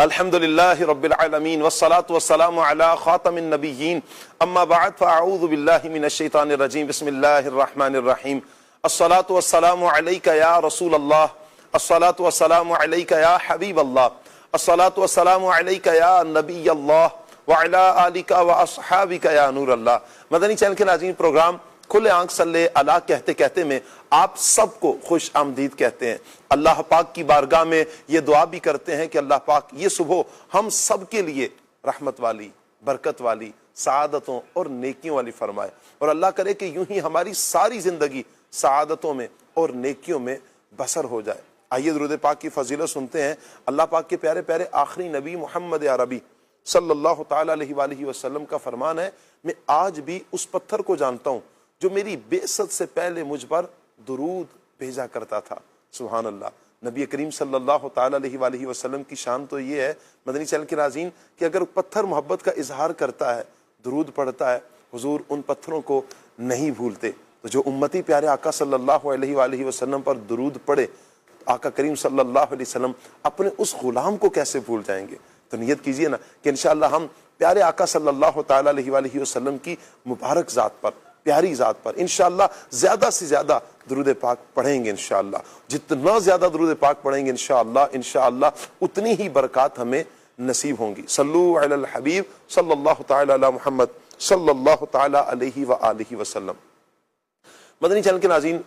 الحمدللہ رب العالمین والصلاة والسلام علی خاتم النبیین اما بعد فاعوذ باللہ من الشیطان الرجیم بسم اللہ الرحمن الرحیم الصلاة والسلام علیک یا رسول اللہ الصلاة والسلام علیک یا حبیب اللہ الصلاة والسلام علیک یا نبی اللہ وعلی آلک واصحابک یا نور اللہ۔ مدنی چینل کے ناظرین، پروگرام کھلے آنکھ صلی اللہ کہتے کہتے میں آپ سب کو خوش آمدید کہتے ہیں۔ اللہ پاک کی بارگاہ میں یہ دعا بھی کرتے ہیں کہ اللہ پاک یہ صبح ہم سب کے لیے رحمت والی، برکت والی، سعادتوں اور نیکیوں والی فرمائے، اور اللہ کرے کہ یوں ہی ہماری ساری زندگی سعادتوں میں اور نیکیوں میں بسر ہو جائے۔ آئیے درود پاک کی فضیلت سنتے ہیں۔ اللہ پاک کے پیارے پیارے آخری نبی محمد عربی صلی اللہ تعالیٰ علیہ وآلہ وسلم کا فرمان ہے، میں آج بھی اس پتھر کو جانتا ہوں جو میری بعثت سے پہلے مجھ پر درود بھیجا کرتا تھا۔ سبحان اللہ۔ نبی کریم صلی اللہ تعالیٰ علیہ وآلہ وسلم کی شان تو یہ ہے مدنی چینل کے ناظرین کہ اگر پتھر محبت کا اظہار کرتا ہے، درود پڑھتا ہے، حضور ان پتھروں کو نہیں بھولتے۔ تو جو امتی پیارے آقا صلی اللہ علیہ وآلہ وسلم پر درود پڑھے، آقا کریم صلی اللہ علیہ وسلم اپنے اس غلام کو کیسے بھول جائیں گے؟ تو نیت کیجئے نا کہ انشاءاللہ ہم پیارے آقا صلی اللہ تعالیٰ علیہ وآلہ وسلم کی مبارک ذات پر، پیاری ذات پر انشاءاللہ زیادہ سے زیادہ درود پاک پڑھیں گے۔ انشاءاللہ جتنا زیادہ درود پاک پڑھیں گے انشاءاللہ اتنی ہی برکات ہمیں نصیب ہوں گی۔ صلو علی الحبیب صلی اللہ تعالی علی محمد صلی اللہ تعالی علیہ وآلہ وسلم۔ مدنی چینل کے ناظرین،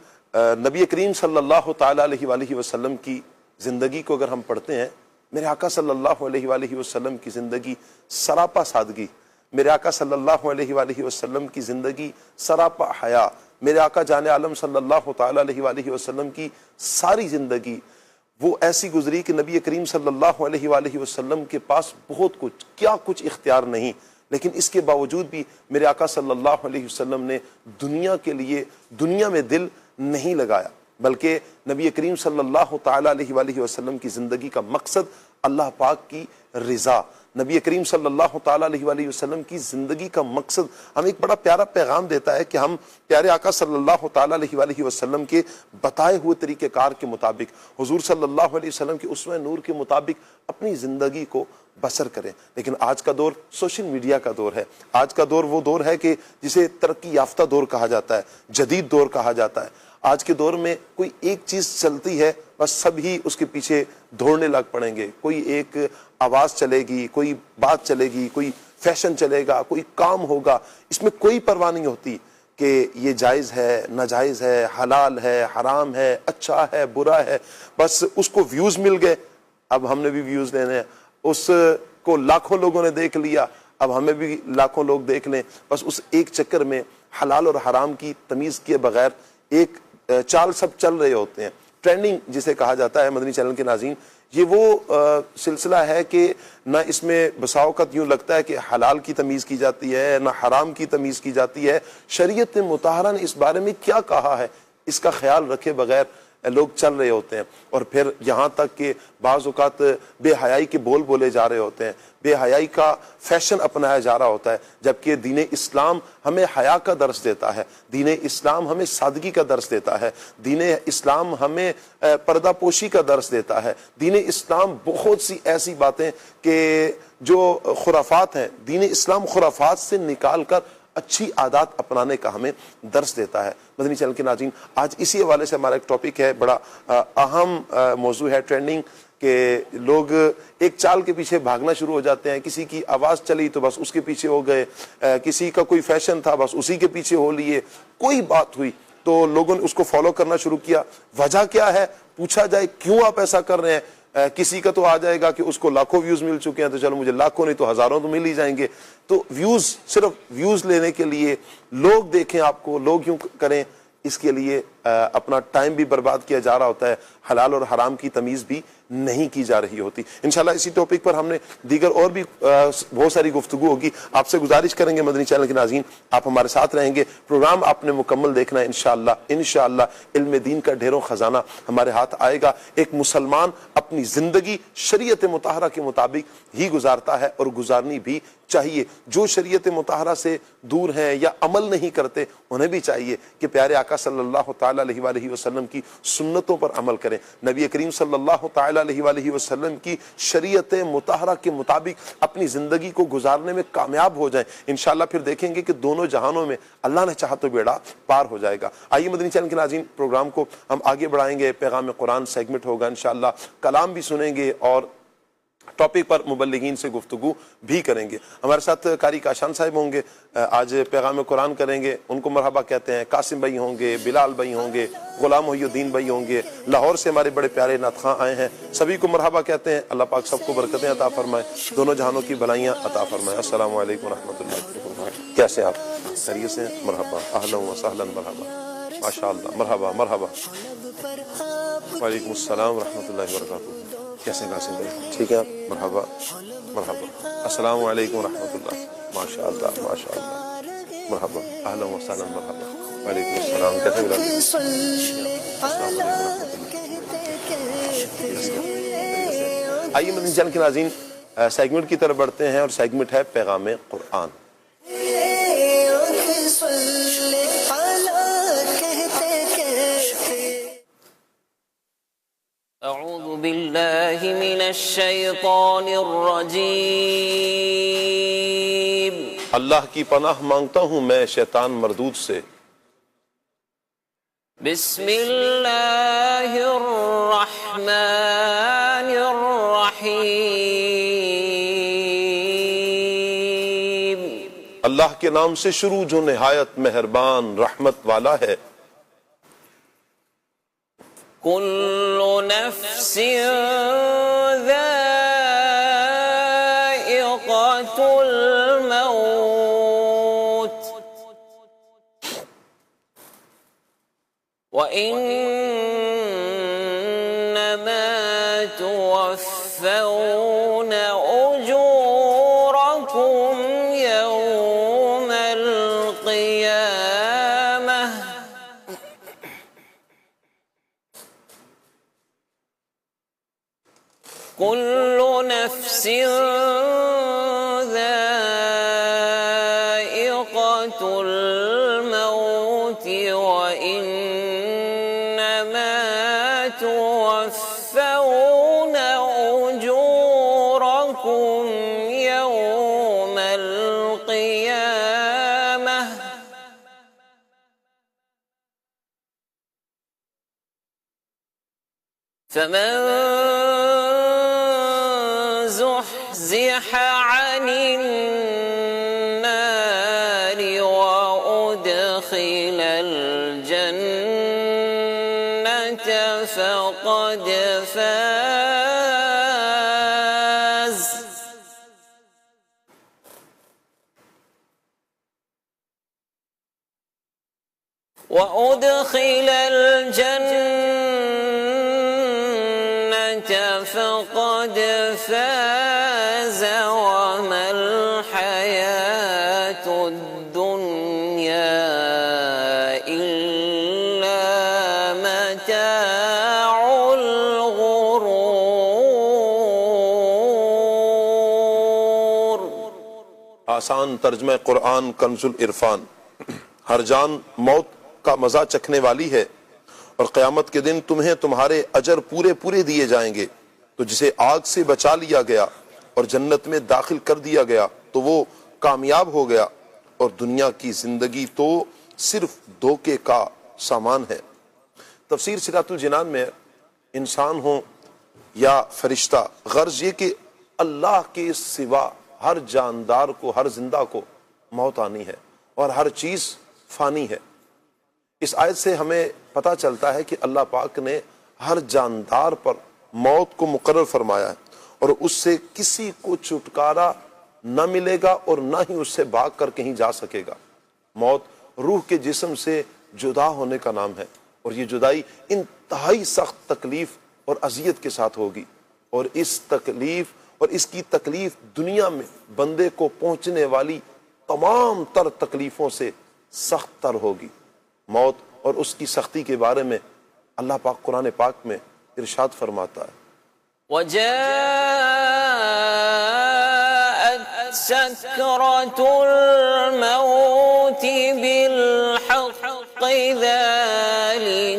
نبی کریم صلی اللہ تعالی علیہ وآلہ وسلم کی زندگی کو اگر ہم پڑھتے ہیں، میرے آقا صلی اللہ علیہ وآلہ وسلم کی زندگی سراپا سادگی، میرے آقا صلی اللہ علیہ وآلہ وسلم کی زندگی سراپا حیا، میرے آقا جان عالم صلی اللہ تعالی علیہ وآلہ وسلم کی ساری زندگی وہ ایسی گزری کہ نبی کریم صلی اللہ علیہ وآلہ وسلم کے پاس بہت کچھ اختیار نہیں، لیکن اس کے باوجود بھی میرے آقا صلی اللہ علیہ وسلم نے دنیا کے لیے دنیا میں دل نہیں لگایا، بلکہ نبی کریم صلی اللہ تعالی علیہ وآلہ وسلم کی زندگی کا مقصد اللہ پاک کی رضا۔ نبی کریم صلی اللہ تعالی علیہ وآلہ وسلم کی زندگی کا مقصد ہمیں ایک بڑا پیارا پیغام دیتا ہے کہ ہم پیارے آقا صلی اللہ تعالی علیہ وآلہ وسلم کے بتائے ہوئے طریقہ کار کے مطابق، حضور صلی اللہ علیہ وسلم کے اسوہ نور کے مطابق اپنی زندگی کو بسر کریں۔ لیکن آج کا دور سوشل میڈیا کا دور ہے، آج کا دور وہ دور ہے کہ جسے ترقی یافتہ دور کہا جاتا ہے، جدید دور کہا جاتا ہے۔ آج کے دور میں کوئی ایک چیز چلتی ہے بس سب ہی اس کے پیچھے دوڑنے لگ پڑیں گے، کوئی ایک آواز چلے گی، کوئی بات چلے گی، کوئی فیشن چلے گا، کوئی کام ہوگا، اس میں کوئی پرواہ نہیں ہوتی کہ یہ جائز ہے، ناجائز ہے، حلال ہے، حرام ہے، اچھا ہے، برا ہے، بس اس کو ویوز مل گئے، اب ہم نے بھی ویوز لینے ہیں، اس کو لاکھوں لوگوں نے دیکھ لیا، اب ہمیں بھی لاکھوں لوگ دیکھ لیں، بس اس ایک چکر میں حلال اور حرام کی تمیز کیے بغیر ایک چال سب چل رہے ہوتے ہیں۔ ٹرینڈنگ جسے کہا جاتا ہے مدنی چینل کے ناظرین، یہ وہ سلسلہ ہے کہ نہ اس میں بسا اوقات یوں لگتا ہے کہ حلال کی تمیز کی جاتی ہے، نہ حرام کی تمیز کی جاتی ہے۔ شریعت مطہرہ نے اس بارے میں کیا کہا ہے اس کا خیال رکھے بغیر لوگ چل رہے ہوتے ہیں، اور پھر یہاں تک کہ بعض اوقات بے حیائی کے بول بولے جا رہے ہوتے ہیں، بے حیائی کا فیشن اپنایا جا رہا ہوتا ہے، جبکہ دین اسلام ہمیں حیا کا درس دیتا ہے، دین اسلام ہمیں سادگی کا درس دیتا ہے، دین اسلام ہمیں پردہ پوشی کا درس دیتا ہے، دین اسلام بہت سی ایسی باتیں کہ جو خرافات ہیں، دین اسلام خرافات سے نکال کر اچھی عادات اپنانے کا ہمیں درس دیتا ہے۔ مدنی چینل کے ناظرین، آج اسی حوالے سے ہمارا ایک ٹاپک ہے، بڑا اہم موضوع ہے ٹرینڈنگ، کہ لوگ ایک چال کے پیچھے بھاگنا شروع ہو جاتے ہیں، کسی کی آواز چلی تو بس اس کے پیچھے ہو گئے، کسی کا کوئی فیشن تھا بس اسی کے پیچھے ہو لیے، کوئی بات ہوئی تو لوگوں نے اس کو فالو کرنا شروع کیا۔ وجہ کیا ہے؟ پوچھا جائے کیوں آپ ایسا کر رہے ہیں، کسی کا تو آ جائے گا کہ اس کو لاکھوں ویوز مل چکے ہیں تو چلو مجھے لاکھوں نہیں تو ہزاروں تو مل ہی جائیں گے۔ تو ویوز، صرف ویوز لینے کے لیے لوگ دیکھیں آپ کو، لوگ یوں کریں، اس کے لیے اپنا ٹائم بھی برباد کیا جا رہا ہوتا ہے، حلال اور حرام کی تمیز بھی نہیں کی جا رہی ہوتی۔ انشاءاللہ اسی ٹاپک پر ہم نے دیگر اور بھی بہت ساری گفتگو ہوگی۔ آپ سے گزارش کریں گے مدنی چینل کے ناظرین، آپ ہمارے ساتھ رہیں گے، پروگرام آپ نے مکمل دیکھنا ہے انشاءاللہ علم دین کا ڈھیروں خزانہ ہمارے ہاتھ آئے گا۔ ایک مسلمان اپنی زندگی شریعت مطہرہ کے مطابق ہی گزارتا ہے، اور گزارنی بھی چاہیے۔ جو شریعت مطہرہ سے دور ہیں یا عمل نہیں کرتے، انہیں بھی چاہیے کہ پیارے آقا صلی اللہ تعالی تعالیٰ علیہ وآلہ وسلم کی سنتوں پر عمل کریں، نبی کریم صلی اللہ تعالیٰ علیہ وآلہ وسلم کی شریعت مطہرہ کے مطابق اپنی زندگی کو گزارنے میں کامیاب ہو جائیں۔ انشاءاللہ پھر دیکھیں گے کہ دونوں جہانوں میں اللہ نے چاہا تو بیڑا پار ہو جائے گا۔ آئیے مدنی چینل کے ناظرین، پروگرام کو ہم آگے بڑھائیں گے، پیغام قرآن سیگمنٹ ہوگا انشاءاللہ، کلام بھی سنیں گے اور ٹاپک پر مبلغین سے گفتگو بھی کریں گے۔ ہمارے ساتھ قاری کاشان صاحب ہوں گے، آج پیغام قرآن کریں گے، ان کو مرحبا کہتے ہیں۔ قاسم بھائی ہوں گے، بلال بھائی ہوں گے، غلام محی الدین بھائی ہوں گے، لاہور سے ہمارے بڑے پیارے نعت خواں آئے ہیں، سبھی کو مرحبا کہتے ہیں۔ اللہ پاک سب کو برکتیں عطا فرمائے، دونوں جہانوں کی بھلائیاں عطا فرمائے۔ السلام علیکم ورحمۃ اللہ وبرکاتہ۔ کیسے ہیں آپ؟ خیریت سے ہیں؟ مرحبا، اہلا و سہلا، مرحبا، ماشاء اللہ، مرحبا مرحبا۔ وعلیکم السلام ورحمۃ اللہ وبرکاتہ۔ کیسے ہیں قاسم بھائی؟ ٹھیک ہے آپ؟ مرحبا مرحبا، السلام علیکم ورحمۃ اللہ، ماشاء اللہ ماشاء اللہ، مرحبا، اہلا و سہلا، مرحبا، وعلیکم السلام۔ کیسے ہیں؟ السلام علیکم ورحمۃ اللہ۔ آئیے مدنی چینل کے ناظرین سیگمنٹ کی طرف بڑھتے ہیں، اور سیگمنٹ ہے پیغام قرآن۔ اعوذ باللہ من الشیطان الرجیم۔ اللہ کی پناہ مانگتا ہوں میں شیطان مردود سے۔ بسم اللہ الرحمن الرحیم۔ اللہ کے نام سے شروع جو نہایت مہربان رحمت والا ہے۔ کل نفس ذائقۃ الموت وإنما توفون أجوركم يوم القيامة كل نفس ذائقة الموت وإنما توفون أجوركم يوم القيامة فمن زحزح عن النار وأدخل الجنة فقد فاز وأدخل الجنة فقد فاز وما الحياة الدنيا إلا متاع الغرور۔ آسان ترجمہ قرآن کنز العرفان۔ ہر جان موت کا مزہ چکھنے والی ہے، اور قیامت کے دن تمہیں تمہارے اجر پورے پورے دیے جائیں گے۔ تو جسے آگ سے بچا لیا گیا اور جنت میں داخل کر دیا گیا تو وہ کامیاب ہو گیا، اور دنیا کی زندگی تو صرف دھوکے کا سامان ہے۔ تفسیر صراط الجنان میں انسان ہو یا فرشتہ، غرض یہ کہ اللہ کے سوا ہر جاندار کو، ہر زندہ کو موت آنی ہے، اور ہر چیز فانی ہے۔ اس آیت سے ہمیں پتہ چلتا ہے کہ اللہ پاک نے ہر جاندار پر موت کو مقرر فرمایا ہے، اور اس سے کسی کو چھٹکارا نہ ملے گا اور نہ ہی اس سے بھاگ کر کہیں جا سکے گا۔ موت روح کے جسم سے جدا ہونے کا نام ہے، اور یہ جدائی انتہائی سخت تکلیف اور اذیت کے ساتھ ہوگی، اور اس کی تکلیف دنیا میں بندے کو پہنچنے والی تمام تر تکلیفوں سے سخت تر ہوگی۔ موت اور اس کی سختی کے بارے میں اللہ پاک قرآن پاک میں ارشاد فرماتا ہے، وَجَاءَتْ سَكْرَةُ الْمَوْتِ بِالْحَقِّ ذَلِكَ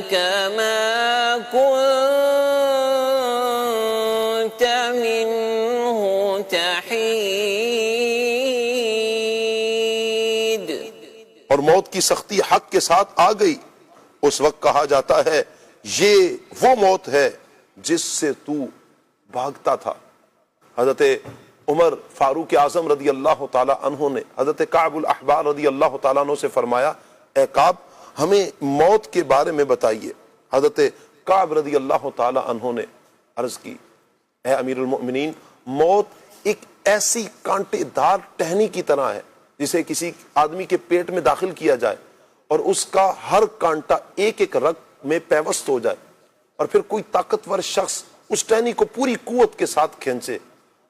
کی سختی حق کے ساتھ آ گئی، اس وقت کہا جاتا ہے یہ وہ موت ہے جس سے تو بھاگتا تھا۔ حضرت عمر فاروق اعظم رضی اللہ تعالی عنہ نے حضرت کعب الاحبار رضی اللہ تعالیٰ عنہ سے فرمایا، اے کعب ہمیں موت کے بارے میں بتائیے۔ حضرت کعب رضی اللہ تعالی عنہ نے عرض کی، اے امیر المؤمنین، موت ایک ایسی کانٹے دار ٹہنی کی طرح ہے جسے کسی آدمی کے پیٹ میں داخل کیا جائے اور اس کا ہر کانٹا ایک ایک رگ میں پیوست ہو جائے، اور پھر کوئی طاقتور شخص اس ٹہنی کو پوری قوت کے ساتھ کھینچے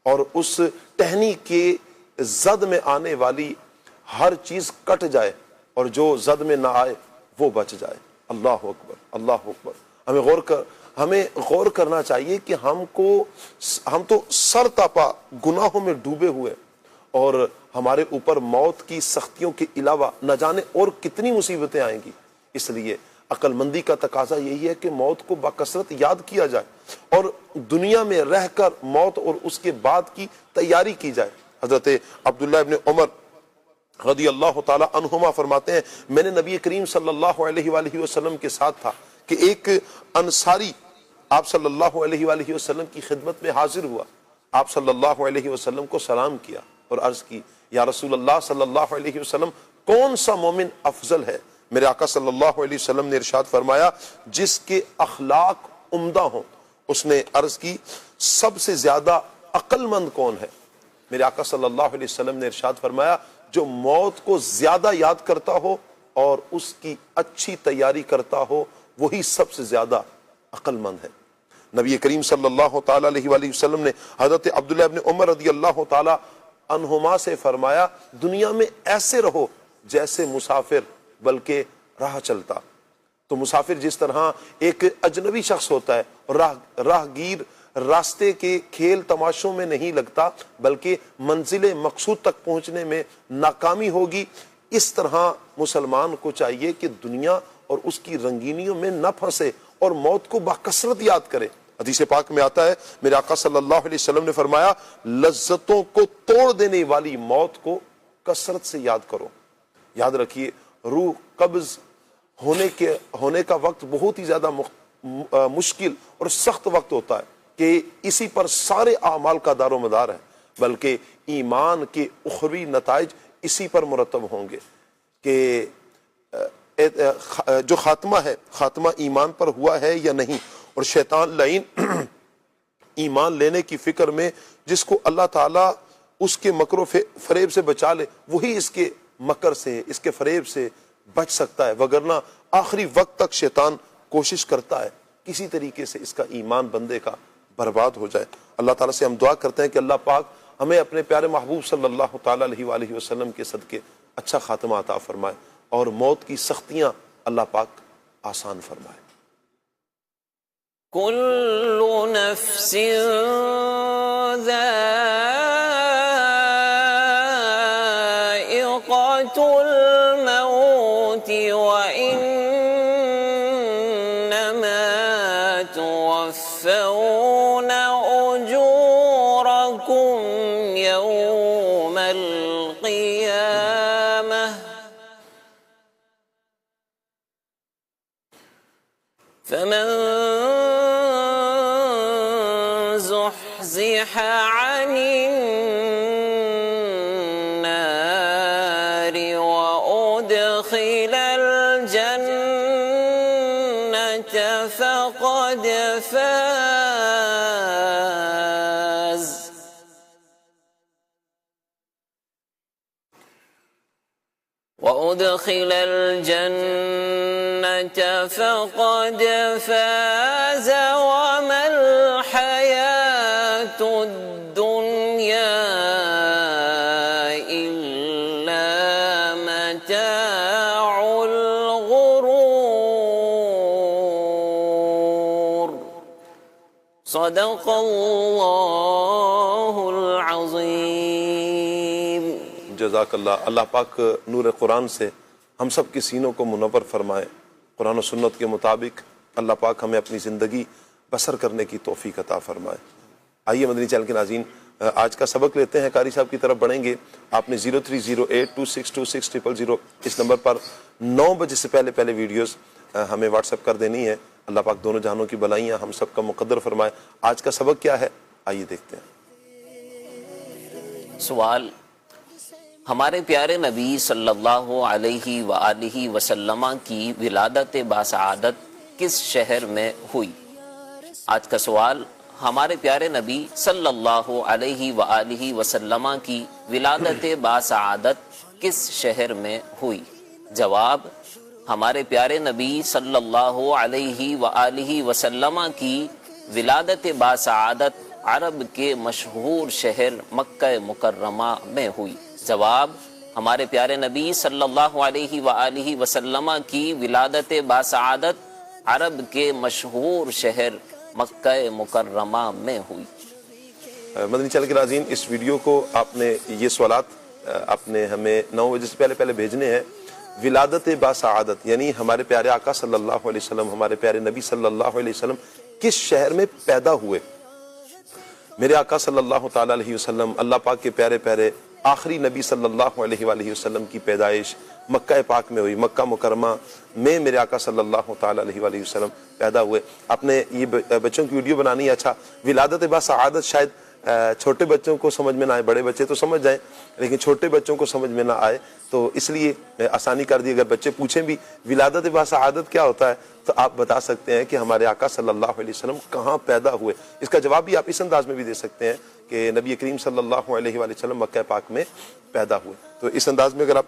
اور اس ٹہنی کے زد میں آنے والی ہر چیز کٹ جائے اور جو زد میں نہ آئے وہ بچ جائے۔ اللہ اکبر، اللہ اکبر۔ ہمیں غور کرنا چاہیے کہ ہم تو سر تاپا گناہوں میں ڈوبے ہوئے، اور ہمارے اوپر موت کی سختیوں کے علاوہ نہ جانے اور کتنی مصیبتیں آئیں گی۔ اس لیے عقل مندی کا تقاضا یہی ہے کہ موت کو بکثرت یاد کیا جائے اور دنیا میں رہ کر موت اور اس کے بعد کی تیاری کی جائے۔ حضرت عبداللہ ابن عمر رضی اللہ تعالی عنہما فرماتے ہیں، میں نے نبی کریم صلی اللہ علیہ وآلہ وسلم کے ساتھ تھا کہ ایک انصاری آپ صلی اللہ علیہ وآلہ وسلم کی خدمت میں حاضر ہوا۔ آپ صلی اللہ علیہ وسلم کو سلام کیا اور عرض کی، یا رسول اللہ صلی اللہ علیہ وسلم، کون سا مومن افضل ہے؟ میرے آقا صلی اللہ علیہ وسلم نے ارشاد فرمایا، جس کے اخلاق عمدہ ہوں۔ اس نے عرض کی، سب سے زیادہ عقل مند کون ہے؟ میرے آقا صلی اللہ علیہ وسلم نے ارشاد فرمایا، جو موت کو زیادہ یاد کرتا ہو اور اس کی اچھی تیاری کرتا ہو وہی سب سے زیادہ عقل مند ہے۔ نبی کریم صلی اللہ تعالی علیہ وآلہ وسلم نے حضرت عبداللہ ابن عمر رضی اللہ تعالی عنہما سے فرمایا، دنیا میں ایسے رہو جیسے مسافر بلکہ راہ چلتا۔ تو مسافر جس طرح ایک اجنبی شخص ہوتا ہے، راہگیر راستے کے کھیل تماشوں میں نہیں لگتا بلکہ منزل مقصود تک پہنچنے میں ناکامی ہوگی، اس طرح مسلمان کو چاہیے کہ دنیا اور اس کی رنگینیوں میں نہ پھنسے اور موت کو بکثرت یاد کرے۔ حدیث پاک میں آتا ہے، میرے آقا صلی اللہ علیہ وسلم نے فرمایا، لذتوں کو توڑ دینے والی موت کو کثرت سے یاد کرو۔ یاد رکھیے، روح قبض ہونے کا وقت بہت ہی زیادہ مشکل اور سخت وقت ہوتا ہے کہ اسی پر سارے اعمال کا دار و مدار ہے، بلکہ ایمان کے اخروی نتائج اسی پر مرتب ہوں گے کہ جو خاتمہ ہے، خاتمہ ایمان پر ہوا ہے یا نہیں۔ اور شیطان لعین ایمان لینے کی فکر میں جس کو اللہ تعالیٰ اس کے مکر و فریب سے بچا لے، وہی اس کے مکر سے، اس کے فریب سے بچ سکتا ہے، وگرنہ آخری وقت تک شیطان کوشش کرتا ہے کسی طریقے سے اس کا ایمان بندے کا برباد ہو جائے۔ اللہ تعالیٰ سے ہم دعا کرتے ہیں کہ اللہ پاک ہمیں اپنے پیارے محبوب صلی اللہ تعالیٰ علیہ وآلہ وسلم کے صدقے اچھا خاتمہ عطا فرمائے اور موت کی سختیاں اللہ پاک آسان فرمائے۔ كل نفس ذائقة الموت وإنما توفون أجوركم يوم القيامة فمن زحزح عن النار وأدخل الجنة فقد فاز وأدخل الجنة فقد فاز وما الحياة الدنيا إلا متاع الغرور صدق الله العظيم۔ جزاک اللہ۔ اللہ پاک نور قرآن سے ہم سب کی سینوں کو منور فرمائے، قرآن و سنت کے مطابق اللہ پاک ہمیں اپنی زندگی بسر کرنے کی توفیق عطا فرمائے۔ آئیے مدنی چینل کے ناظرین، آج کا سبق لیتے ہیں، قاری صاحب کی طرف بڑھیں گے۔ آپ نے 0308262600 اس نمبر پر 9 بجے سے پہلے ویڈیوز ہمیں واٹس ایپ کر دینی ہے۔ اللہ پاک دونوں جہانوں کی بلائیاں ہم سب کا مقدر فرمائے۔ آج کا سبق کیا ہے آئیے دیکھتے ہیں۔ سوال: ہمارے پیارے نبی صلی اللہ علیہ وآلہ وسلم کی ولادت باسعادت کس شہر میں ہوئی؟ آج کا سوال: ہمارے پیارے نبی صلی اللہ علیہ وآلہ وسلم کی ولادت باسعادت کس شہر میں ہوئی؟ جواب: ہمارے پیارے نبی صلی اللہ علیہ وآلہ وسلم کی ولادت باسعادت عرب کے مشہور شہر مکہ مکرمہ میں ہوئی۔ جواب: ہمارے پیارے نبی صلی اللہ علیہ وآلہ وسلم کی ولادت باسعادت عرب کے مشہور شہر مکہ مکرمہ میں ہوئی۔ مدنی چینل کے ناظرین، اس ویڈیو کو آپ نے یہ سوالات آپ نے ہمیں 9 بجے سے پہلے بھیجنے ہیں۔ ولادت باسعادت یعنی ہمارے پیارے آقا صلی اللہ علیہ وسلم، ہمارے پیارے نبی صلی اللہ علیہ وسلم کس شہر میں پیدا ہوئے؟ میرے آقا صلی اللہ تعالی علیہ وسلم، اللہ پاک کے پیارے آخری نبی صلی اللہ علیہ وآلہ وسلم کی پیدائش مکہ پاک میں ہوئی۔ مکہ مکرمہ میں میرے آقا صلی اللہ تعالی علیہ وآلہ وسلم پیدا ہوئے۔ آپ نے یہ بچوں کی ویڈیو بنانی ہے۔ اچھا، ولادت باسعادت شاید چھوٹے بچوں کو سمجھ میں نہ آئے، بڑے بچے تو سمجھ جائیں لیکن چھوٹے بچوں کو سمجھ میں نہ آئے، تو اس لیے آسانی کر دی۔ اگر بچے پوچھیں بھی ولادت باسعادت کیا ہوتا ہے تو آپ بتا سکتے ہیں کہ ہمارے آقا صلی اللہ علیہ وسلم کہاں پیدا ہوئے۔ اس کا جواب بھی آپ اس انداز میں بھی دے سکتے ہیں کہ نبی کریم صلی اللہ علیہ وآلہ وسلم مکہ پاک میں پیدا ہوئے۔ تو اس انداز میں اگر آپ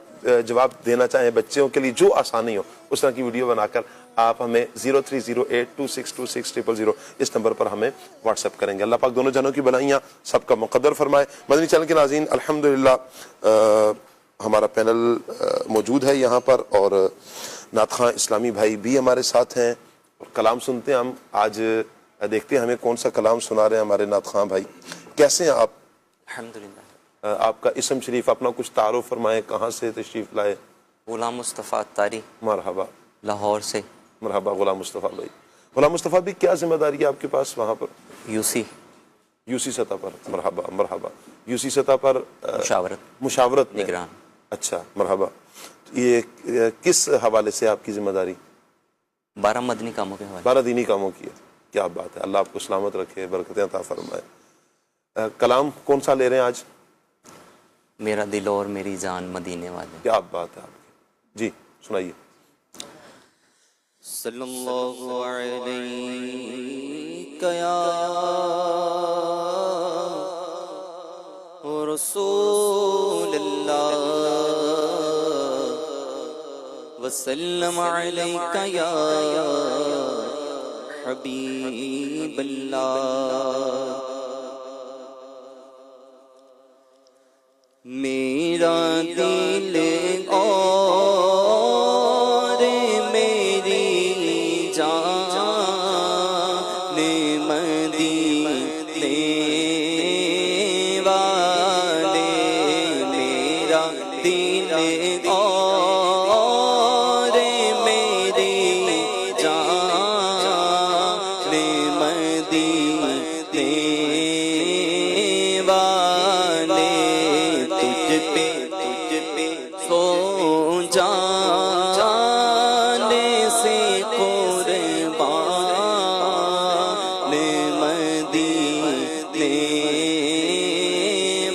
جواب دینا چاہیں بچوں کے لیے جو آسانی ہو، اس طرح کی ویڈیو بنا کر آپ ہمیں 0308262600 اس نمبر پر ہمیں واٹس ایپ کریں گے۔ اللہ پاک دونوں جنوں کی بلائیاں سب کا مقدر فرمائے۔ مدنی چینل کے ناظرین، الحمدللہ ہمارا پینل موجود ہے یہاں پر، اور نعت خواں اسلامی بھائی بھی ہمارے ساتھ ہیں اور کلام سنتے ہیں۔ ہم آج دیکھتے ہیں ہمیں کون سا کلام سنا رہے ہیں ہمارے نعت خواں بھائی۔ کیسے ہیں آپ؟ الحمدللہ۔ آپ کا اسم شریف، اپنا کچھ تعارف فرمائیں، کہاں سے تشریف لائے؟ غلام مصطفیٰ اتاری، مرحبا۔ لاہور سے۔ مرحبا غلام مصطفیٰ بھائی۔ غلام مصطفیٰ بھی کیا ذمہ داری ہے آپ کے پاس وہاں پر؟ یو سی سطح پر۔ مرحبا مرحبا۔ یو سی سطح پر مشاورت میں۔ نگران۔ اچھا، مرحبا۔ یہ کس حوالے سے آپ کی ذمہ داری؟ 12 مدنی کاموں کے حوالے۔ 12 دینی کاموں کی ہے۔ کیا بات ہے، اللہ آپ کو سلامت رکھے، برکتیں عطا فرمائے۔ کلام کون سا لے رہے ہیں آج؟ میرا دل اور میری جان مدینے والے۔ کیا بات ہے آپ کی، جی سنائیے۔ صلی اللہ علیہ یا رسول اللہ وسلم علیک یا حبیب اللہ۔ میرا دل اور میری جان مدینے والے، میرا دل اور میری جان مدینے والے، تجھ پہ سو جانے سے قربان مدینے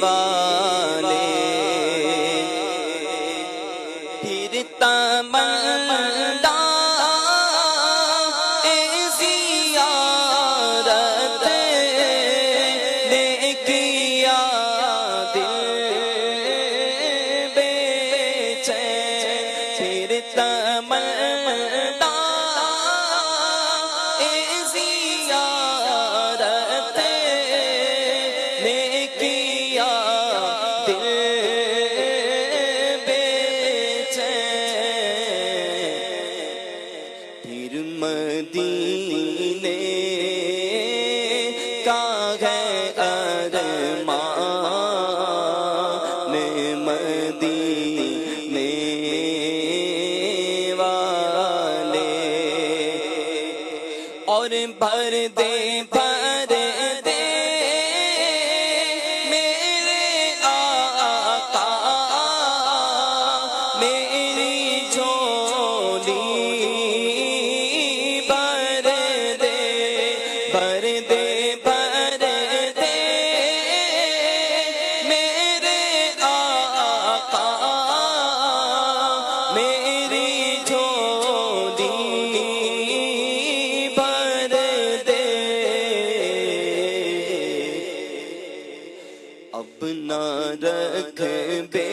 والے، پھر تمنا زیارت نے کیا دل بے چین، پھر تمنا زیارت نے کیا دل بے چین، پھر مدینے کا ہے ارمان مدینے والے، اور بھر دے اپنا رکھ بے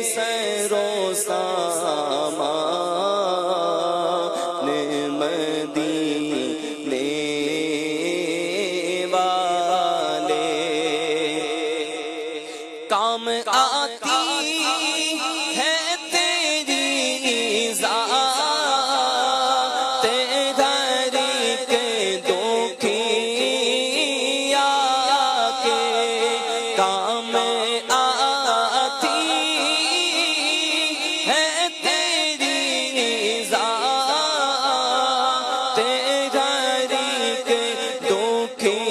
سرو سامان مدینے والے کام آتی ہے تیری ذات دھری کے دکھیا کے کام آتی ہے تیری ذات دھری کے دکھیا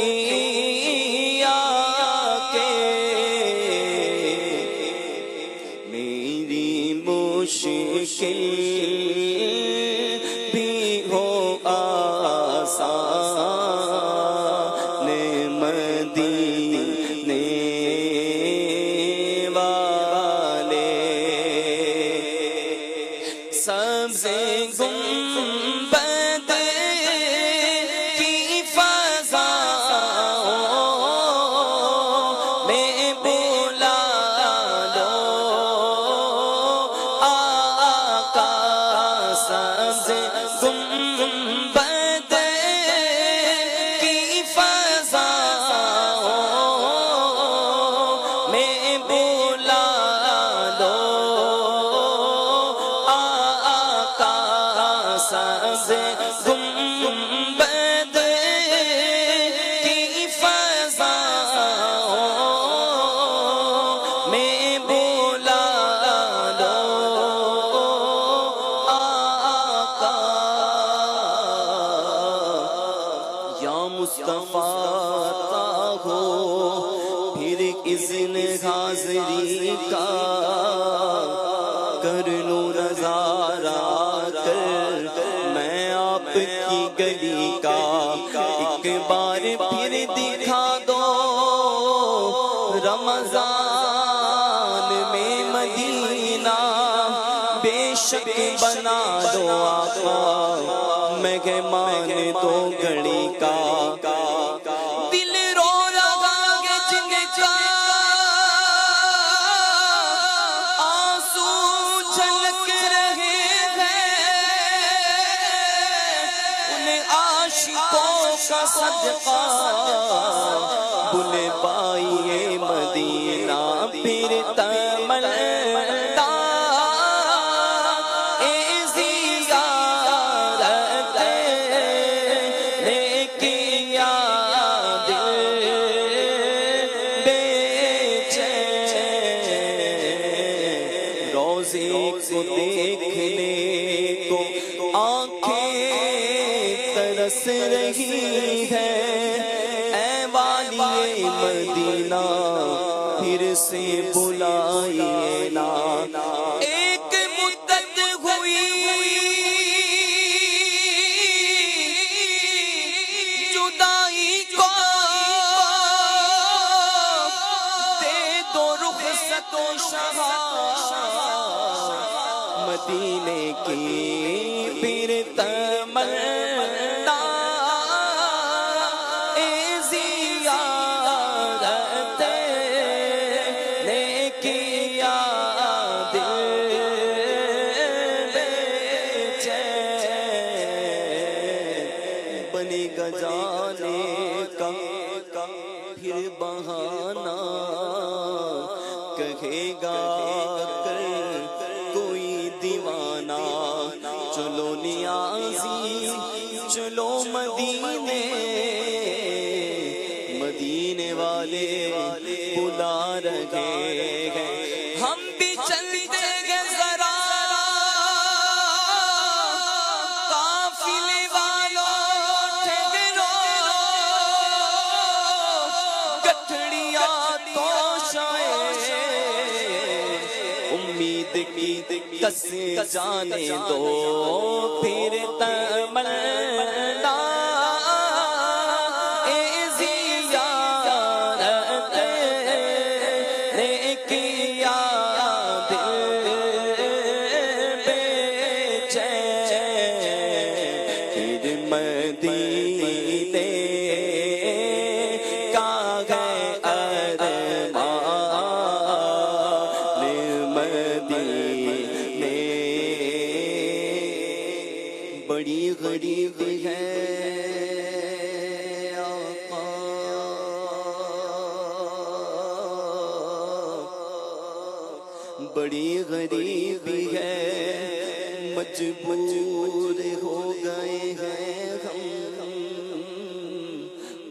کے میری مشکل بھی ہو آسان مدینے والے سبز گنبد کی فضاؤں میں بلا لو آقا سبز گنبد کی فضاؤں میں بلا لو آقا سبز گنبد کی فضاؤں میں بلا لو آقا یا مصطفیٰ ہو پھر اذن حاضری کا کر لوں نظارہ کر میں آپ کی گلی کا ایک بار پھر دکھا دو رمضان میں مدینہ بے شک بنا دو آقا مہمان دو گھڑی کا دل رو رہا ہے جن کا آنسو چھلک رہے ہیں ان عاشقوں کا صدقہ بلے پائیے مدینہ پھر تمنا اے زیارت نے کیا دل بے چین روزے کو دیکھنے کو آنکھیں ترس رہی ہے اے والی مدینہ پھر سے بلائیے نا ایک مدت ہوئی جدائی کو دے دو رخصت و شہادت مدینے کی پھر تمنا اے زیارت نے کیا دل بے چین بنے گا جانے کا پھر بہانہ کہے گا کر کوئی دیوانہ چلو نیازی چلو مدینے مدینے والے بلا رہے ہیں ہم بھی چلتے گئے ذرا قافلے والوں ٹھہرو گٹھڑیاں تو شاید امید کی کس جانے دو پھر تمنا اے زیارت نے کیا دل بے چین پھر مدینے کا ہے غریب ہے آقا، بڑی غریب ہے، مجبور ہو گئے ہیں ہم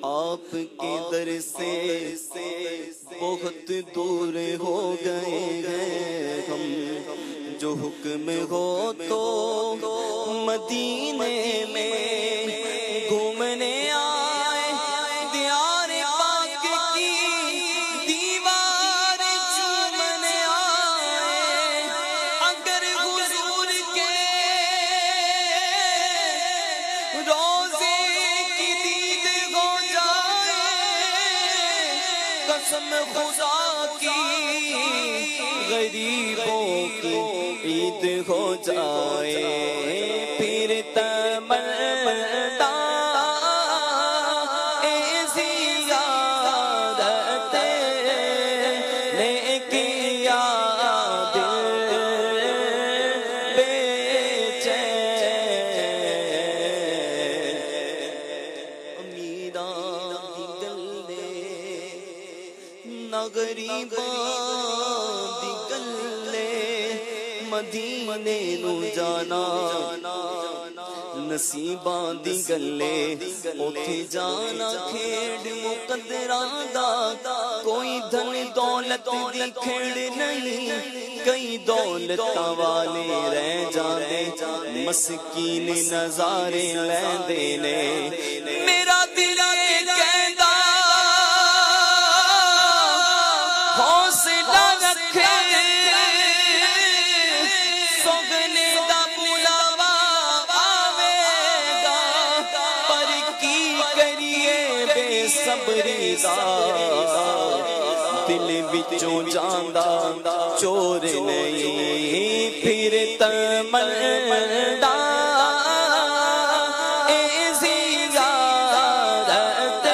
آپ کے در سے بہت دور ہو گئے ہیں ہم، جو حکم ہو تو مدینے میں گھومنے آئے، دیار پاک کی دیوار چومنے آئے، اگر حضور کے روزے کی دید ہو جائے، قسم خدا کی غریبوں کی عید ہو جائے، پھر تمنا اے زیارت لے کیا دل بے چین، امیراں دی گلے نہ غریباں دی گلے، مدینے نو جانا نصیباں دی گلے، اوتھے جانا کھیڈ مقدراں دا، کوئی دھن دولت دی کھیڈ نہیں، کئی دولتاں والے رہ جاندے، مسکین نظارے لیندے نے، میرا دل کہندا حوصلہ رکھے، سوگنے دا بلاوا آوے گا، پر کی کریے بے صبری دا، دل وچوں جاندا چور نہیں، پھر تمنا اے زیارت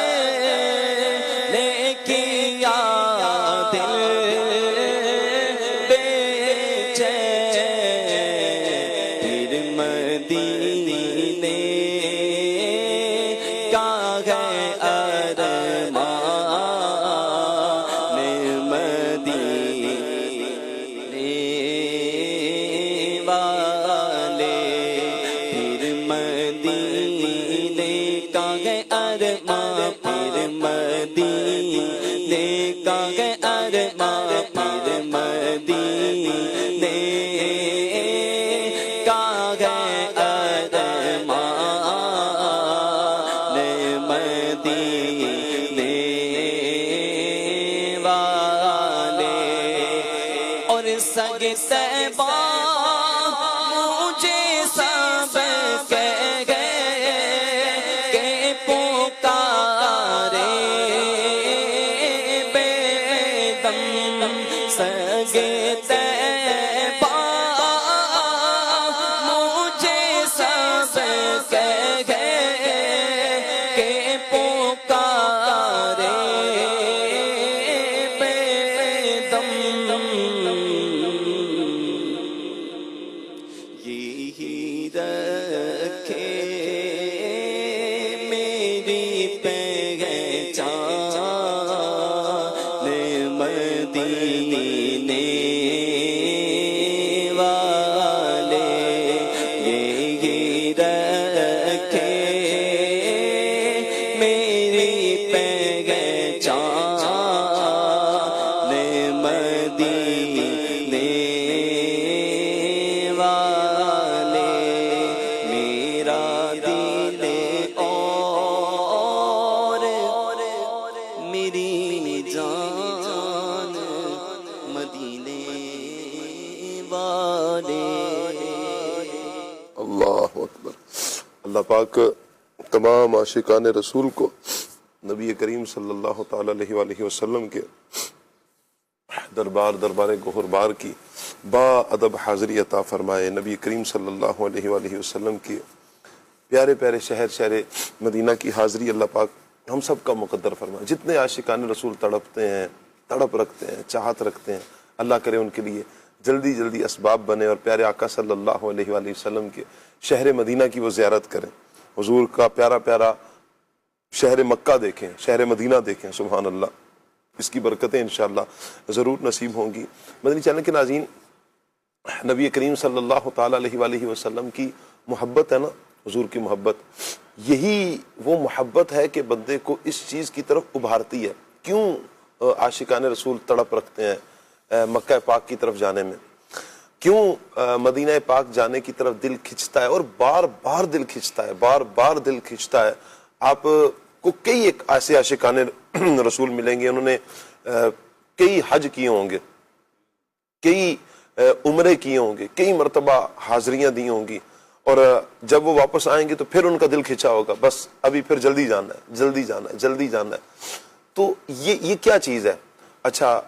لے کیا دل بے چین، پھر مدینے کا ہے ارمان مدینے والے، پھر مدینے کا ہے ارمان، پھر مدینے کا ہے ارمان، پھر مدینے کا ہے ارمان مدینے والے، اور سگ طیبہ مجھے سب کہہ گئے کہ پکارے بے دم، سگ طیبہ مجھے سب کہہ گئے کہ پکارے بے دم، یہی رکھے میری پہچان مدینے والے، یہی رکھے میری پہچان مدینے والے، میرا دل اور میری جان مدینے والے۔ اللہ اکبر۔ اللہ پاک تمام عاشقان رسول کو نبی کریم صلی اللہ تعالی علیہ وآلہ وسلم کے دربار گہربار کی با ادب حاضری عطا فرمائے، نبی کریم صلی اللہ علیہ وآلہ وسلم کے پیارے پیارے شہر مدینہ کی حاضری اللہ پاک ہم سب کا مقدر فرمائے۔ جتنے عاشقان رسول تڑپتے ہیں، تڑپ رکھتے ہیں، چاہت رکھتے ہیں، اللہ کرے ان کے لیے جلدی جلدی اسباب بنے اور پیارے آقا صلی اللہ علیہ وآلہ وسلم کے شہر مدینہ کی وہ زیارت کریں۔ حضور کا پیارا پیارا شہر مکہ دیکھیں، شہر مدینہ دیکھیں، سبحان اللہ، اس کی برکتیں انشاءاللہ ضرور نصیب ہوں گی۔ مدنی چینل کے ناظرین، نبی کریم صلی اللہ تعالیٰ علیہ وآلہ وسلم کی محبت ہے نا، حضور کی محبت، یہی وہ محبت ہے کہ بندے کو اس چیز کی طرف ابھارتی ہے۔ کیوں عاشقان رسول تڑپ رکھتے ہیں مکہ پاک کی طرف جانے میں، کیوں مدینہ پاک جانے کی طرف دل کھنچتا ہے، اور بار بار دل کھنچتا ہے، بار بار دل کھنچتا ہے۔ آپ کو کئی ایک ایسے عاشقان رسول ملیں گے، انہوں نے کئی حج کیے ہوں گے، کئی عمرے کیے ہوں گے، کئی مرتبہ حاضریاں دی ہوں گی، اور جب وہ واپس آئیں گے تو پھر ان کا دل کھنچا ہوگا، بس ابھی پھر جلدی جانا ہے، جلدی جانا ہے، جلدی جانا ہے۔ تو یہ کیا چیز ہے؟ اچھا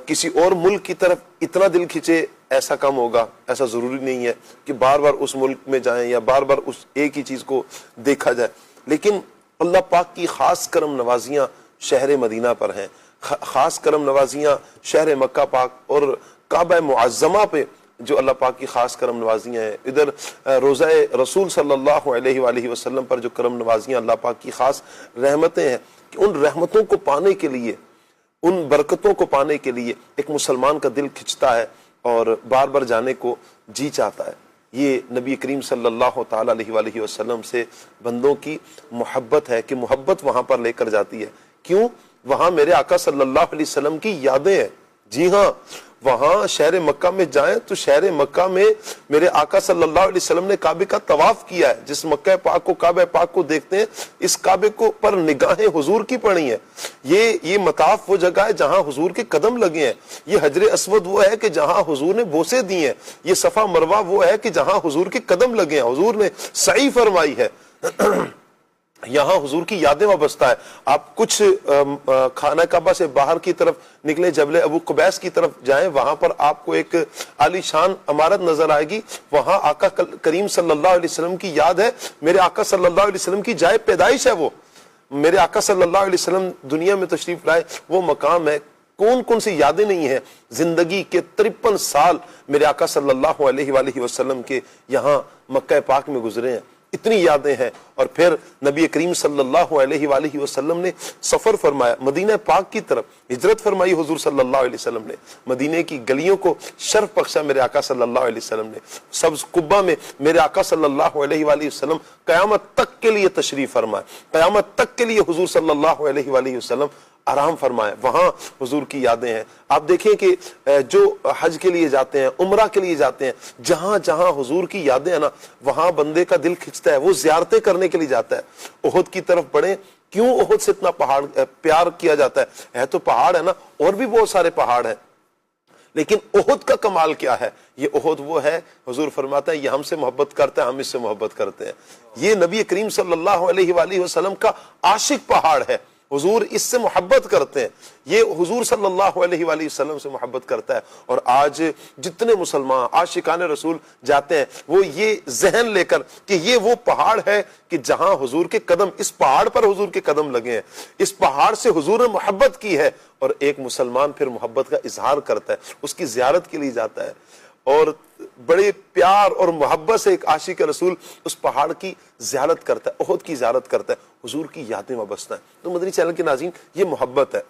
کسی اور ملک کی طرف اتنا دل کھنچے ایسا کم ہوگا؟ ایسا ضروری نہیں ہے کہ بار بار اس ملک میں جائیں یا بار بار اس ایک ہی چیز کو دیکھا جائے، لیکن اللہ پاک کی خاص کرم نوازیاں شہر مدینہ پر ہیں، خاص کرم نوازیاں شہر مکہ پاک اور کعبہ معظمہ پہ جو اللہ پاک کی خاص کرم نوازیاں ہیں۔ ادھر روضہ رسول صلی اللہ علیہ وآلہ وسلم پر جو کرم نوازیاں اللہ پاک کی خاص رحمتیں ہیں، کہ ان رحمتوں کو پانے کے لیے، ان برکتوں کو پانے کے لیے ایک مسلمان کا دل کھنچتا ہے اور بار بار جانے کو جی چاہتا ہے۔ یہ نبی کریم صلی اللہ تعالیٰ علیہ وآلہ وسلم سے بندوں کی محبت ہے کہ محبت وہاں پر لے کر جاتی ہے۔ کیوں؟ وہاں میرے آقا صلی اللہ علیہ وسلم کی یادیں ہیں۔ جی ہاں، وہاں شہر مکہ میں جائیں تو شہر مکہ میں میرے آقا صلی اللہ علیہ وسلم نے کعبے کا طواف کیا ہے۔ جس مکہ پاک کو، کعبہ پاک کو دیکھتے ہیں، اس کعبے کو پر نگاہیں حضور کی پڑی ہیں۔ یہ مطاف وہ جگہ ہے جہاں حضور کے قدم لگے ہیں، یہ حجر اسود وہ ہے کہ جہاں حضور نے بوسے دی ہیں، یہ صفا مروہ وہ ہے کہ جہاں حضور کے قدم لگے ہیں، حضور نے سعی فرمائی ہے۔ یہاں حضور کی یادیں وابستہ ہے۔ آپ کچھ خانہ کعبہ سے باہر کی طرف نکلے، جبل ابو قبیس کی طرف جائیں، وہاں پر آپ کو ایک عالی شان عمارت نظر آئے گی، وہاں آقا کریم صلی اللہ علیہ وسلم کی یاد ہے۔ میرے آقا صلی اللہ علیہ وسلم کی جائے پیدائش ہے وہ، میرے آقا صلی اللہ علیہ وسلم دنیا میں تشریف لائے وہ مقام ہے۔ کون کون سی یادیں نہیں ہیں؟ زندگی کے 53 سال میرے آقا صلی اللہ علیہ وآلہ وسلم کے یہاں مکہ پاک میں گزرے ہیں، اتنی یادیں ہیں۔ اور پھر نبی کریم صلی اللہ علیہ وآلہ وسلم نے سفر فرمایا مدینہ پاک کی طرف، ہجرت فرمائی حضور صلی اللہ علیہ وسلم نے، مدینہ کی گلیوں کو شرف بخشا میرے آقا صلی اللہ علیہ وسلم نے۔ سبز قبہ میں میرے آقا صلی اللہ علیہ وآلہ وسلم قیامت تک کے لیے تشریف فرمائے، قیامت تک کے لیے حضور صلی اللہ علیہ وآلہ وسلم آرام فرمائے، وہاں حضور کی یادیں ہیں۔ آپ دیکھیں کہ جو حج کے لیے جاتے ہیں، عمرہ کے لیے جاتے ہیں، جہاں جہاں حضور کی یادیں ہیں نا، وہاں بندے کا دل کھنچتا ہے، وہ زیارتیں کرنے کے لیے جاتا ہے۔ احد کی طرف بڑھیں، کیوں احد سے اتنا پیار کیا جاتا ہے تو پہاڑ ہے نا، اور بھی بہت سارے پہاڑ ہیں، لیکن احد کا کمال کیا ہے؟ یہ احد وہ ہے، حضور فرماتا ہے یہ ہم سے محبت کرتا ہے، ہم اس سے محبت کرتے ہیں۔ یہ نبی کریم صلی اللہ علیہ وآلہ وسلم کا عاشق پہاڑ ہے، حضور اس سے محبت کرتے ہیں، یہ حضور صلی اللہ علیہ وآلہ وسلم سے محبت کرتا ہے۔ اور آج جتنے مسلمان عاشقان رسول جاتے ہیں وہ یہ ذہن لے کر کہ یہ وہ پہاڑ ہے کہ جہاں حضور کے قدم، اس پہاڑ پر حضور کے قدم لگے ہیں، اس پہاڑ سے حضور نے محبت کی ہے، اور ایک مسلمان پھر محبت کا اظہار کرتا ہے، اس کی زیارت کے لیے جاتا ہے، اور بڑے پیار اور محبت سے ایک عاشق رسول اس پہاڑ کی زیارت کرتا ہے، احد کی زیارت کرتا ہے، حضور کی یادیں وابستہ ہیں۔ تو مدنی چینل کے ناظرین، یہ محبت ہے۔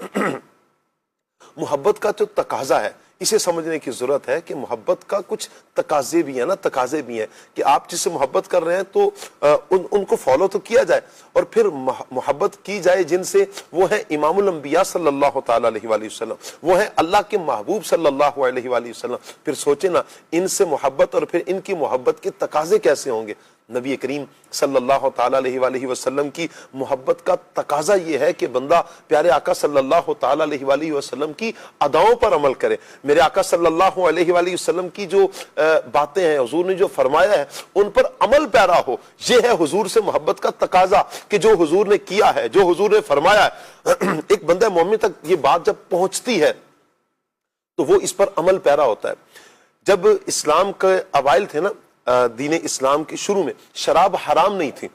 محبت کا جو تقاضا ہے اسے سمجھنے کی ضرورت ہے کہ محبت کا کچھ تقاضے بھی ہیں نا، تقاضے بھی ہیں کہ آپ جس سے محبت کر رہے ہیں تو ان کو فالو تو کیا جائے، اور پھر محبت کی جائے جن سے، وہ ہے امام الانبیاء صلی اللہ تعالیٰ علیہ وآلہ وسلم، وہ ہے اللہ کے محبوب صلی اللہ علیہ وآلہ وسلم۔ پھر سوچیں نا ان سے محبت اور پھر ان کی محبت کے تقاضے کیسے ہوں گے۔ نبی کریم صلی اللہ تعالیٰ علیہ وآلہ وسلم کی محبت کا تقاضا یہ ہے کہ بندہ پیارے آقا صلی اللہ تعالیٰ علیہ وآلہ وسلم کی اداؤں پر عمل کرے، میرے آقا صلی اللہ علیہ وآلہ وسلم کی جو باتیں ہیں، حضور نے جو فرمایا ہے، ان پر عمل پیرا ہو۔ یہ ہے حضور سے محبت کا تقاضا کہ جو حضور نے کیا ہے، جو حضور نے فرمایا ہے، ایک بندہ مومن تک یہ بات جب پہنچتی ہے تو وہ اس پر عمل پیرا ہوتا ہے۔ جب اسلام کے اوائل تھے نا، دین اسلام کے شروع میں شراب حرام نہیں تھی،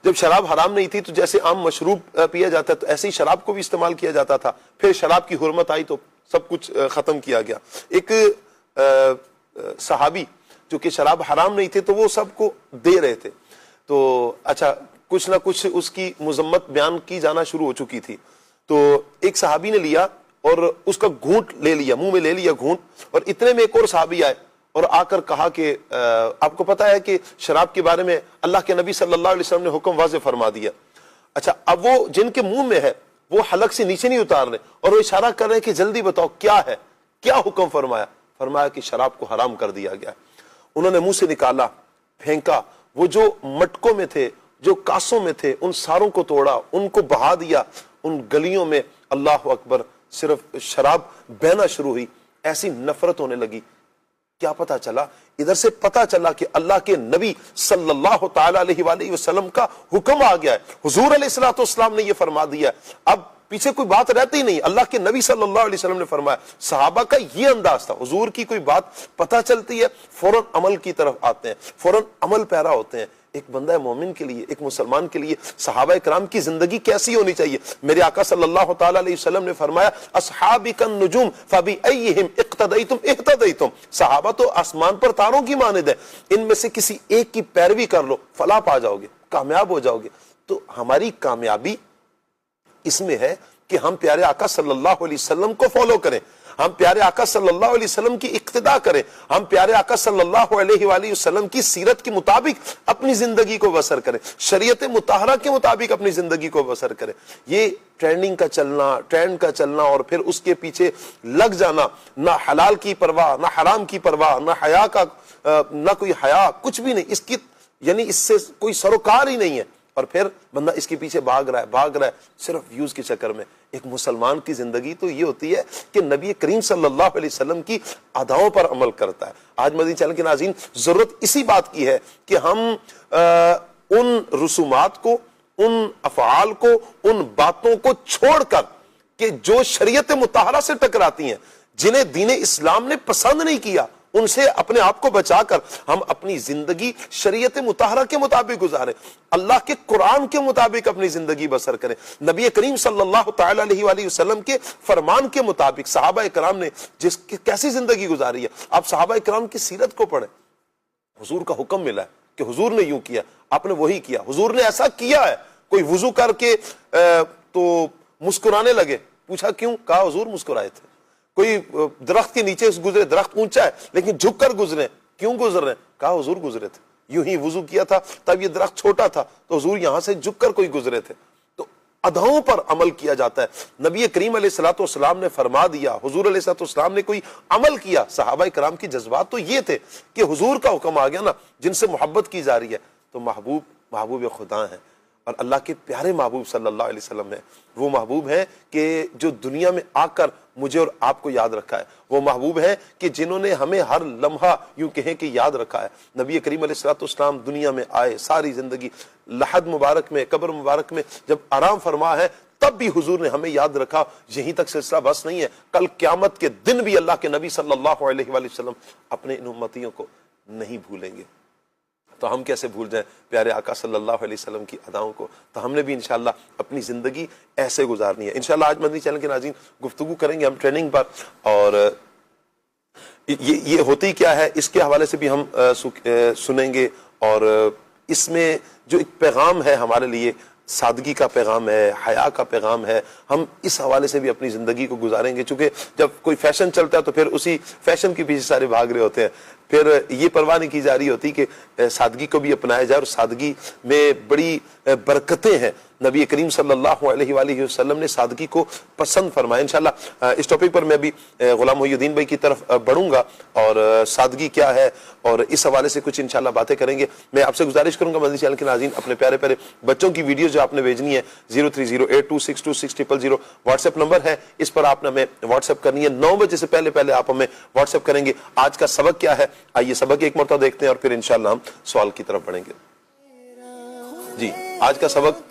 جب شراب حرام نہیں تھی تو جیسے عام مشروب پیا جاتا ہے تو ایسے ہی شراب کو بھی استعمال کیا جاتا تھا، پھر شراب کی حرمت آئی تو سب کچھ ختم کیا گیا۔ ایک صحابی جو کہ شراب حرام نہیں تھے تو وہ سب کو دے رہے تھے، تو اچھا کچھ نہ کچھ اس کی مذمت بیان کی جانا شروع ہو چکی تھی. تو ایک صحابی نے لیا اور اس کا گھونٹ لے لیا, منہ میں لے لیا گھونٹ, اور اتنے میں ایک اور صحابی آئے اور آ کر کہا کہ آپ کو پتا ہے کہ شراب کے بارے میں اللہ کے نبی صلی اللہ علیہ وسلم نے حکم واضح فرما دیا. اچھا اب وہ جن کے منہ میں ہے وہ حلق سے نیچے نہیں اتار رہے اور وہ اشارہ کر رہے ہیں کہ جلدی بتاؤ کیا ہے, کیا حکم فرمایا؟ فرمایا کہ شراب کو حرام کر دیا گیا. انہوں نے منہ سے نکالا, پھینکا, وہ جو مٹکوں میں تھے, جو کاسوں میں تھے, ان ساروں کو توڑا, ان کو بہا دیا, ان گلیوں میں اللہ اکبر صرف شراب بہنا شروع ہوئی. ایسی نفرت ہونے لگی. کیا پتا چلا؟ ادھر سے پتا چلا کہ اللہ کے نبی صلی اللہ تعالی علیہ وآلہ وسلم کا حکم آ گیا ہے, حضور علیہ الصلوۃ والسلام نے یہ فرما دیا ہے. اب پیچھے کوئی بات رہتی نہیں, اللہ کے نبی صلی اللہ علیہ وسلم نے فرمایا. صحابہ کا یہ انداز تھا, حضور کی کوئی بات پتا چلتی ہے فوراً عمل کی طرف آتے ہیں, فوراً عمل پیرا ہوتے ہیں. ایک بندہ مومن کے لیے, ایک مسلمان کے لیے صحابہ کرام کی زندگی کیسی ہونی چاہیے؟ میرے آقا صلی اللہ تعالی علیہ وسلم نے فرمایا اصحابی کالنجوم فبأیہم اقتدیتم اہتدیتم. صحابہ تو آسمان پر تاروں کی مانند ہے, ان میں سے کسی ایک کی پیروی کر لو, فلاح پا جاؤ گے, کامیاب ہو جاؤ گے. تو ہماری کامیابی اس میں ہے کہ ہم پیارے آقا صلی اللہ علیہ وسلم کو فالو کریں, ہم پیارے آقا صلی اللہ علیہ وسلم کی اقتداء کریں, ہم پیارے آقا صلی اللہ علیہ وآلہ وسلم کی سیرت کے مطابق اپنی زندگی کو بسر کریں, شریعت مطہرہ کے مطابق اپنی زندگی کو بسر کریں. یہ ٹرینڈنگ کا چلنا, ٹرینڈ کا چلنا اور پھر اس کے پیچھے لگ جانا, نہ حلال کی پرواہ, نہ حرام کی پرواہ, نہ حیا کا, نہ کوئی حیا, کچھ بھی نہیں, اس کی یعنی اس سے کوئی سروکار ہی نہیں ہے. اور پھر بندہ اس کے پیچھے بھاگ رہا ہے صرف ویوز کے چکر میں. ایک مسلمان کی زندگی تو یہ ہوتی ہے کہ نبی کریم صلی اللہ علیہ وسلم کی اداؤں پر عمل کرتا ہے. آج مدنی چینل کے ناظرین ضرورت اسی بات کی ہے کہ ہم ان رسومات کو, ان افعال کو, ان باتوں کو چھوڑ کر کہ جو شریعت مطہرہ سے ٹکراتی ہیں, جنہیں دین اسلام نے پسند نہیں کیا, ان سے اپنے آپ کو بچا کر ہم اپنی زندگی شریعت مطہرہ کے مطابق گزاریں, اللہ کے قرآن کے مطابق اپنی زندگی بسر کریں, نبی کریم صلی اللہ تعالی علیہ وآلہ وسلم کے فرمان کے مطابق. صحابہ کرام نے کیسی زندگی گزاری ہے, آپ صحابہ کرام کی سیرت کو پڑھیں. حضور کا حکم ملا ہے کہ حضور نے یوں کیا, آپ نے وہی کیا, حضور نے ایسا کیا ہے. کوئی وضو کر کے تو مسکرانے لگے, پوچھا کیوں؟ کہا حضور مسکرائے تھے. کوئی درخت کے نیچے گزرے, درخت اونچا ہے لیکن جھک کر گزرے, کیوں گزر رہے؟ کہا حضور گزرے تھے, یوں ہی وضو کیا تھا تب یہ درخت چھوٹا تھا تو حضور یہاں سے جھک کر کوئی گزرے تھے. تو اداؤں پر عمل کیا جاتا ہے. نبی کریم علیہ الصلوۃ والسلام نے فرما دیا, حضور علیہ الصلوۃ والسلام نے کوئی عمل کیا. صحابہ کرام کی جذبات تو یہ تھے کہ حضور کا حکم آ گیا نا, جن سے محبت کی جا رہی ہے, تو محبوب خدا ہیں اور اللہ کے پیارے محبوب صلی اللہ علیہ وسلم ہیں. وہ محبوب ہیں کہ جو دنیا میں آ کر مجھے اور آپ کو یاد رکھا ہے. وہ محبوب ہیں کہ جنہوں نے ہمیں ہر لمحہ یوں کہیں کہ یاد رکھا ہے. نبی کریم علیہ الصلوۃ والسلام دنیا میں آئے, ساری زندگی لحد مبارک میں, قبر مبارک میں جب آرام فرما ہے, تب بھی حضور نے ہمیں یاد رکھا. یہیں تک سلسلہ بس نہیں ہے, کل قیامت کے دن بھی اللہ کے نبی صلی اللہ علیہ وآلہ وسلم اپنے ان امتیوں کو نہیں بھولیں گے. تو ہم کیسے بھول جائیں پیارے آقا صلی اللہ علیہ وسلم کی اداؤں کو؟ تو ہم نے بھی انشاءاللہ اپنی زندگی ایسے گزارنی ہے. انشاءاللہ آج مدنی چینل کے ناظرین گفتگو کریں گے ہم ٹریننگ پر, اور یہ ہوتی کیا ہے اس کے حوالے سے بھی ہم سنیں گے. اور اس میں جو ایک پیغام ہے ہمارے لیے, سادگی کا پیغام ہے, حیا کا پیغام ہے, ہم اس حوالے سے بھی اپنی زندگی کو گزاریں گے. چونکہ جب کوئی فیشن چلتا ہے تو پھر اسی فیشن کے پیچھے سارے بھاگ رہے ہوتے ہیں, پھر یہ پرواہ نہیں کی جا رہی ہوتی کہ سادگی کو بھی اپنایا جائے. اور سادگی میں بڑی برکتیں ہیں. نبی کریم صلی اللہ علیہ وآلہ وسلم نے سادگی کو پسند فرمایا. انشاءاللہ اس ٹاپک پر میں بھی غلام محی الدین بھائی کی طرف بڑھوں گا, اور سادگی کیا ہے اور اس حوالے سے کچھ انشاءاللہ باتیں کریں گے. میں آپ سے گزارش کروں گا مدنی چینل کے ناظرین, اپنے پیارے پیارے بچوں کی ویڈیوز جو آپ نے بھیجنی ہے 0308262600 واٹس ایپ نمبر ہے, اس پر آپ نے ہمیں واٹس ایپ کرنی ہے. 9 بجے سے پہلے آپ ہمیں واٹس ایپ کریں گے. آج کا سبق کیا ہے, آئیے سبق ایک مرتبہ دیکھتے ہیں اور پھر انشاءاللہ ہم سوال کی طرف بڑھیں گے. جی, آج کا سبق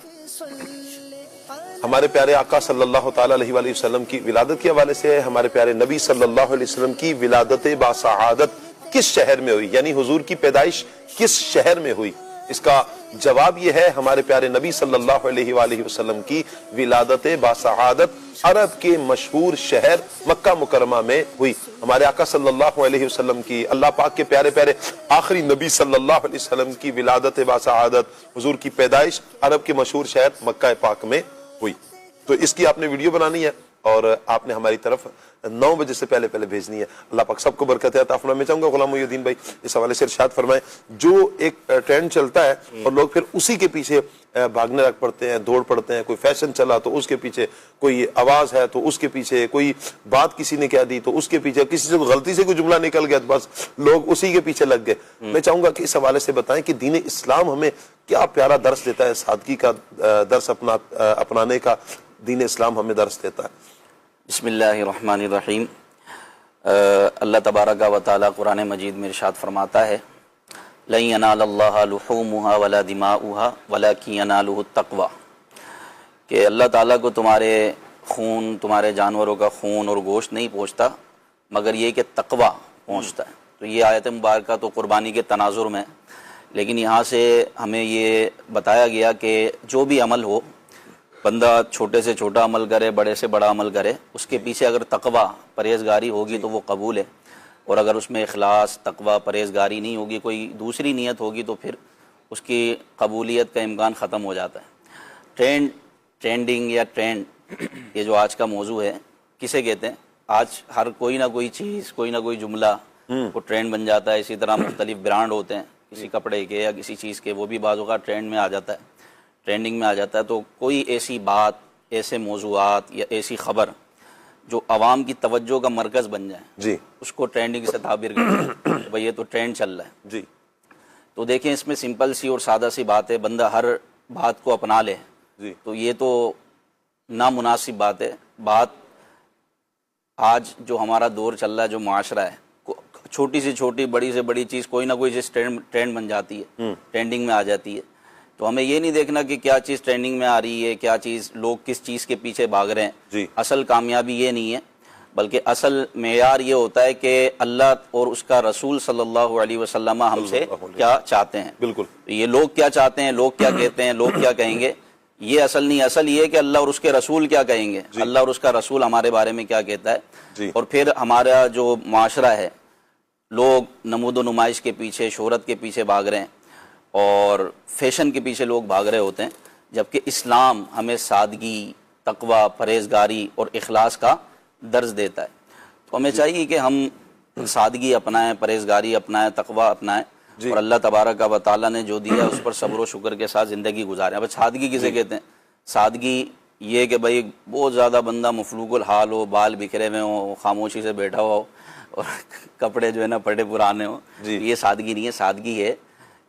ہمارے پیارے آقا صلی اللہ تعالی علیہ وآلہ وسلم کی ولادت کے حوالے سے ہے. ہمارے پیارے نبی صلی اللہ علیہ وسلم کی ولادت باسعادت کس شہر میں ہوئی, یعنی حضور کی پیدائش کس شہر میں ہوئی, اس کا جواب یہ ہے ہمارے پیارے نبی صلی اللہ علیہ وآلہ وسلم کی ولادت باسعادت عرب کے مشہور شہر مکہ مکرمہ میں ہوئی. ہمارے آقا صلی اللہ علیہ وسلم کی، اللہ پاک کے پیارے پیارے آخری نبی صلی اللہ علیہ وسلم کی ولادت باسعادت، حضور کی پیدائش عرب کے مشہور شہر مکہ پاک میں ہوئی. تو اس کی آپ نے ویڈیو بنانی ہے اور آپ نے ہماری طرف 9 بجے سے پہلے بھیجنی ہے. اللہ پاک سب کو برکت عطا فرمائے. میں چاہوں گا غلام محی الدین بھائی اس حوالے سے ارشاد فرمائیں، جو ایک ٹرینڈ چلتا ہے اور لوگ پھر اسی کے پیچھے بھاگنے لگ پڑتے ہیں، دوڑ پڑتے ہیں. کوئی فیشن چلا تو اس کے پیچھے، کوئی آواز ہے تو اس کے پیچھے، کوئی بات کسی نے کہہ دی تو اس کے پیچھے، کسی سے غلطی سے کوئی جملہ نکل گیا تو بس لوگ اسی کے پیچھے لگ گئے. میں چاہوں گا کہ اس حوالے سے بتائیں کہ دین اسلام ہمیں کیا پیارا درس دیتا ہے، سادگی کا درس اپنانے کا دین اسلام ہمیں درس دیتا ہے. بسم اللہ الرحمن الرحیم. اللہ تبارک و تعالی قرآن مجید میں ارشاد فرماتا ہے لن ینال اللہ لحومها ولا دماؤها ولکن ینالہ التقوی، کہ اللہ تعالیٰ کو تمہارے خون، تمہارے جانوروں کا خون اور گوشت نہیں پہنچتا مگر یہ کہ تقوی پہنچتا ہے. تو یہ آیت مبارکہ تو قربانی کے تناظر میں، لیکن یہاں سے ہمیں یہ بتایا گیا کہ جو بھی عمل ہو، بندہ چھوٹے سے چھوٹا عمل کرے، بڑے سے بڑا عمل کرے، اس کے پیچھے اگر تقوی پرہیزگاری ہوگی تو وہ قبول ہے، اور اگر اس میں اخلاص، تقوی، پرہیزگاری نہیں ہوگی، کوئی دوسری نیت ہوگی تو پھر اس کی قبولیت کا امکان ختم ہو جاتا ہے. ٹرینڈنگ یا ٹرینڈ، یہ جو آج کا موضوع ہے، کسے کہتے ہیں؟ آج ہر کوئی نہ کوئی چیز، کوئی نہ کوئی جملہ وہ ٹرینڈ بن جاتا ہے. اسی طرح مختلف برانڈ ہوتے ہیں کسی کپڑے کے یا کسی چیز کے، وہ بھی بعض اوقات ٹرینڈ میں آ جاتا ہے، ٹرینڈنگ میں آ جاتا ہے. تو کوئی ایسی بات، ایسے موضوعات یا ایسی خبر جو عوام کی توجہ کا مرکز بن جائے، جی، اس کو ٹرینڈنگ سے تعبیر کرتے ہیں. بھئی یہ تو ٹرینڈ چل رہا ہے. جی، تو دیکھیں اس میں سمپل سی اور سادہ سی بات ہے، بندہ ہر بات کو اپنا لے جی، تو یہ تو نامناسب بات ہے. بات آج جو ہمارا دور چل رہا ہے، جو معاشرہ ہے، چھوٹی سے چھوٹی، بڑی سے بڑی چیز، کوئی نہ کوئی چیز ٹرینڈ بن جاتی ہے، ٹرینڈنگ میں آ جاتی ہے. تو ہمیں یہ نہیں دیکھنا کہ کیا چیز ٹرینڈنگ میں آ رہی ہے، کیا چیز، لوگ کس چیز کے پیچھے بھاگ رہے ہیں. جی، اصل کامیابی یہ نہیں ہے، بلکہ اصل معیار یہ ہوتا ہے کہ اللہ اور اس کا رسول صلی اللہ علیہ وسلم ہم سے کیا چاہتے ہیں. بالکل. یہ لوگ کیا چاہتے ہیں، لوگ کیا کہتے ہیں، لوگ کیا کہیں گے، یہ اصل نہیں. اصل یہ ہے کہ اللہ اور اس کے رسول کیا کہیں گے، اللہ اور اس کا رسول ہمارے بارے میں کیا کہتا ہے. جی. اور پھر ہمارا جو معاشرہ ہے، لوگ نمود و نمائش کے پیچھے، شہرت کے پیچھے بھاگ رہے ہیں اور فیشن کے پیچھے لوگ بھاگ رہے ہوتے ہیں، جبکہ اسلام ہمیں سادگی، تقوی، پرہیزگاری اور اخلاص کا درس دیتا ہے. تو ہمیں چاہیے کہ ہم سادگی اپنائیں، پرہیزگاری اپنائیں، تقوی اپنائیں، اور اللہ تبارک و تعالیٰ نے جو دیا اس پر صبر و شکر کے ساتھ زندگی گزاریں. اب سادگی کسے کہتے ہیں؟ سادگی یہ کہ بھائی بہت زیادہ بندہ مفلوق الحال ہو، بال بکھرے ہوئے ہوں، خاموشی سے بیٹھا ہوا ہو اور کپڑے جو ہے نا پڑے پرانے ہوں. یہ سادگی نہیں ہے. سادگی ہے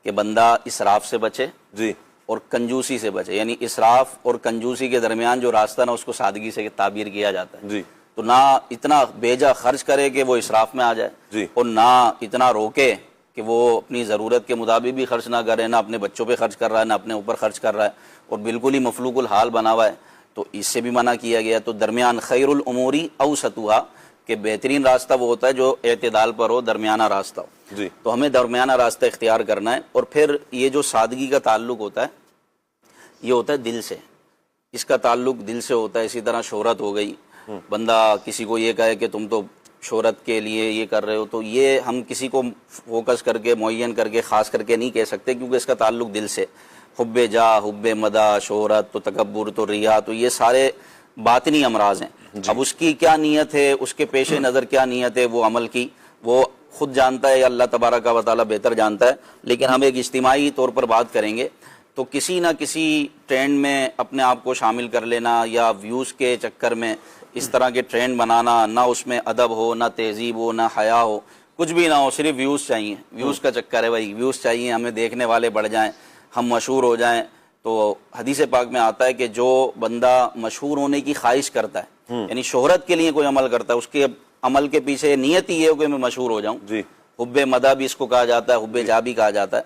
کہ بندہ اسراف سے بچے، جی، اور کنجوسی سے بچے. یعنی اسراف اور کنجوسی کے درمیان جو راستہ نا، اس کو سادگی سے تعبیر کیا جاتا ہے. جی. تو نہ اتنا بیجا خرچ کرے کہ وہ اسراف میں آ جائے، جی، اور نہ اتنا روکے کہ وہ اپنی ضرورت کے مطابق بھی خرچ نہ کرے، نہ اپنے بچوں پہ خرچ کر رہا ہے، نہ اپنے اوپر خرچ کر رہا ہے، اور بالکل ہی مفلوق الحال بنا ہوا ہے. تو اس سے بھی منع کیا گیا. تو درمیان خیر الاموری اوسطها، کہ بہترین راستہ وہ ہوتا ہے جو اعتدال پر ہو، درمیانہ راستہ ہو. جی. تو ہمیں درمیانہ راستہ اختیار کرنا ہے. اور پھر یہ جو سادگی کا تعلق ہوتا ہے، یہ ہوتا ہے دل سے. اس کا تعلق دل سے ہوتا ہے. اسی طرح شہرت ہو گئی، بندہ کسی کو یہ کہے کہ تم تو شہرت کے لیے یہ کر رہے ہو، تو یہ ہم کسی کو فوکس کر کے، معین کر کے، خاص کر کے نہیں کہہ سکتے، کیونکہ اس کا تعلق دل سے. حب جا، حب مدح، شہرت، تو تکبر، تو ریا، تو یہ سارے باطنی امراض ہیں. اب اس کی کیا نیت ہے، اس کے پیش نظر کیا نیت ہے وہ عمل کی، وہ خود جانتا ہے یا اللہ تبارک و تعالیٰ بہتر جانتا ہے. لیکن ہم ایک اجتماعی طور پر بات کریں گے تو کسی نہ کسی ٹرینڈ میں اپنے آپ کو شامل کر لینا، یا ویوز کے چکر میں اس طرح کے ٹرینڈ بنانا، نہ اس میں ادب ہو، نہ تہذیب ہو، نہ حیا ہو، کچھ بھی نہ ہو، صرف ویوز چاہیے. ویوز کا چکر ہے بھائی، ویوز چاہیے، ہمیں دیکھنے والے بڑھ جائیں، ہم مشہور ہو جائیں. تو حدیث پاک میں آتا ہے کہ جو بندہ مشہور ہونے کی خواہش کرتا ہے، یعنی شہرت کے لیے کوئی عمل کرتا ہے، اس کے عمل کے پیچھے نیت ہی ہے کہ میں مشہور ہو جاؤں. جی. حب مدح بھی اس کو کہا جاتا ہے، حب جا بھی کہا جاتا ہے.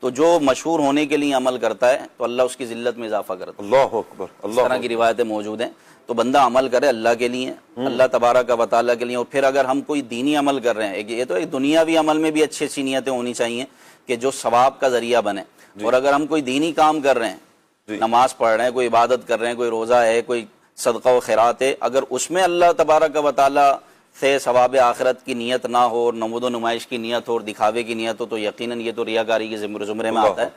تو جو مشہور ہونے کے لیے عمل کرتا ہے تو اللہ اس کی ذلت میں اضافہ کرتا ہے. اللہ اکبر. اس طرح کی روایتیں موجود ہیں. تو بندہ عمل کرے اللہ کے لیے، اللہ تبارک و تعالیٰ کے لیے. اور پھر اگر ہم کوئی دینی عمل کر رہے ہیں، یہ تو ایک دنیاوی عمل میں بھی اچھی اچھی نیتیں ہونی چاہیے کہ جو ثواب کا ذریعہ بنے. اور اگر ہم کوئی دینی کام کر رہے ہیں، نماز پڑھ رہے ہیں، کوئی عبادت کر رہے ہیں، کوئی روزہ ہے، کوئی صدقہ و خیرات ہے، اگر اس میں اللہ تبارک و تعالیٰ سے ثواب آخرت کی نیت نہ ہو اور نمود و نمائش کی نیت ہو اور دکھاوے کی نیت ہو تو یقیناً یہ تو ریاکاری کے زمرے میں آتا ہے.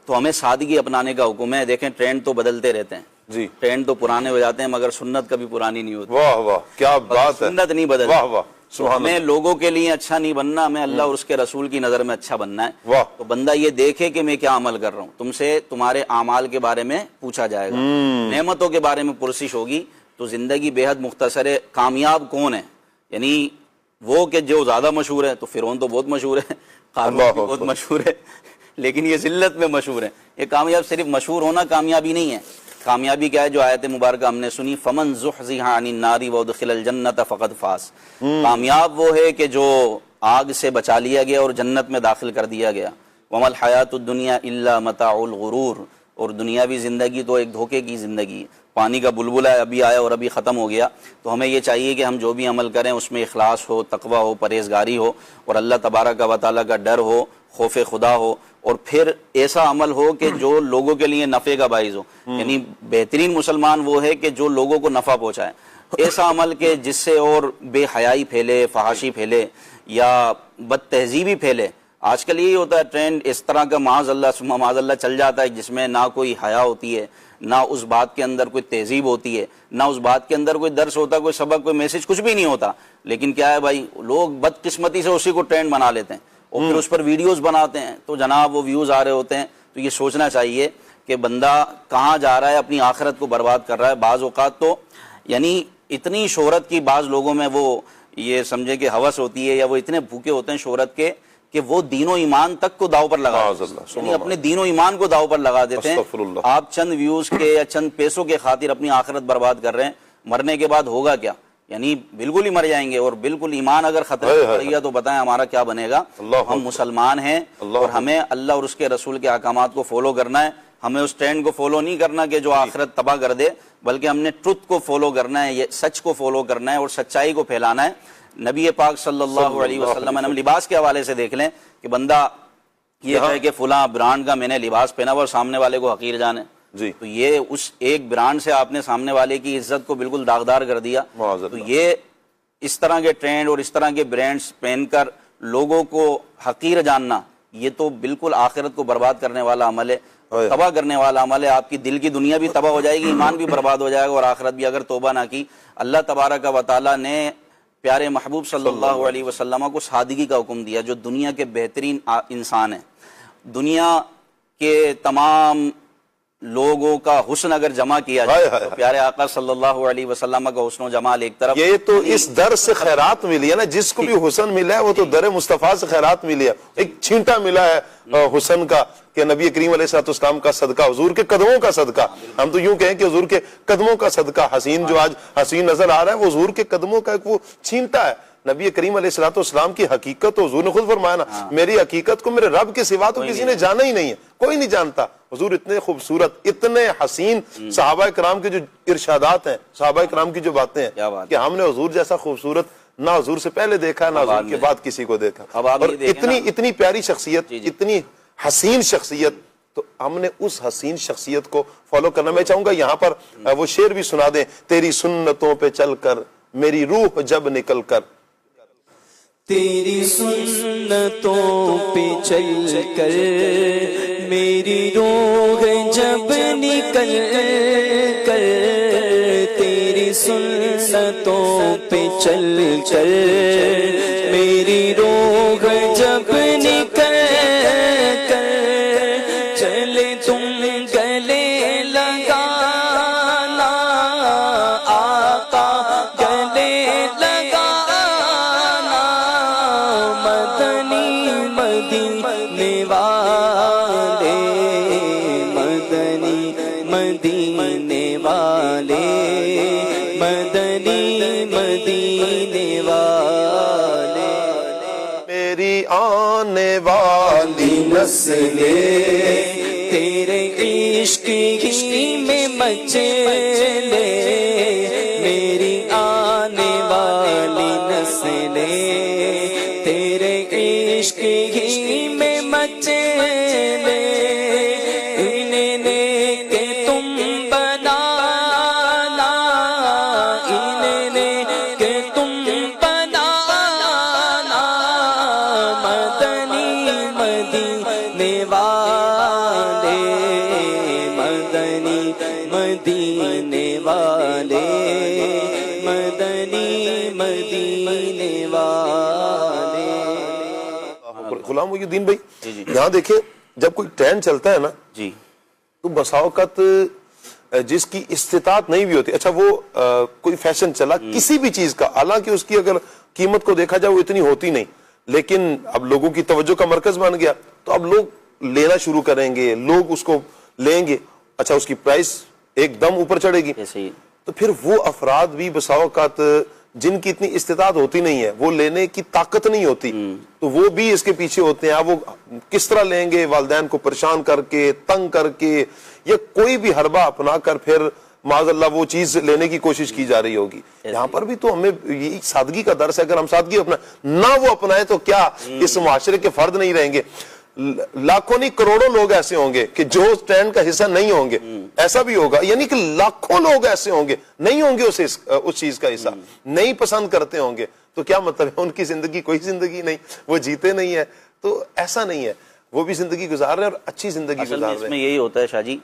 تو ہمیں سادگی اپنانے کا حکم ہے. دیکھیں ٹرینڈ تو بدلتے رہتے ہیں جی، ٹرینڈ تو پرانے ہو جاتے ہیں مگر سنت کبھی پرانی نہیں ہوتی. واہ واہ کیا بات ہے، سنت نہیں بدلتی. واہ واہ سبحان ہمیں لوگوں کے لیے اچھا نہیں بننا، ہمیں اللہ اور اس کے رسول کی نظر میں اچھا بننا ہے. واہ. تو بندہ یہ دیکھے کہ میں کیا عمل کر رہا ہوں. تم سے تمہارے اعمال کے بارے میں پوچھا جائے گا، نعمتوں کے بارے میں پرسش ہوگی. تو زندگی بے حد مختصر ہے. کامیاب کون ہے؟ یعنی وہ کہ جو زیادہ مشہور ہے. تو فرعون تو بہت مشہور ہے، قارون بھی بہت مشہور ہے، لیکن یہ ذلت میں مشہور ہے. یہ کامیاب صرف مشہور ہونا کامیابی نہیں ہے. کامیابی کیا ہے؟ جو آیت مبارکہ ہم نے سنی، فمن زحزح عن النار وادخل الجنۃ فقد فاز. کامیاب وہ ہے کہ جو آگ سے بچا لیا گیا اور جنت میں داخل کر دیا گیا. وما الحیات الدنیا الا متاع الغرور. اور دنیاوی زندگی تو ایک دھوکے کی زندگی ہے. پانی کا بلبلا ہے، ابھی آیا اور ابھی ختم ہو گیا. تو ہمیں یہ چاہیے کہ ہم جو بھی عمل کریں اس میں اخلاص ہو، تقوی ہو، پرہیزگاری ہو اور اللہ تبارک و تعالیٰ کا ڈر ہو، خوف خدا ہو. اور پھر ایسا عمل ہو کہ جو لوگوں کے لیے نفع کا باعث ہو. یعنی بہترین مسلمان وہ ہے کہ جو لوگوں کو نفع پہنچائے. ایسا عمل کہ جس سے اور بے حیائی پھیلے، فحاشی پھیلے یا بد تہذیبی پھیلے. آج کل یہی ہوتا ہے ٹرینڈ اس طرح کا معاذ اللہ چل جاتا ہے جس میں نہ کوئی حیا ہوتی ہے، نہ اس بات کے اندر کوئی تہذیب ہوتی ہے، نہ اس بات کے اندر کوئی درس ہوتا، کوئی سبق، کوئی میسج، کچھ بھی نہیں ہوتا. لیکن کیا ہے بھائی، لوگ بدقسمتی سے اسی کو ٹرینڈ بنا لیتے ہیں اور پھر اس پر ویڈیوز بناتے ہیں. تو جناب وہ ویوز آ رہے ہوتے ہیں. تو یہ سوچنا چاہیے کہ بندہ کہاں جا رہا ہے، اپنی آخرت کو برباد کر رہا ہے. بعض اوقات تو یعنی اتنی شہرت کی بعض لوگوں میں وہ یہ سمجھے کہ ہوس ہوتی ہے یا وہ اتنے بھوکے ہوتے ہیں شہرت کے کہ وہ دین و ایمان تک کو داؤ پر لگا دیتے ہیں. یعنی اپنے دین و ایمان کو داؤ پر لگا دیتے ہیں. آپ چند ویوز کے یا چند پیسوں کے خاطر اپنی آخرت برباد کر رہے ہیں. مرنے کے بعد ہوگا کیا؟ یعنی بالکل ہی مر جائیں گے. اور بالکل ایمان اگر ختم ہو گیا تو بتائیں ہمارا کیا بنے گا؟ ہم مسلمان ہیں اور ہمیں اللہ اور اس کے رسول کے احکامات کو فالو کرنا ہے. ہمیں اس ٹرینڈ کو فالو نہیں کرنا کہ جو آخرت تباہ کر دے، بلکہ ہم نے ٹروتھ کو فالو کرنا ہے، یہ سچ کو فالو کرنا ہے اور سچائی کو پھیلانا ہے. نبی پاک صلی اللہ علیہ وسلم، ہم لباس کے حوالے سے دیکھ لیں کہ بندہ یہ کہے کہ فلاں برانڈ کا میں نے لباس پہنا ہوا اور سامنے والے کو حقیر جانے جی، تو یہ اس ایک برانڈ سے آپ نے سامنے والے کی عزت کو بالکل داغدار کر دیا. تو یہ اس طرح کے ٹرینڈ اور اس طرح کے برانڈز پہن کر لوگوں کو حقیر جاننا، یہ تو بالکل آخرت کو برباد کرنے والا عمل ہے، تباہ کرنے والا عمل ہے. آپ کی دل کی دنیا بھی تباہ ہو جائے گی، ایمان بھی برباد ہو جائے گا اور آخرت بھی اگر توبہ نہ کی. اللہ تبارک و تعالیٰ نے پیارے محبوب صلی اللہ علیہ وسلم کو سادگی کا حکم دیا، جو دنیا کے بہترین انسان ہیں. دنیا کے تمام لوگوں کا حسن اگر جمع کیا جائے تو پیارے آقا صلی اللہ علیہ وسلم کا حسن و جمال ایک طرف. یہ تو اس در سے خیرات ملی ہے نا، جس کو بھی حسن ملا ہے وہ تو در مصطفیٰ سے خیرات ملی ہے. ایک چھینٹا ملا ہے حسن کا کہ نبی کریم علیہ السلام کا صدقہ، حضور کے قدموں کا صدقہ. ہم تو یوں کہیں کہ حضور کے قدموں کا صدقہ. حسین جو آج حسین نظر آ رہا ہے وہ حضور کے قدموں کا ایک وہ چھینٹا ہے. نبی کریم علیہ السلام کی حقیقت تو حضور نے خود فرمایا نا، میری حقیقت کو میرے رب کے سوا تو کسی نے جانا ہی نہیں ہے، کوئی نہیں جانتا. حضور اتنے خوبصورت، اتنے حسین. صحابہ کرام کے جو ارشادات ہیں، صحابہ کرام کی جو باتیں ہیں کہ ہم نے حضور جیسا خوبصورت نہ حضور سے پہلے دیکھا نہ حضور کے بعد کسی کو دیکھا. اور اتنی پیاری شخصیت، اتنی حسین شخصیت، تو ہم نے اس حسین شخصیت کو فالو کرنا. میں چاہوں گا یہاں پر وہ شعر بھی سنا دیں، تیری سنتوں پہ چل کر میری روح جب نکل کر. تیری سنتوں پہ چل کر میری روح جب نکل کر، تیری سنتوں پہ چل کر میری روح جب نکل کر، چلے تم گلے لگانا آقا، گلے لگانا مدنی مدینے والے، مدنی مدینے والے، مدنی مدینے والے. میری آنے والی نسلیں تیرے عشق ہی میں مچلے، میری آنے والی نسلیں تیرے عشق ہی میں مچلے، مدنی مدینے والے، مدنی مدینے والے۔ غلام محی الدین بھائی یہاں دیکھیں جب کوئی ٹرین چلتا ہے نا جی تو بسا اوقات جس کی استطاعت نہیں بھی ہوتی، اچھا وہ کوئی فیشن چلا کسی بھی چیز کا، حالانکہ اس کی اگر قیمت کو دیکھا جائے وہ اتنی ہوتی نہیں، لیکن اب لوگوں کی توجہ کا مرکز بن گیا تو اب لوگ لینا شروع کریں گے، لوگ اس کو لیں گے، اچھا اس کی پرائس ایک دم اوپر چڑھے گی، تو پھر وہ افراد بھی بسا اوقات جن کی اتنی استطاعت ہوتی نہیں ہے، وہ لینے کی طاقت نہیں ہوتی، تو وہ بھی اس کے پیچھے ہوتے ہیں۔ وہ کس طرح لیں گے؟ والدین کو پریشان کر کے، تنگ کر کے، یا کوئی بھی حربہ اپنا کر پھر معاذ اللہ وہ چیز لینے کی کوشش کی جا رہی ہوگی۔ یہاں پر بھی تو ہمیں یہ سادگی کا درس ہے، اگر ہم سادگی نہ وہ اپنائیں تو کیا اس معاشرے کے فرد نہیں رہیں گے؟ لاکھوں نہیں کروڑوں لوگ ایسے ہوں گے کہ جو اس ٹرینڈ کا حصہ نہیں ہوں گے، ایسا بھی ہوگا، یعنی کہ لاکھوں لوگ ایسے ہوں گے نہیں ہوں گے اس چیز کا حصہ، نہیں پسند کرتے ہوں گے، تو کیا مطلب ہے؟ ان کی زندگی کوئی زندگی نہیں، وہ جیتے نہیں ہے، تو ایسا نہیں ہے، وہ بھی زندگی گزار رہے ہیں اور اچھی زندگی گزار رہے ہیں۔ اس میں یہی ہوتا ہے شاہ جی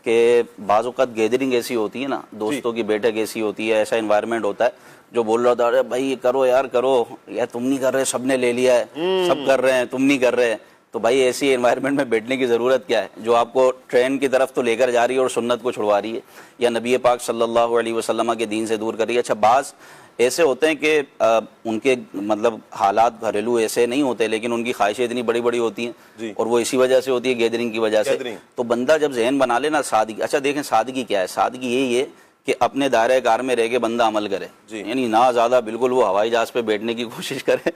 کہ بعض اوقات گیدرنگ ایسی ہوتی ہے نا، دوستوں کی بیٹھک ایسی ہوتی ہے، ایسا انوائرمنٹ ہوتا ہے جو بول رہا ہوتا ہے بھائی یہ کرو یار کرو، یا تم نہیں کر رہے، سب نے لے لیا ہے، سب کر رہے ہیں تم نہیں کر رہے، تو بھائی ایسی انوائرمنٹ میں بیٹھنے کی ضرورت کیا ہے جو آپ کو ٹرین کی طرف تو لے کر جا رہی ہے اور سنت کو چھڑوا رہی ہے، یا نبی پاک صلی اللہ علیہ وسلم کے دین سے دور کر رہی ہے۔ اچھا بعض ایسے ہوتے ہیں کہ ان کے مطلب حالات گھریلو ایسے نہیں ہوتے، لیکن ان کی خواہشیں اتنی بڑی بڑی ہوتی ہیں اور وہ اسی وجہ سے ہوتی ہے، گیدرنگ کی وجہ سے، تو بندہ جب ذہن بنا لے نا سادگی، اچھا دیکھیں سادگی کیا ہے، سادگی یہی ہے کہ اپنے دائرہ کار میں رہ کے بندہ عمل کرے، یعنی نہ زیادہ بالکل وہ ہوائی جہاز پہ بیٹھنے کی کوشش کرے،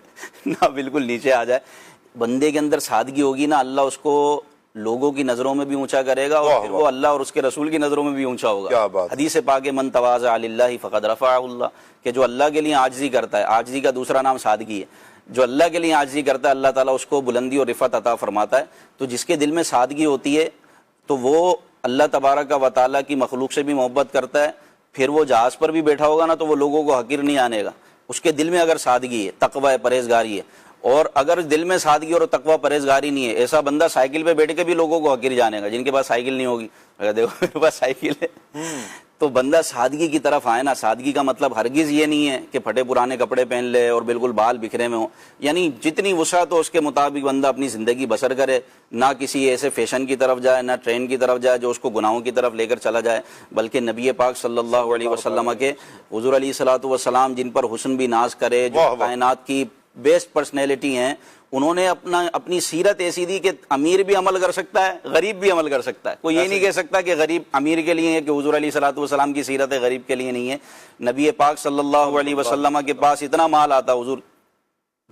نہ بالکل نیچے آ جائے۔ بندے کے اندر سادگی ہوگی نا، اللہ اس کو لوگوں کی نظروں میں بھی اونچا کرے گا اور پھر وہ اللہ اور اس کے رسول کی نظروں میں بھی اونچا ہوگا۔ حدیث پاک من تواضع للہ فقد رفعہ اللہ، کہ جو اللہ کے لیے عاجزی کرتا ہے، عاجزی کا دوسرا نام سادگی ہے، جو اللہ کے لیے عاجزی کرتا ہے اللہ تعالیٰ اس کو بلندی اور رفعت عطا فرماتا ہے۔ تو جس کے دل میں سادگی ہوتی ہے تو وہ اللہ تبارک و تعالیٰ کی مخلوق سے بھی محبت کرتا ہے، پھر وہ جہاز پر بھی بیٹھا ہوگا نا تو وہ لوگوں کو حقیر نہیں آنے گا، اس کے دل میں اگر سادگی ہے، تقوی ہے، پرہیزگاری ہے۔ اور اگر دل میں سادگی اور تقوی پرہیزگاری نہیں ہے، ایسا بندہ سائیکل پہ بیٹھ کے بھی لوگوں کو حقیر جانے گا، جن کے پاس سائیکل نہیں ہوگی اگر دیکھو میرے پاس سائیکل ہے، تو بندہ سادگی کی طرف آئے نا۔ سادگی کا مطلب ہرگز یہ نہیں ہے کہ پھٹے پرانے کپڑے پہن لے اور بالکل بال بکھرے میں ہوں، یعنی جتنی وسعت ہو اس کے مطابق بندہ اپنی زندگی بسر کرے، نہ کسی ایسے فیشن کی طرف جائے، نہ ٹرین کی طرف جائے جو اس کو گناہوں کی طرف لے کر چلا جائے، بلکہ نبی پاک صلی اللہ علیہ وسلم کے حضور علیہ الصلوۃ والسلام جن پر حسن بھی ناز کرے، جو کائنات کی بیسٹ پرسنالٹی ہیں، انہوں نے اپنی سیرت ایسی دی کہ امیر بھی عمل کر سکتا ہے، غریب بھی عمل کر سکتا ہے۔ کوئی یہ نہیں کہہ سکتا کہ غریب امیر کے لیے ہے، کہ حضور علیہ الصلوۃ والسلام کی سیرت غریب کے لیے نہیں ہے۔ نبی پاک صلی اللہ علیہ وسلم کے پاس اتنا مال آتا، حضور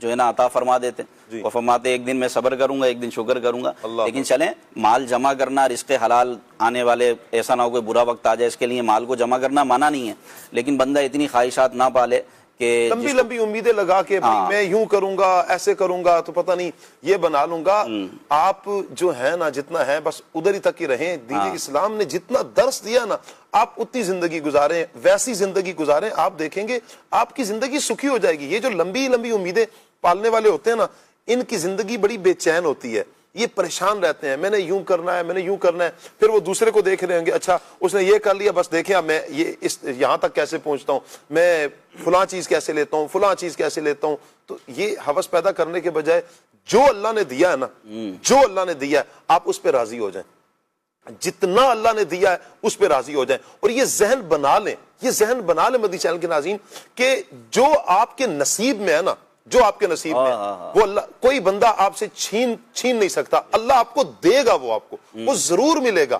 جو ہے نا عطا فرما دیتے، وہ فرماتے ایک دن میں صبر کروں گا، ایک دن شکر کروں گا، لیکن چلیں مال جمع کرنا، رزق حلال آنے والے، ایسا نہ ہو کوئی برا وقت آ جائے، اس کے لیے مال کو جمع کرنا منع نہیں ہے، لیکن بندہ اتنی خواہشات نہ پالے کہ لمبی امیدیں لگا کے میں یوں کروں گا، ایسے کروں گا تو پتہ نہیں یہ بنا لوں گا۔ آپ جو ہے نا جتنا ہے بس ادھر ہی تک ہی رہیں، دین اسلام نے جتنا درس دیا نا آپ اتنی زندگی گزاریں، ویسی زندگی گزاریں، آپ دیکھیں گے آپ کی زندگی سکھی ہو جائے گی۔ یہ جو لمبی امیدیں پالنے والے ہوتے ہیں نا، ان کی زندگی بڑی بے چین ہوتی ہے، یہ پریشان رہتے ہیں، میں نے یوں کرنا ہے، میں نے یوں کرنا ہے، پھر وہ دوسرے کو دیکھ رہے ہوں گے، اچھا اس نے یہ کر لیا، بس دیکھیں میں یہاں تک کیسے پہنچتا ہوں، میں فلاں چیز کیسے لیتا ہوں، فلاں چیز کیسے لیتا ہوں۔ تو یہ ہوس پیدا کرنے کے بجائے جو اللہ نے دیا ہے نا، جو اللہ نے دیا ہے آپ اس پہ راضی ہو جائیں، جتنا اللہ نے دیا ہے اس پہ راضی ہو جائیں، اور یہ ذہن بنا لیں، یہ ذہن بنا لیں مدنی چینل کے ناظرین کہ جو آپ کے نصیب میں ہے نا، جو آپ کے نصیب میں وہ اللہ کوئی بندہ آپ سے چھین نہیں سکتا، اللہ آپ کو دے گا، وہ آپ کو وہ ضرور ملے گا۔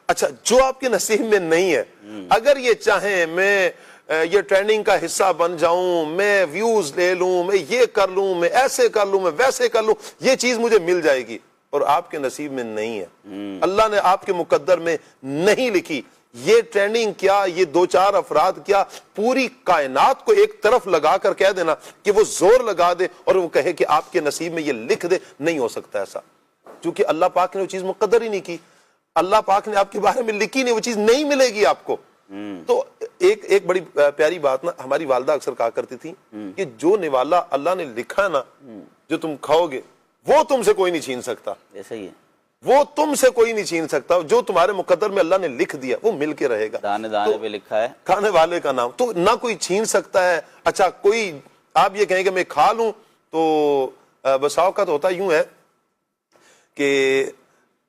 اچھا جو آپ کے نصیب میں نہیں ہے، اگر یہ چاہیں میں یہ ٹریننگ کا حصہ بن جاؤں، میں ویوز لے لوں، میں یہ کر لوں، میں ایسے کر لوں، میں ویسے کر لوں، یہ چیز مجھے مل جائے گی، اور آپ کے نصیب میں نہیں ہے، اللہ نے آپ کے مقدر میں نہیں لکھی۔ یہ ٹریننگ کیا، یہ دو چار افراد کیا، پوری کائنات کو ایک طرف لگا کر کہہ دینا کہ وہ زور لگا دے اور وہ کہے کہ آپ کے نصیب میں یہ لکھ دے، نہیں ہو سکتا ایسا، کیونکہ اللہ پاک نے وہ چیز مقدر ہی نہیں کی، اللہ پاک نے آپ کے بارے میں لکھی نہیں، وہ چیز نہیں ملے گی آپ کو۔ تو ایک بڑی پیاری بات نا ہماری والدہ اکثر کہا کرتی تھی کہ جو نوالا اللہ نے لکھا نا، جو تم کھاؤ گے وہ تم سے کوئی نہیں چھین سکتا۔ ایسا ہی ہے، وہ تم سے کوئی نہیں چھین سکتا. جو تمہارے مقدر میں اللہ نے لکھ دیا وہ مل کے رہے گا. دانے دانے پہ لکھا ہے کھانے والے کا نام, تو نہ کوئی چھین سکتا ہے. اچھا کوئی آپ یہ کہیں کہ میں کھا لوں, تو بس اوقات ہوتا یوں ہے کہ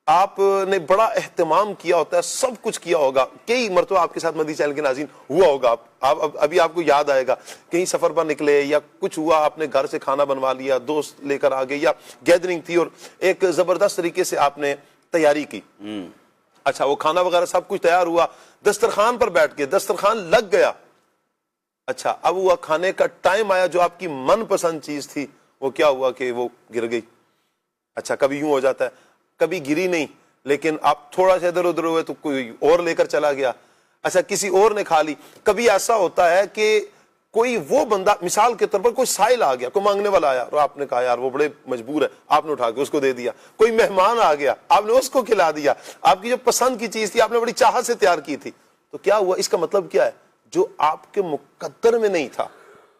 آپ نے بڑا اہتمام کیا ہوتا ہے, سب کچھ کیا ہوگا, کئی مرتبہ آپ کے ساتھ مدنی چینل کے ناظرین ہوا ہوگا, ابھی آپ کو یاد آئے گا کہیں سفر پر نکلے یا کچھ ہوا, آپ نے گھر سے کھانا بنوا لیا, دوست لے کر آ گئے, یا گیدرنگ تھی اور ایک زبردست طریقے سے آپ نے تیاری کی. اچھا وہ کھانا وغیرہ سب کچھ تیار ہوا, دسترخوان پر بیٹھ کے دسترخوان لگ گیا. اچھا اب ہوا کھانے کا ٹائم آیا, جو آپ کی من پسند چیز تھی وہ کیا ہوا کہ وہ گر گئی. اچھا کبھی یوں ہو جاتا ہے, کبھی گری نہیں لیکن آپ تھوڑا سا ادھر ادھر ہوئے تو کوئی اور لے کر چلا گیا. اچھا کسی اور نے کھا لی. کبھی ایسا ہوتا ہے کہ کوئی وہ بندہ, مثال کے طور پر کوئی سائل آ گیا, کوئی مانگنے والا آیا اور آپ نے کہا یار وہ بڑے مجبور ہے, آپ نے اٹھا کے اس کو دے دیا. کوئی مہمان آ گیا, آپ نے اس کو کھلا دیا. آپ کی جو پسند کی چیز تھی آپ نے بڑی چاہت سے تیار کی تھی, تو کیا ہوا, اس کا مطلب کیا ہے, جو آپ کے مقدر میں نہیں تھا,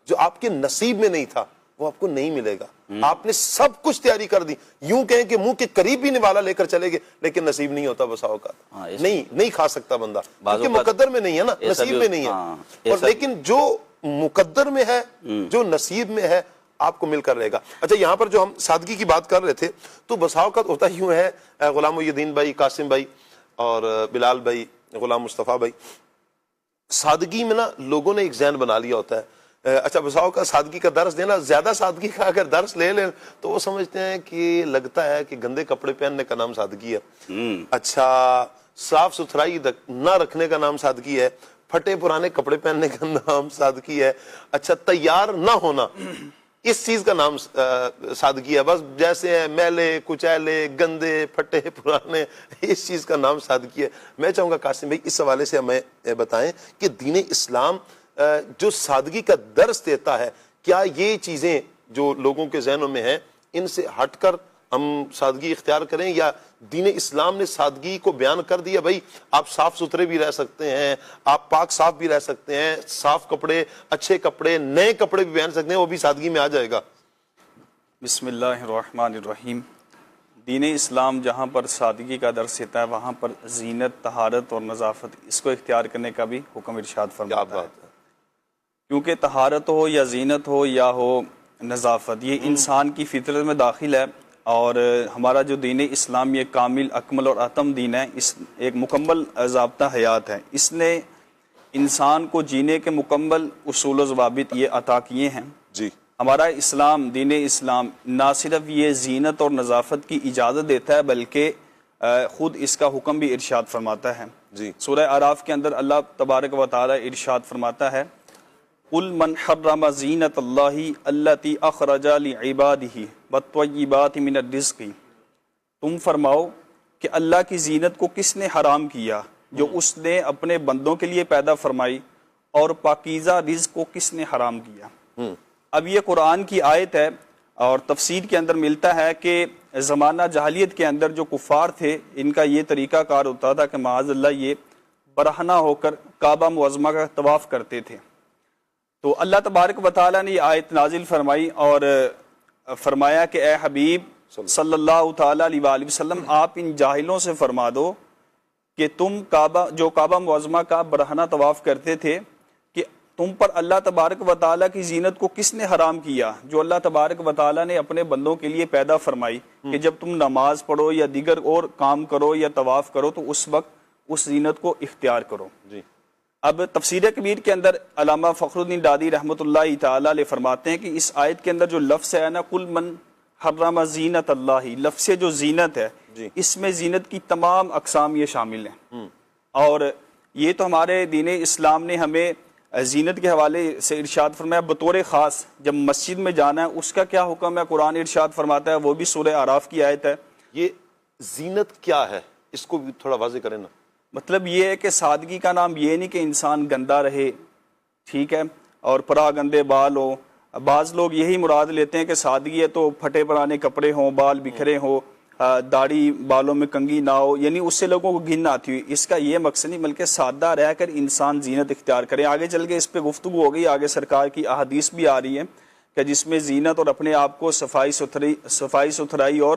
جو آپ کے نصیب میں نہیں تھا, وہ آپ کو نہیں ملے گا. آپ نے سب کچھ تیاری کر دی, یوں کہیں کہ منہ کے قریب بھی نوالا لے کر چلے گئے, لیکن نصیب نہیں ہوتا بسا اوقات. نہیں کھا سکتا بندہ, کیونکہ مقدر میں نہیں ہے نا, نصیب میں نہیں ہے. اور لیکن جو مقدر میں ہے, جو نصیب میں ہے, آپ کو مل کر رہے گا. اچھا یہاں پر جو ہم سادگی کی بات کر رہے تھے, تو بسا اوقات ہوتا یوں ہے, غلام محی الدین بھائی, قاسم بھائی اور بلال بھائی, غلام مصطفیٰ بھائی, سادگی میں نا لوگوں نے ایک ذہن بنا لیا ہوتا ہے. اچھا بساؤ کا سادگی کا درس دینا, زیادہ سادگی کا اگر درس لے لیں تو وہ سمجھتے ہیں کہ لگتا ہے کہ گندے کپڑے پہننے کا نام سادگی ہے. اچھا صاف ستھرائی نہ رکھنے کا نام سادگی ہے, پھٹے پرانے کپڑے پہننے کا نام سادگی ہے. اچھا تیار نہ ہونا, اس چیز کا نام سادگی ہے. بس جیسے ہیں میلے کچیلے گندے پھٹے پرانے, اس چیز کا نام سادگی ہے. میں چاہوں گا قاسم بھائی اس حوالے سے ہمیں بتائیں کہ دین اسلام جو سادگی کا درس دیتا ہے, کیا یہ چیزیں جو لوگوں کے ذہنوں میں ہیں ان سے ہٹ کر ہم سادگی اختیار کریں, یا دین اسلام نے سادگی کو بیان کر دیا بھائی آپ صاف ستھرے بھی رہ سکتے ہیں, آپ پاک صاف بھی رہ سکتے ہیں, صاف کپڑے, اچھے کپڑے, نئے کپڑے بھی پہن سکتے ہیں, وہ بھی سادگی میں آ جائے گا. بسم اللہ الرحمن الرحیم. دین اسلام جہاں پر سادگی کا درس دیتا ہے وہاں پر زینت, طہارت اور نظافت اس کو اختیار کرنے کا بھی حکم ارشاد فرماتا ہے. کیونکہ طہارت ہو یا زینت ہو یا ہو نظافت, یہ انسان کی فطرت میں داخل ہے, اور ہمارا جو دین اسلام یہ کامل اکمل اور اتم دین ہے, اس ایک مکمل ضابطہ حیات ہے. اس نے انسان کو جینے کے مکمل اصول و ضوابط یہ عطا کیے ہیں. جی ہمارا اسلام, دین اسلام نہ صرف یہ زینت اور نظافت کی اجازت دیتا ہے بلکہ خود اس کا حکم بھی ارشاد فرماتا ہے. جی سورہ اعراف کے اندر اللہ تبارک و تعالی ارشاد فرماتا ہے, قل من حرم زینت اللہ التی اخرج لعبادہ والطیبات من الرزق. تم فرماؤ کہ اللہ کی زینت کو کس نے حرام کیا جو اس نے اپنے بندوں کے لیے پیدا فرمائی, اور پاکیزہ رزق کو کس نے حرام کیا. اب یہ قرآن کی آیت ہے, اور تفسیر کے اندر ملتا ہے کہ زمانہ جاہلیت کے اندر جو کفار تھے ان کا یہ طریقہ کار ہوتا تھا کہ معاذ اللہ یہ برہنہ ہو کر کعبہ معظمہ کا طواف کرتے تھے. تو اللہ تبارک و تعالیٰ نے یہ آیت نازل فرمائی اور فرمایا کہ اے حبیب صلی اللہ تعالیٰ علیہ وآلہ وسلم, آپ ان جاہلوں سے فرما دو کہ تم کعبہ معظمہ کا برہنہ طواف کرتے تھے, کہ تم پر اللہ تبارک و تعالیٰ کی زینت کو کس نے حرام کیا جو اللہ تبارک و تعالیٰ نے اپنے بندوں کے لیے پیدا فرمائی, کہ جب تم نماز پڑھو یا دیگر اور کام کرو یا طواف کرو تو اس وقت اس زینت کو اختیار کرو. جی اب تفسیر کبیر کے اندر علامہ فخر الدین دادی رحمۃ اللہ تعالیٰ علیہ فرماتے ہیں کہ اس آیت کے اندر جو لفظ ہے نا, قل من حرم زینت اللہ, لفظ جو زینت ہے اس میں زینت کی تمام اقسام یہ شامل ہیں. اور یہ تو ہمارے دین اسلام نے ہمیں زینت کے حوالے سے ارشاد فرمایا. بطور خاص جب مسجد میں جانا ہے اس کا کیا حکم ہے, قرآن ارشاد فرماتا ہے, وہ بھی سورہ اعراف کی آیت ہے. یہ زینت کیا ہے, اس کو بھی تھوڑا واضح کریں نا. مطلب یہ ہے کہ سادگی کا نام یہ نہیں کہ انسان گندا رہے, ٹھیک ہے, اور پرا گندے بال ہو. بعض لوگ یہی مراد لیتے ہیں کہ سادگی ہے تو پھٹے پرانے کپڑے ہوں, بال بکھرے ہوں, داڑھی بالوں میں کنگھی نہ ہو, یعنی اس سے لوگوں کو گھن آتی ہوئی. اس کا یہ مقصد نہیں, بلکہ سادہ رہ کر انسان زینت اختیار کرے. آگے چل کے اس پہ گفتگو ہو گئی, آگے سرکار کی احادیث بھی آ رہی ہے کہ جس میں زینت اور اپنے آپ کو صفائی ستھرائی اور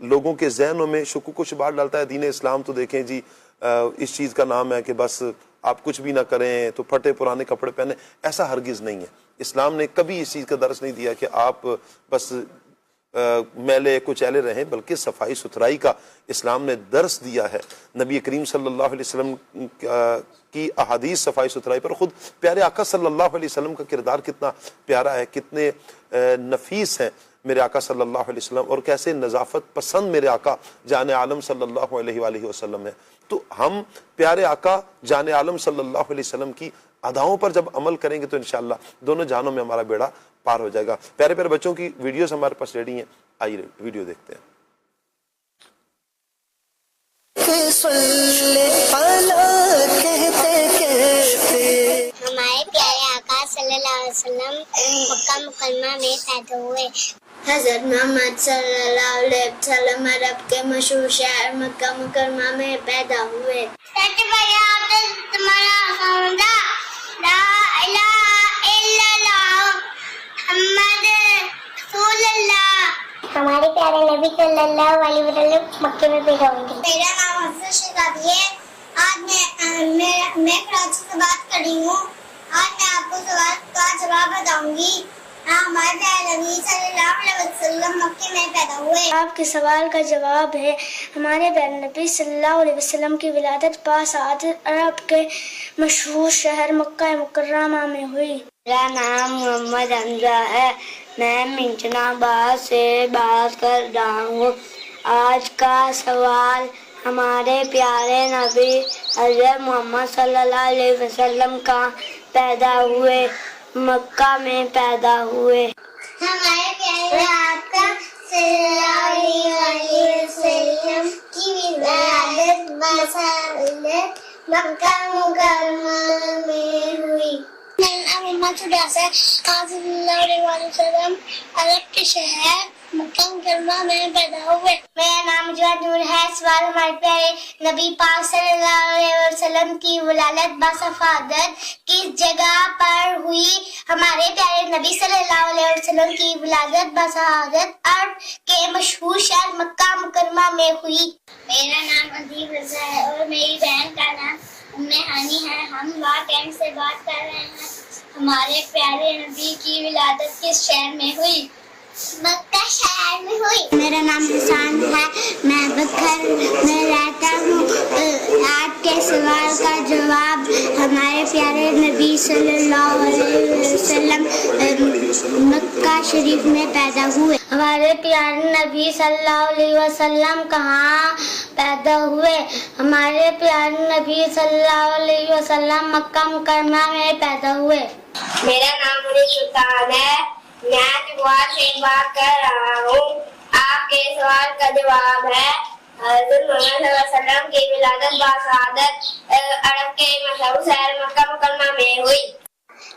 لوگوں کے ذہنوں میں شکوک و شبہات ڈالتا ہے. دین اسلام تو دیکھیں جی اس چیز کا نام ہے کہ بس آپ کچھ بھی نہ کریں تو پھٹے پرانے کپڑے پہنے. ایسا ہرگز نہیں ہے. اسلام نے کبھی اس چیز کا درس نہیں دیا کہ آپ بس میلے کچیلے رہیں، بلکہ صفائی ستھرائی کا اسلام نے درس دیا ہے. نبی کریم صلی اللہ علیہ وسلم کی احادیث صفائی ستھرائی پر، خود پیارے آقا صلی اللہ علیہ وسلم کا کردار کتنا پیارا ہے، کتنے نفیس ہیں میرے آقا صلی اللہ علیہ وسلم، اور کیسے نظافت پسند میرے آقا جان عالم صلی اللہ علیہ وآلہ وسلم ہے. تو ہم پیارے آقا جان عالم صلی اللہ علیہ وسلم کی اداؤں پر جب عمل کریں گے تو انشاءاللہ دونوں جہانوں میں ہمارا بیڑا پار ہو جائے گا. پیارے پیارے بچوں کی ویڈیوز ہمارے پاس ریڈی ہیں، آئیے ویڈیو دیکھتے ہیں. ہمارے پیارے آقا صلی اللہ علیہ وسلم مکہ مکرمہ میں پیدا ہوئے. حضرت محمد صلی اللہ علیہ وسلم عرب کے مشہور شہر مکہ مکرمہ میں پیدا ہوئے. لا الہ الا اللہ محمد رسول اللہ. ہمارے پیارے نبی صلی اللہ علیہ وسلم مکے میں پیدا ہوئے. میرا نام حضرت شہزادی ہے. آج میں کراچی سے بات کر رہی ہوں. آج میں آپ کو سوال کا جواب بتاؤں گی. ہمارے پیارے نبی صلی اللہ علیہ وسلم مکے میں پیدا ہوئے. آپ کے سوال کا جواب ہے ہمارے پیارے نبی صلی اللہ علیہ وسلم کی ولادت باسعادت عرب کے مشہور شہر مکہ مکرمہ میں ہوئی. میرا نام محمد حمزہ ہے. میں منچنا آباد سے بات کر رہا ہوں. آج کا سوال ہمارے پیارے نبی حضرت محمد صلی اللہ علیہ وسلم کا پیدا ہوئے مکہ میں پیدا ہوئے. ہمارے پیارے آقا صلی اللہ علیہ وسلم کی ولادت باسعادت مکہ مکرمہ میں ہوئی. میرا نام محمد سداس ہے. آپ صلی اللہ علیہ وسلم عرب کے شہر مکہ مکرمہ میں پیدا ہوئے. میرا نام جواد نور ہے. سوال ہمارے پیارے نبی پاک صلی اللہ علیہ وسلم کی ولادت باسعادت کس جگہ پر ہوئی؟ ہمارے پیارے نبی صلی اللہ علیہ وسلم کی ولادت باسعادت عرب کے مشہور شہر مکہ مکرمہ میں ہوئی. میرا نام عظیم رضا ہے اور میری بہن کا نام ام ہانی ہے. ہم واقعہ سے بات کر رہے ہیں. ہمارے پیارے نبی کی ولادت کس شہر میں ہوئی؟ مکہ شہر میں ہوئی. میرا نام حسان ہے. میں بکھر میں رہتا ہوں. آج کے سوال کا جواب ہمارے پیارے نبی صلی اللہ علیہ وسلم مکہ شریف میں پیدا ہوئے. ہمارے پیارے نبی صلی اللہ علیہ وسلم کہاں پیدا ہوئے؟ ہمارے پیارے نبی صلی اللہ علیہ وسلم مکہ مکرمہ میں پیدا ہوئے. میرا نام علی سلطان ہے. میں جوار سے بات کر رہا ہوں. آپ کے سوال کا جواب ہے حضرت محمد صلی اللہ علیہ وسلم کی ولادت باسعادت عرب کے مشہور شہر مکہ مکرمہ میں ہوئی.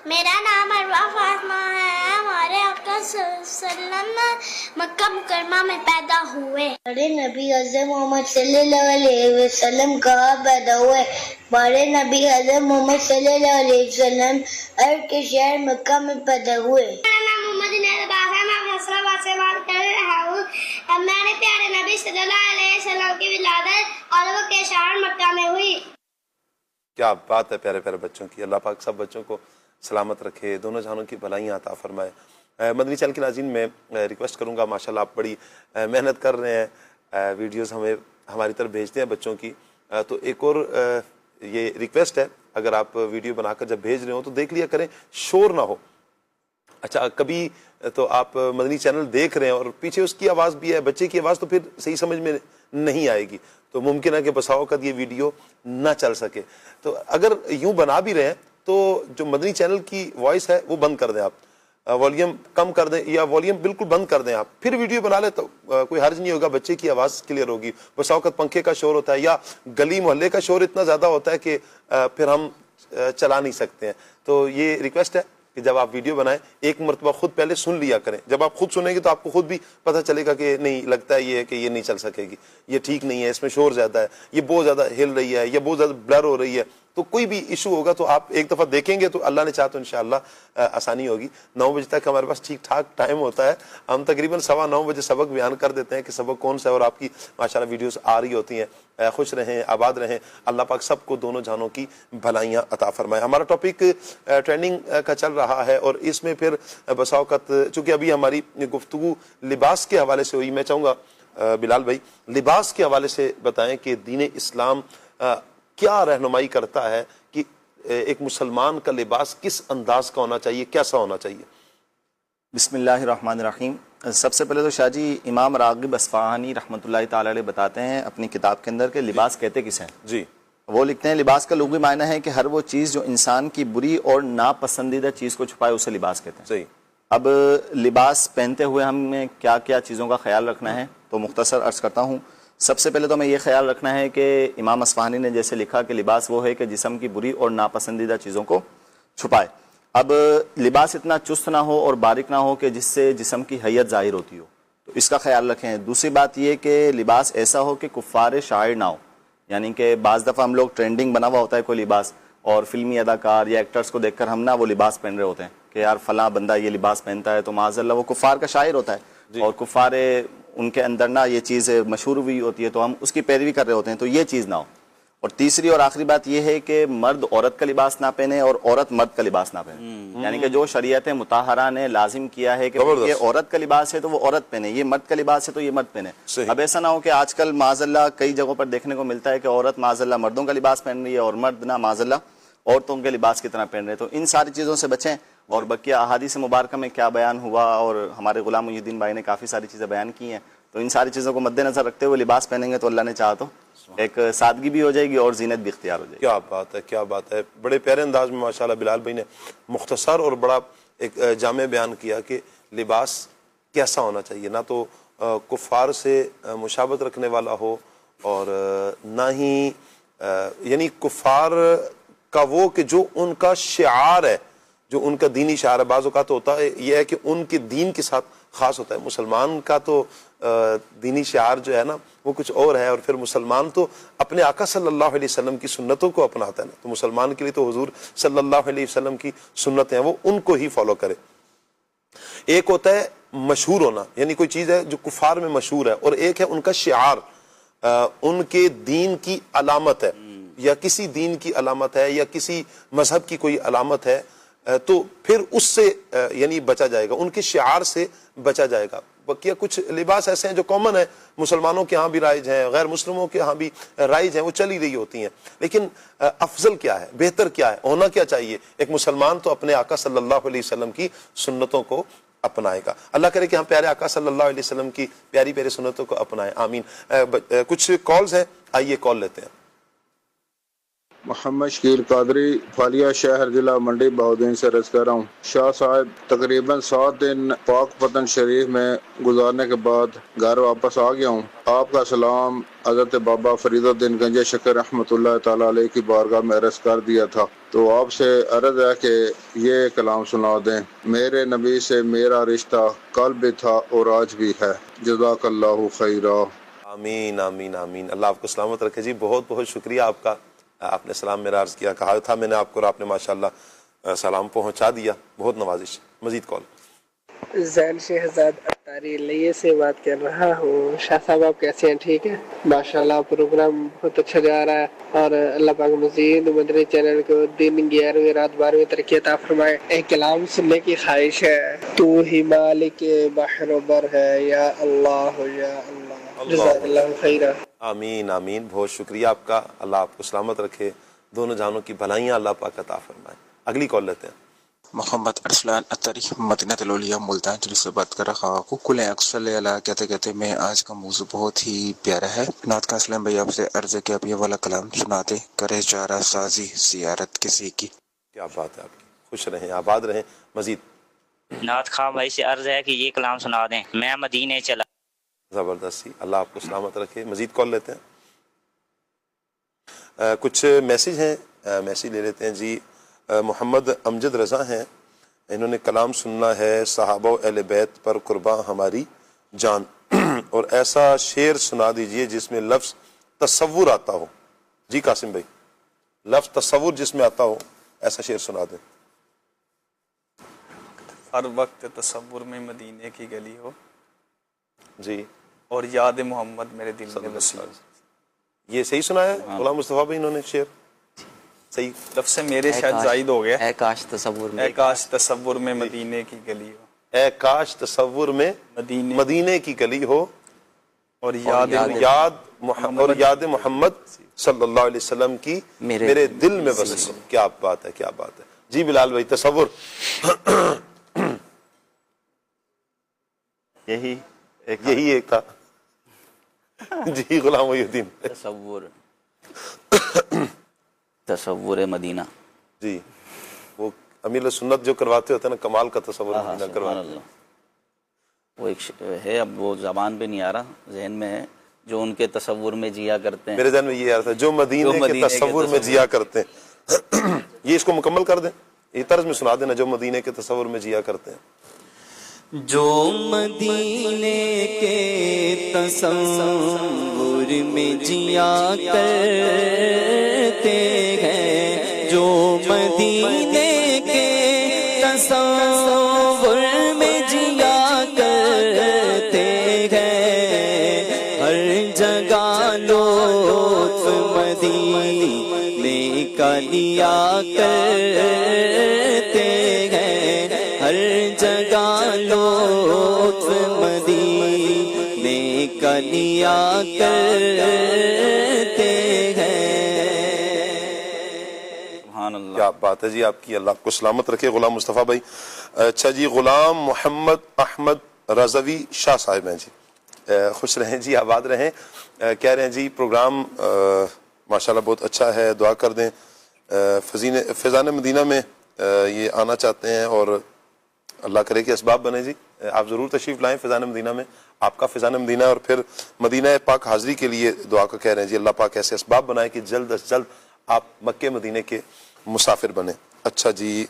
میرا نام اروا فاطمہ ہے. ہمارے آقا صلی اللہ علیہ وسلم مکہ مکرمہ میں پیدا ہوئے. ہمارے نبی حضرت محمد صلی اللہ علیہ وسلم کہاں پیدا ہوئے؟ ہمارے نبی حضرت محمد صلی اللہ علیہ وسلم عرب کے شہر مکہ میں پیدا ہوئے. میرا نام محمد نیل باغ ہے. میں فیصلہ آباد سے بات کر رہا ہوں. ہمارے پیارے نبی صلی اللہ علیہ وسلم کی ولادت عرب کے شہر مکہ میں ہوئی. کیا بات ہے پیارے پیارے بچوں کی. اللہ پاک سب بچوں کو سلامت رکھے، دونوں جہانوں کی بھلائیاں عطا فرمائے. مدنی چینل کے ناظرین میں ریکویسٹ کروں گا، ماشاءاللہ آپ بڑی محنت کر رہے ہیں، ویڈیوز ہماری طرف بھیجتے ہیں بچوں کی. تو ایک اور یہ ریکویسٹ ہے، اگر آپ ویڈیو بنا کر جب بھیج رہے ہو تو دیکھ لیا کریں، شور نہ ہو. اچھا کبھی تو آپ مدنی چینل دیکھ رہے ہیں اور پیچھے اس کی آواز بھی ہے، بچے کی آواز، تو پھر صحیح سمجھ میں نہیں آئے گی. تو ممکن ہے کہ بسا اوقات یہ ویڈیو نہ چل سکے. تو اگر یوں بنا بھی رہے ہیں تو جو مدنی چینل کی وائس ہے وہ بند کر دیں، آپ والیوم کم کر دیں یا والیوم بالکل بند کر دیں. آپ پھر ویڈیو بنا لیں تو کوئی حرج نہیں ہوگا، بچے کی آواز کلیئر ہوگی. بسا اوقات پنکھے کا شور ہوتا ہے یا گلی محلے کا شور اتنا زیادہ ہوتا ہے کہ پھر ہم چلا نہیں سکتے ہیں. تو یہ ریکویسٹ ہے کہ جب آپ ویڈیو بنائیں ایک مرتبہ خود پہلے سن لیا کریں. جب آپ خود سنیں گے تو آپ کو خود بھی پتہ چلے گا کہ نہیں، لگتا ہے یہ کہ یہ نہیں چل سکے گی، یہ ٹھیک نہیں ہے، اس میں شور زیادہ ہے، یہ بہت زیادہ ہل رہی ہے، یہ بہت زیادہ بلر ہو رہی ہے. تو کوئی بھی ایشو ہوگا تو آپ ایک دفعہ دیکھیں گے تو اللہ نے چاہا تو انشاءاللہ آسانی ہوگی. 9 بجے تک ہمارے پاس ٹھیک ٹھاک ٹائم ہوتا ہے. ہم تقریباً 9:15 بجے سبق بیان کر دیتے ہیں کہ سبق کون سا ہے, اور آپ کی ماشاءاللہ ویڈیوز آ رہی ہوتی ہیں. خوش رہیں, آباد رہیں, اللہ پاک سب کو دونوں جہانوں کی بھلائیاں عطا فرمائے. ہمارا ٹاپک ٹرینڈنگ کا چل رہا ہے, اور اس میں پھر بسا اوقات چونکہ ابھی ہماری گفتگو لباس کے حوالے سے ہوئی, میں چاہوں گا بلال بھائی لباس کے حوالے سے بتائیں کہ دین اسلام کیا رہنمائی کرتا ہے کہ ایک مسلمان کا لباس کس انداز کا ہونا چاہیے, کیسا ہونا چاہیے. بسم اللہ الرحمن الرحیم. سب سے پہلے تو شاہ جی امام راغب اصفہانی رحمۃ اللہ تعالی علیہ بتاتے ہیں اپنی کتاب کے اندر کہ لباس کہتے کس ہیں. جی وہ لکھتے ہیں لباس کا لغوی معنی ہے کہ ہر وہ چیز جو انسان کی بری اور ناپسندیدہ چیز کو چھپائے اسے لباس کہتے ہیں. صحیح. اب لباس پہنتے ہوئے ہمیں کیا کیا چیزوں کا خیال رکھنا ہے تو مختصر عرض کرتا ہوں. سب سے پہلے تو ہمیں یہ خیال رکھنا ہے کہ امام اصفہانی نے جیسے لکھا کہ لباس وہ ہے کہ جسم کی بری اور ناپسندیدہ چیزوں کو چھپائے. اب لباس اتنا چست نہ ہو اور باریک نہ ہو کہ جس سے جسم کی حیت ظاہر ہوتی ہو, تو اس کا خیال رکھیں. دوسری بات یہ کہ لباس ایسا ہو کہ کفار شاعر نہ ہو, یعنی کہ بعض دفعہ ہم لوگ ٹرینڈنگ بنا ہوا ہوتا ہے کوئی لباس, اور فلمی اداکار یا ایکٹرز کو دیکھ کر ہم وہ لباس پہن رہے ہوتے ہیں کہ یار فلاں بندہ یہ لباس پہنتا ہے, تو معاذ اللہ وہ کفار کا شاعر ہوتا ہے اور کفار ان کے اندر یہ چیز مشہور ہوئی ہوتی ہے, تو ہم اس کی پیروی کر رہے ہوتے ہیں, تو یہ چیز نہ ہو. اور تیسری اور آخری بات یہ ہے کہ مرد عورت کا لباس نہ پہنے اور عورت مرد کا لباس نہ پہنے, یعنی کہ جو شریعت مطہرہ نے لازم کیا ہے کہ یہ عورت کا لباس ہے تو وہ عورت پہنے, یہ مرد کا لباس ہے تو یہ مرد پہنے. اب ایسا نہ ہو کہ آج کل معاذ اللہ کئی جگہوں پر دیکھنے کو ملتا ہے کہ عورت معاذ اللہ مردوں کا لباس پہن رہی ہے اور مرد نہ معاذ اللہ عورتوں کے لباس کی طرح پہن رہے ہیں. تو ان ساری چیزوں سے بچیں. اور بقیہ احادیث مبارکہ میں کیا بیان ہوا, اور ہمارے غلام محی الدین بھائی نے کافی ساری چیزیں بیان کی ہیں, تو ان ساری چیزوں کو مد نظر رکھتے ہوئے لباس پہنیں گے تو اللہ نے چاہا تو ایک سادگی بھی ہو جائے گی اور زینت بھی اختیار ہو جائے گی. کیا بات ہے, کیا بات ہے. بڑے پیارے انداز میں ماشاءاللہ بلال بھائی نے مختصر اور بڑا ایک جامع بیان کیا کہ لباس کیسا ہونا چاہیے, نہ تو کفار سے مشابہت رکھنے والا ہو اور نہ ہی یعنی کفار کا وہ کہ جو ان کا شعار ہے, جو ان کا دینی شعار ہے. بعض اوقات ہوتا ہے یہ ہے کہ ان کے دین کے ساتھ خاص ہوتا ہے. مسلمان کا تو دینی شعار جو ہے نا وہ کچھ اور ہے, اور پھر مسلمان تو اپنے آقا صلی اللہ علیہ وسلم کی سنتوں کو اپناتا ہے نا, تو مسلمان کے لیے تو حضور صلی اللہ علیہ وسلم کی سنتیں ہیں وہ ان کو ہی فالو کرے. ایک ہوتا ہے مشہور ہونا, یعنی کوئی چیز ہے جو کفار میں مشہور ہے, اور ایک ہے ان کا شعار, ان کے دین کی علامت ہے یا کسی دین کی علامت ہے یا کسی مذہب کی کوئی علامت ہے, تو پھر اس سے یعنی بچا جائے گا, ان کے شعار سے بچا جائے گا. بقیہ کچھ لباس ایسے ہیں جو کامن ہے, مسلمانوں کے ہاں بھی رائج ہیں, غیر مسلموں کے ہاں بھی رائج ہیں, وہ چلی رہی ہوتی ہیں. لیکن افضل کیا ہے, بہتر کیا ہے, ہونا کیا چاہیے؟ ایک مسلمان تو اپنے آقا صلی اللہ علیہ وسلم کی سنتوں کو اپنائے گا. اللہ کرے کہ ہم پیارے آقا صلی اللہ علیہ وسلم کی پیاری پیاری سنتوں کو اپنائیں, آمین. کچھ کالز ہیں, آئیے کال لیتے ہیں. محمد شکیل قادری فالیہ شہر ضلع منڈی بہودین سے عرض کر رہا ہوں. شاہ صاحب تقریباً 7 دن پاک پتن شریف میں گزارنے کے بعد گھر واپس آ گیا ہوں. آپ کا سلام حضرت بابا فرید الدین گنج شکر رحمۃ اللہ تعالی علیہ کی بارگاہ میں عرض کر دیا تھا, تو آپ سے عرض ہے کہ یہ کلام سنا دیں. میرے نبی سے میرا رشتہ کل بھی تھا اور آج بھی ہے. جزاک اللہ خیرہ. آمین آمین آمین. اللہ آپ کو سلامت رکھے جی. بہت بہت شکریہ آپ کا, آپ نے سلام میرا عرض کیا, کہا تھا میں نے آپ کو اور آپ نے ماشاءاللہ سلام پہنچا دیا. بہت نوازش. مزید کال. زین شہزاد اتاری لیے سے بات کر رہا ہوں. شاہ صاحب آپ کیسے ہیں؟ ٹھیک ہے ماشاءاللہ, پروگرام بہت اچھا جا رہا ہے, اور اللہ پاک مزید مدنی چینل کو دن 11ویں رات 12ویں ترقی عطا فرمائے. ایک کلام سننے کی خواہش ہے. تو ہی مالک بحر و بر ہے یا اللہ یا اللہ. جزاک اللہ خیرہ. آمین آمین. بہت شکریہ آپ کا, اللہ آپ کو سلامت رکھے, دونوں جہانوں کی بھلائیاں اللہ پاک عطا فرمائے. اگلی کال لیتے ہیں. محمد ارسلان اتری مدینہ الاولیاء ملتان شریف سے بات کر رہا ہوں. کل اکثر اللہ کہتے کہتے میں آج کا موضوع بہت ہی پیارا ہے. نعت کا اسلام بھائی آپ سے عرض ہے کہ آپ یہ والا کلام سناتے, کرے چارہ سازی زیارت کسی کی. کیا بات ہے آپ کی, خوش رہیں, آباد رہیں. مزید. نعت خواہ بھائی سے عرض ہے کہ یہ کلام سنا دیں, میں مدینے چلا. زبردستی, اللہ آپ کو سلامت رکھے. مزید کال لیتے ہیں. کچھ میسیج ہیں, میسیج لے لیتے ہیں جی. محمد امجد رضا ہیں, انہوں نے کلام سننا ہے صحابہ و اہل بیت پر قرباں ہماری جان, اور ایسا شعر سنا دیجئے جس میں لفظ تصور آتا ہو. جی قاسم بھائی. لفظ تصور جس میں آتا ہو ایسا شعر سنا دیں. ہر وقت تصور میں مدینے کی گلی ہو جی اور یاد محمد میرے دل میں بسی ہو. یہ صحیح سنا ہے غلام مصطفیٰ بھائی انہوں نے شعر؟ صحیح. لفظ میرے شاید زائد ہو گیا. اے کاش تصور میں، اے کاش تصور میں مدینے کی گلی ہو، اے کاش تصور میں مدینے کی گلی ہو اور یاد یاد محمد صلی اللہ علیہ وسلم کی میرے دل میں بس ہو. کیا بات ہے، کیا بات ہے. جی بلال بھائی تصور. یہی ایک تھا. جی غلام محی الدین. تصور مدینہ. جی وہ امیر سنت جو کرواتے ہوتے ہیں نا، کمال کا تصور مدینہ کرواتے ہیں. وہ ایک ہے، اب وہ زبان پہ نہیں آ رہا، ذہن میں ہے، جو ان کے تصور میں جیا کرتے ہیں. میرے ذہن میں یہ آ رہا تھا، جو مدینے کے تصور میں جیا کرتے ہیں. یہ اس کو مکمل کر دیں، یہ طرز میں سنا دینا، جو مدینے کے تصور میں جیا کرتے ہیں. جو مدینے کے تصور میں جیا کرتے ہیں، جو مدینے کے تصور میں جیا کرتے ہیں، ہر جگہ لطف مدینے کا لیا کرتے ہیں، ہر جگہ لطف مدینے کا لیا کرتے ہیں. سبحان اللہ. کیا بات ہے جی آپ کی، اللہ آپ کو سلامت رکھے غلام مصطفیٰ بھائی. اچھا جی غلام محمد احمد رضوی شاہ صاحب ہیں جی. خوش رہیں جی، آباد رہیں. کہہ رہے ہیں جی پروگرام ماشاءاللہ بہت اچھا ہے، دعا کر دیں. فیضان مدینہ میں یہ آنا چاہتے ہیں اور اللہ کرے کہ اسباب بنے. جی آپ ضرور تشریف لائیں فیضان مدینہ میں. آپ کا فیضان مدینہ اور پھر مدینہ پاک حاضری کے لیے دعا کا کہہ رہے ہیں جی. اللہ پاک ایسے اسباب بنائے کہ جلد از جلد آپ مکہ مدینے کے مسافر بنیں. اچھا جی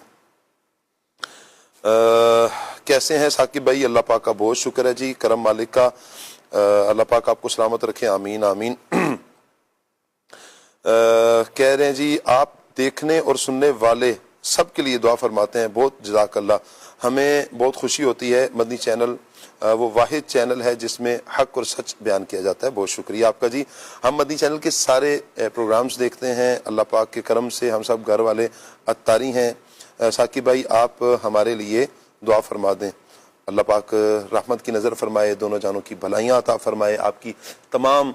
کیسے ہیں ثاقب بھائی؟ اللہ پاک کا بہت شکر ہے جی، کرم مالک کا. اللہ پاک آپ کو سلامت رکھیں، آمین آمین. کہہ رہے ہیں جی آپ دیکھنے اور سننے والے سب کے لیے دعا فرماتے ہیں. بہت جزاک اللہ. ہمیں بہت خوشی ہوتی ہے. مدنی چینل وہ واحد چینل ہے جس میں حق اور سچ بیان کیا جاتا ہے. بہت شکریہ آپ کا جی. ہم مدنی چینل کے سارے پروگرامز دیکھتے ہیں. اللہ پاک کے کرم سے ہم سب گھر والے اتاری ہیں. ثاقب بھائی آپ ہمارے لیے دعا فرما دیں. اللہ پاک رحمت کی نظر فرمائے، دونوں جانوں کی بھلائیاں عطا فرمائے، آپ کی تمام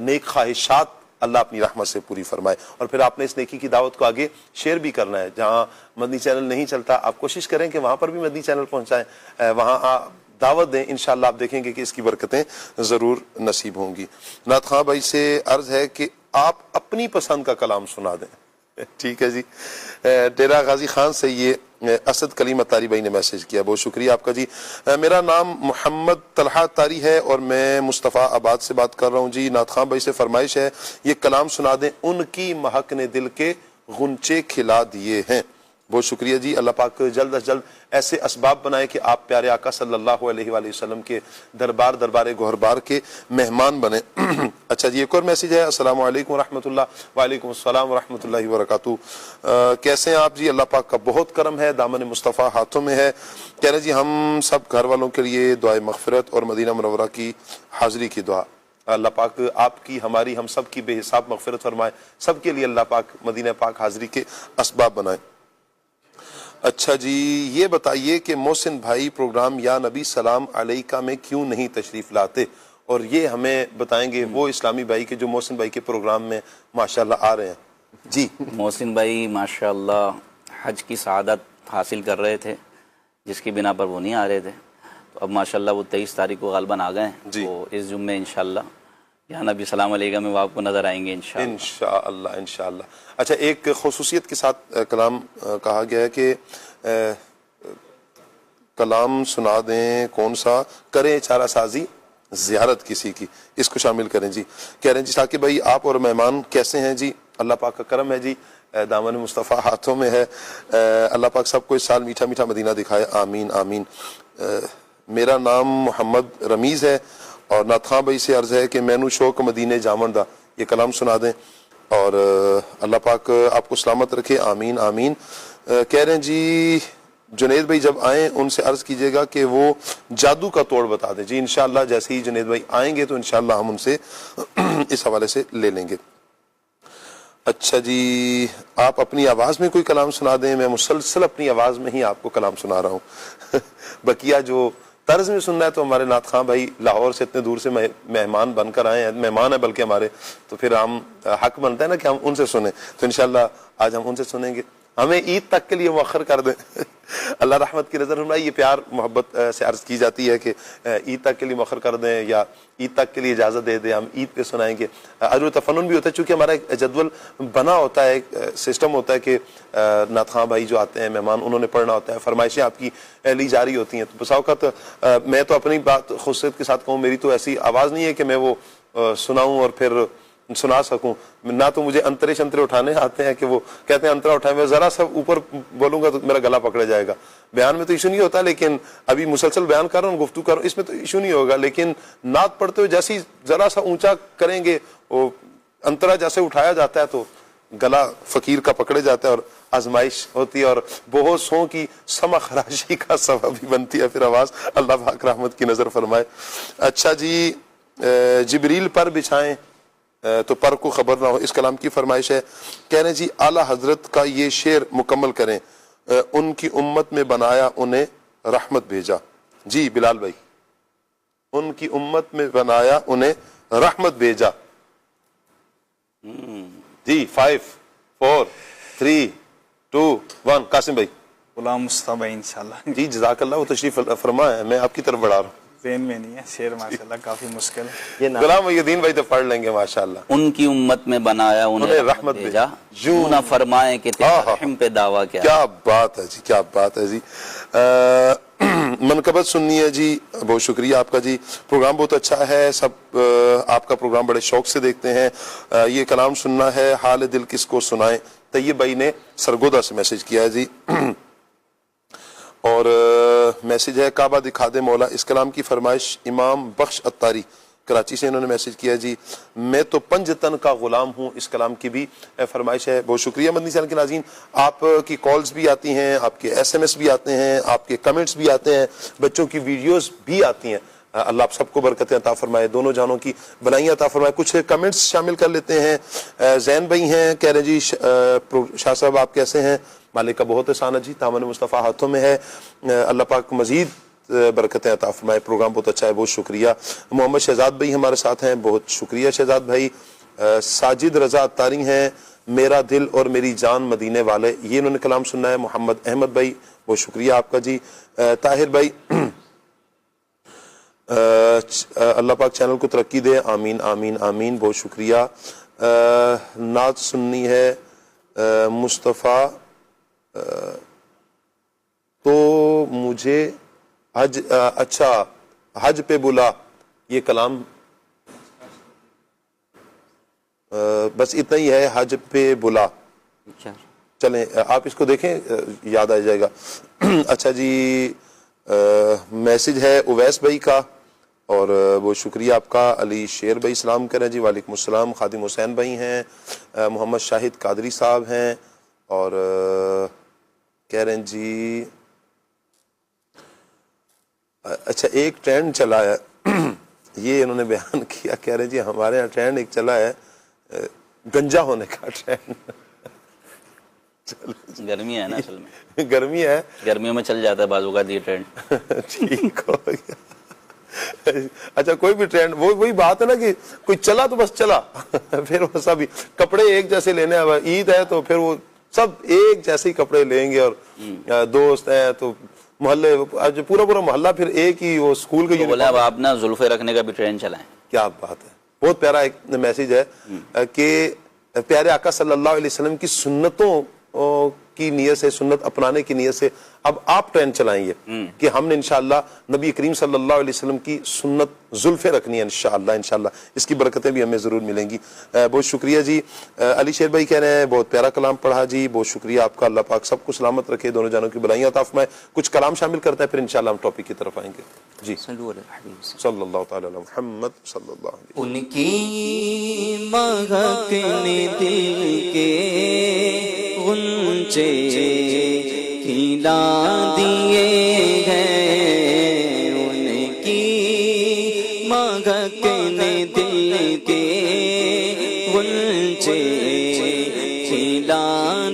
نیک خواہشات اللہ اپنی رحمت سے پوری فرمائے. اور پھر آپ نے اس نیکی کی دعوت کو آگے شیئر بھی کرنا ہے. جہاں مدنی چینل نہیں چلتا آپ کوشش کریں کہ وہاں پر بھی مدنی چینل پہنچائیں، وہاں دعوت دیں. انشاءاللہ آپ دیکھیں گے کہ اس کی برکتیں ضرور نصیب ہوں گی. نعت خواں بھائی سے عرض ہے کہ آپ اپنی پسند کا کلام سنا دیں. ٹھیک ہے جی. ڈیرہ غازی خان سے یہ اسد کلیم اتاری بھائی نے میسج کیا، بہت شکریہ آپ کا جی. میرا نام محمد طلحہ اتاری ہے اور میں مصطفیٰ آباد سے بات کر رہا ہوں جی. نعت خواں بھائی سے فرمائش ہے یہ کلام سنا دیں، ان کی مہک نے دل کے غنچے کھلا دیے ہیں. بہت شکریہ جی. اللہ پاک جلد از جلد ایسے اسباب بنائے کہ آپ پیارے آقا صلی اللہ علیہ وآلہ وسلم کے دربار گوہربار کے مہمان بنے. اچھا جی ایک اور میسج ہے. السلام علیکم ورحمۃ اللہ. وعلیکم السلام ورحمۃ اللہ وبرکاتہ. کیسے ہیں آپ جی؟ اللہ پاک کا بہت کرم ہے، دامن مصطفیٰ ہاتھوں میں ہے. کہہ رہے جی ہم سب گھر والوں کے لیے دعائے مغفرت اور مدینہ منورہ کی حاضری کی دعا. اللہ پاک آپ کی، ہماری، ہم سب کی بے حساب مغفرت فرمائے. سب کے لیے اللہ پاک مدینہ پاک حاضری کے اسباب بنائے. اچھا جی یہ بتائیے کہ محسن بھائی پروگرام یا نبی سلام علیکہ میں کیوں نہیں تشریف لاتے؟ اور یہ ہمیں بتائیں گے وہ اسلامی بھائی کے جو محسن بھائی کے پروگرام میں ماشاءاللہ آ رہے ہیں. جی محسن بھائی ماشاءاللہ حج کی سعادت حاصل کر رہے تھے جس کی بنا پر وہ نہیں آ رہے تھے، تو اب ماشاءاللہ وہ 23 تاریخ کو غالباً آ گئے ہیں. جی تو اس جمعے انشاءاللہ یا نبی سلام علیکہ میں وہ آپ کو نظر آئیں گے انشاءاللہ انشاءاللہ. اچھا ایک خصوصیت کے ساتھ کلام کہا گیا ہے کہ کلام سنا دیں، کون سا؟ کریں چارہ سازی زیارت کسی کی، اس کو شامل کریں جی. کہہ رہے ہیں جی ثاقب بھائی آپ اور مہمان کیسے ہیں جی؟ اللہ پاک کا کرم ہے جی، دامن مصطفیٰ ہاتھوں میں ہے. اللہ پاک سب کو اس سال میٹھا میٹھا مدینہ دکھائے، آمین آمین. میرا نام محمد رمیز ہے اور نعت خواں بھائی سے عرض ہے کہ مینو شوق مدینے جاون دا یہ کلام سنا دیں. اور اللہ پاک آپ کو سلامت رکھے، آمین آمین۔ کہہ رہے ہیں جی جنید بھائی جب آئیں ان سے عرض کیجئے گا کہ وہ جادو کا توڑ بتا دیں۔ جی انشاءاللہ جیسے ہی جنید بھائی آئیں گے تو انشاءاللہ ہم ان سے اس حوالے سے لے لیں گے۔ اچھا جی آپ اپنی آواز میں کوئی کلام سنا دیں۔ میں مسلسل اپنی آواز میں ہی آپ کو کلام سنا رہا ہوں۔ بقیہ جو طرز میں سننا ہے تو ہمارے نعت خواں بھائی لاہور سے اتنے دور سے مہمان بن کر آئے ہیں، مہمان ہیں بلکہ ہمارے، تو پھر ہم حق بنتا ہے نا کہ ہم ان سے سنیں، تو انشاءاللہ آج ہم ان سے سنیں گے۔ ہمیں عید تک کے لیے مؤخر کر دیں۔ اللہ رحمت کی نظر فرمائے، یہ پیار محبت سے عرض کی جاتی ہے کہ عید تک کے لیے مؤخر کر دیں یا عید تک کے لیے اجازت دے دیں، ہم عید پہ سنائیں گے۔ اجر تفنن بھی ہوتا ہے، چونکہ ہمارا ایک جدول بنا ہوتا ہے، ایک سسٹم ہوتا ہے کہ نعت خواں بھائی جو آتے ہیں مہمان انہوں نے پڑھنا ہوتا ہے، فرمائشیں آپ کی لی جاری ہوتی ہیں۔ تو بسا اوقات میں تو اپنی بات خصوصیت کے ساتھ کہوں، میری تو ایسی آواز نہیں ہے کہ میں وہ سناؤں اور پھر سنا سکوں، نہ تو مجھے انترے شنترے اٹھانے آتے ہیں کہ وہ کہتے ہیں انترا اٹھائیں، میں ذرا سا اوپر بولوں گا تو میرا گلا پکڑا جائے گا۔ بیان میں تو ایشو نہیں ہوتا، لیکن ابھی مسلسل بیان کر رہا ہوں، گفتگو کر رہا ہوں، اس میں تو ایشو نہیں ہوگا، لیکن نعت پڑھتے ہوئے جیسی ذرا سا اونچا کریں گے، وہ انترا جیسے اٹھایا جاتا ہے تو گلا فقیر کا پکڑے جاتا ہے اور آزمائش ہوتی ہے، اور بہت سو کی سما خراشی کا سبب بھی بنتی ہے پھر آواز۔ اللہ پاک رحمت کی نظر فرمائے۔ اچھا جی جبریل پر بچھائیں تو پر کو خبر نہ ہو، اس کلام کی فرمائش ہے۔ کہہ رہے ہیں جی اعلیٰ حضرت کا یہ شعر مکمل کریں، ان کی امت میں بنایا انہیں رحمت بھیجا۔ جی بلال بھائی، ان کی امت میں بنایا انہیں رحمت بھیجا۔ جی 5 4 3 2 1 قاسم بھائی۔ غلام مصطفیٰ بھائی انشاءاللہ۔ جی جزاک اللہ، وہ تشریف فرما ہے، میں آپ کی طرف بڑھا رہا ہوں، ذہن میں نہیں ہے شعر، ماشاءاللہ کافی مشکل ہے۔ غلام محی الدین بھائی تو پڑھ لیں گے ماشاءاللہ۔ ان کی امت میں بنایا انہیں رحمت بھیجا، یوں نہ فرمائے کہ تیرا رحم پہ دعویٰ کیا۔ کیا بات ہے جی، کیا بات ہے جی۔ منقبت سننی ہے جی، بہت شکریہ آپ کا جی، پروگرام بہت اچھا ہے، سب آپ کا پروگرام بڑے شوق سے دیکھتے ہیں۔ یہ کلام سننا ہے، حال دل کس کو سنائیں، طیب بھائی نے سرگودا سے میسج کیا ہے جی، اور میسج ہے کعبہ دکھا دے مولا، اس کلام کی فرمائش امام بخش اتاری کراچی سے انہوں نے میسج کیا جی۔ میں تو پنجتن کا غلام ہوں، اس کلام کی بھی فرمائش ہے۔ بہت شکریہ مدنی چینل کے ناظرین، آپ کی کالز بھی آتی ہیں، آپ کے ایس ایم ایس بھی آتے ہیں، آپ کے کمنٹس بھی آتے ہیں، بچوں کی ویڈیوز بھی آتی ہیں۔ اللہ آپ سب کو برکتیں عطا فرمائے، دونوں جانوں کی بھلائیاں عطا فرمائے۔ کچھ کمنٹس شامل کر لیتے ہیں۔ زین بھائی ہیں، کہہ رہے جی شاہ صاحب آپ کیسے ہیں؟ مالک کا بہت احسان ہے جی، دامن مصطفیٰ ہاتھوں میں ہے، اللہ پاک مزید برکتیں عطا فرمائے، پروگرام بہت اچھا ہے، بہت شکریہ۔ محمد شہزاد بھائی ہمارے ساتھ ہیں، بہت شکریہ شہزاد بھائی۔ ساجد رضا اتاری ہیں، میرا دل اور میری جان مدینے والے، یہ انہوں نے کلام سننا ہے۔ محمد احمد بھائی بہت شکریہ آپ کا جی۔ طاہر بھائی اللہ پاک چینل کو ترقی دے، آمین آمین آمین، بہت شکریہ۔ نعت سننی ہے مصطفیٰ تو مجھے حج، اچھا حج پہ بلا، یہ کلام بس اتنا ہی ہے، حج پہ بلا، چلیں آپ اس کو دیکھیں یاد آ جائے گا۔ اچھا جی میسج ہے اویس بھائی کا، اور بہت شکریہ آپ کا۔ علی شیر بھائی سلام کریں جی، وعلیکم السلام۔ خادم حسین بھائی ہیں، محمد شاہد قادری صاحب ہیں، اور کہہ رہے ہیں جی اچھا ایک ٹرینڈ چلا ہے، یہ انہوں نے بیان کیا، کہہ رہے ہیں جی ہمارے یہاں ٹرینڈ ایک چلا ہے گنجا ہونے کا ٹرینڈ۔ گرمی ہے نا اصل میں، گرمی ہے، گرمیوں میں چل جاتا ہے بازو کا یہ ٹرینڈ۔ ٹھیک ہو گیا۔ اچھا کوئی بھی ٹرینڈ، وہی بات ہے نا کہ کوئی چلا تو بس چلا، پھر وہ سب کپڑے ایک جیسے لینے، عید ہے تو پھر وہ سب ایک جیسے ہی کپڑے لیں گے، اور دوست ہیں تو محلے پورا محلہ پھر ایک ہی، وہ اسکول کے بولا اب آپ نا زلفے رکھنے کا بھی ٹرینڈ چلائیں۔ کیا بات ہے، بہت پیارا ایک میسج ہے کہ پیارے آقا صلی اللہ علیہ وسلم کی سنتوں کی نیت سے, سنت اپنانے کی نیت سے اب آپ ٹرین چلائیں گے کہ ہم نے انشاءاللہ نبی کریم صلی اللہ علیہ وسلم کی سنت زلفے رکھنی ہے انشاءاللہ. اس کی برکتیں بھی ہمیں ضرور ملیں گی. بہت شکریہ جی. علی شیر بھائی کہہ رہے ہیں بہت پیارا کلام پڑھا جی, بہت شکریہ آپ کا, اللہ پاک سب کو سلامت رکھے, دونوں جانوں کی بلائیاں عطا فرمائے. کچھ کلام شامل کرتے ہیں پھر انشاءاللہ ہم ٹاپک کی طرف آئیں گے جی. صلی اللہ تعالی علی محمد صلی اللہ علیہ وسلم. ان کی مہکنے دل کے غنچے کھلا دیے ہیں, ان کی مہکنے دل کے غنچے کھلا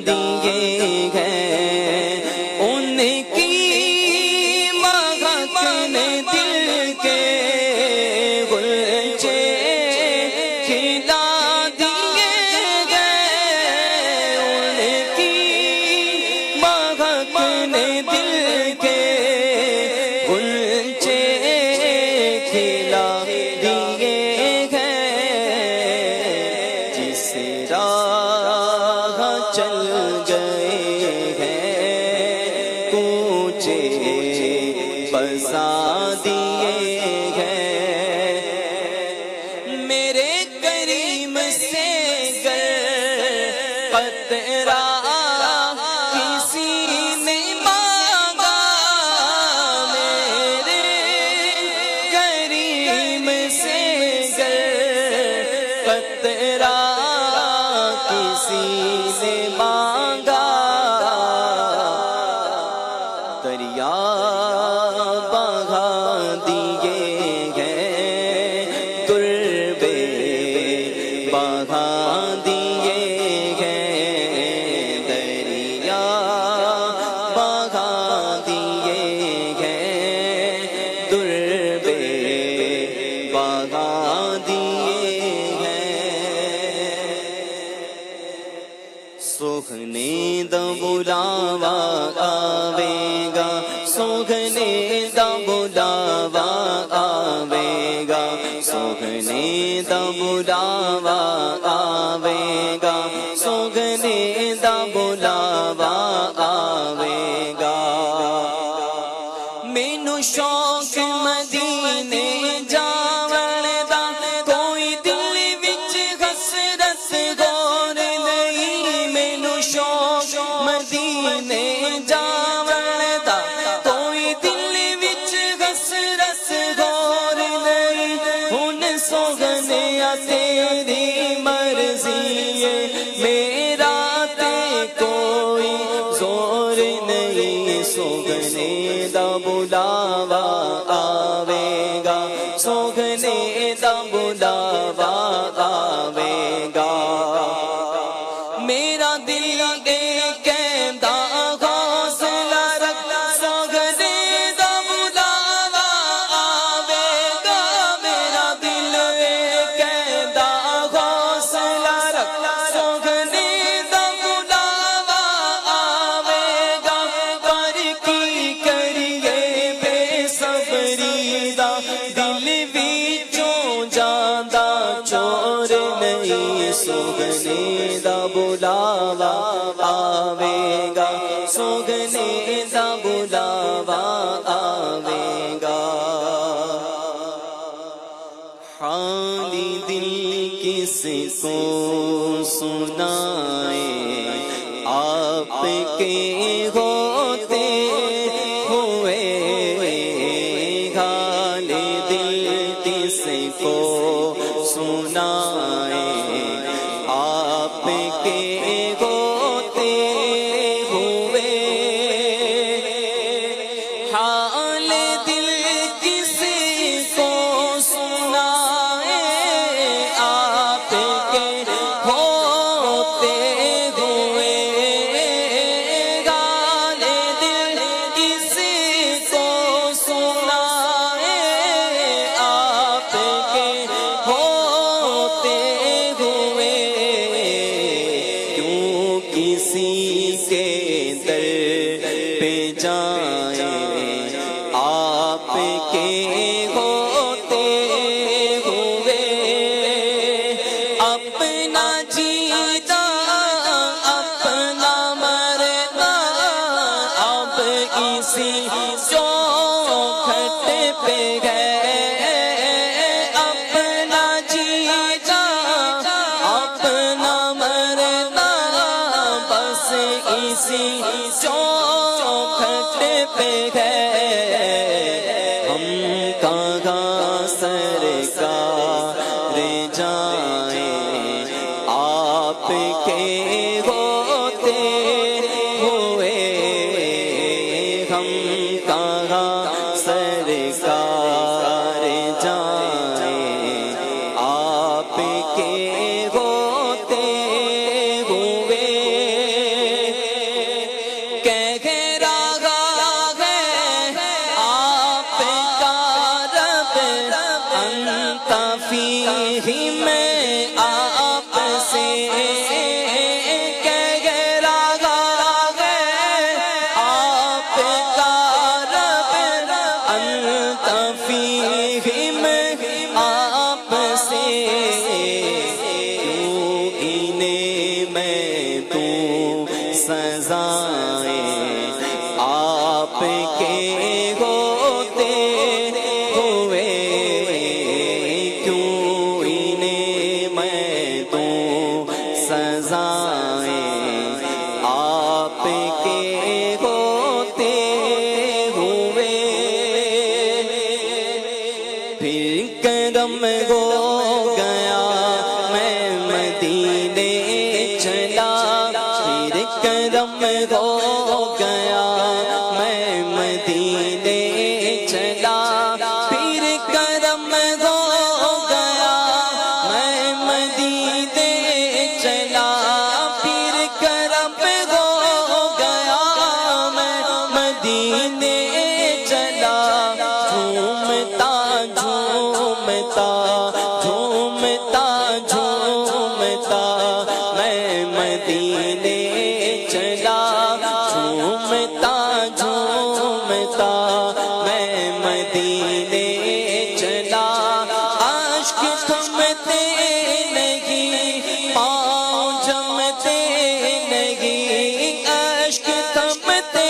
دیے ہیں, ان کی مہکنے دل کے غنچے کھلا دیے گئے, ان کی مہکنے دل کے غنچے کھلا دیے گئے, جس راہ چل گئے ہیں کوچے بسا دیے ہیں, میرے کریم سے گر قطرہ کسی نے مانگا, میرے کریم سے گر قطرہ کسی نے مانگا, دریا بہا دیے ہیں, دربے بہا دیے ہیں, دریا بہا دیے ہیں, دربے بہا دیے ہیں, سوکھنے دا بلاوا آوے گا, سوکھنے دا بلاوا آوے گا, سوکھنے دا بلاوا آوے گا, سوکھنے دا بلاوا آوے گا, مینوں شوق مدینے جاون دا, کوئی دل وچ حسرت غور نہیں, مینوں شوق مدینے جاون دا, کوئی دل وچ حسرت غور نہیں, ہن سوگنیا تیری مرضی ہے, میرا تے کوئی زور نہیں, سوگنے دا بلاوا آوے گا, سوگنے دا بلاوا آوے گا, میرا دل کہندا حوصلہ رکھ, سوگنے دا بلاوا آوے گا, میرا دل کہندا حوصلہ رکھ, سوگنے دا بلاوا آوے گا, پر کی کریے بے صبری دا, دل وچوں جاندا چور نہیں, سوگنے دا بلاوا آوے گا, سوگنے دا بلاوا آوے گا, حالی دل کس کو سنائے, آپ کے ہوتے ہوئے, حال دل کس کو سنائے, آپ کے ہوتے ہوئے, حال دل کسی کو سنائے, آپ کے ہوتے ہوئے, حال دل کسی کو سنائے, آپ کے ہوتے ہوئے, کیوں کسی کے در پہ جائیں, آپ کے ہوتے ہوئے, اپنا جیتا اپنا اسی چوکھٹ پہ گئے اپنا جینا اپنا مرنا بس اسی چوکھٹ پہ گئے ہم کہاں سرکار جائیں آپ کے ہوتے ہوئے ہم کہاں سرکار جائیں آپ کے ہوتے ہوئے کہہ رہا ہے آپ کا رب انت فیہم آپ سے کہہ رہا ہے آپ کا رب انت فیہم آپ سے کیوں انہیں میں دوں سزائیں آپ کے ہوتے ہوئے کیوں انہیں میں دوں سزائیں آپ کے ہوتے ہوئے پھر کرم ہو گیا میں مدینے چلا پھر کرم ہو گیا میں مدینے چلا پھر کرم ہو گیا میں مدینے چلا پھر کرم ہو گیا میں مدینے چلا جھومتا جھومتا جھومتا جھومتا میں مدینے چلا جھومتا جھومتا میں مدینے چلا اشک تھمتے نہیں پاؤں جمتے نہیں اشک تھمتے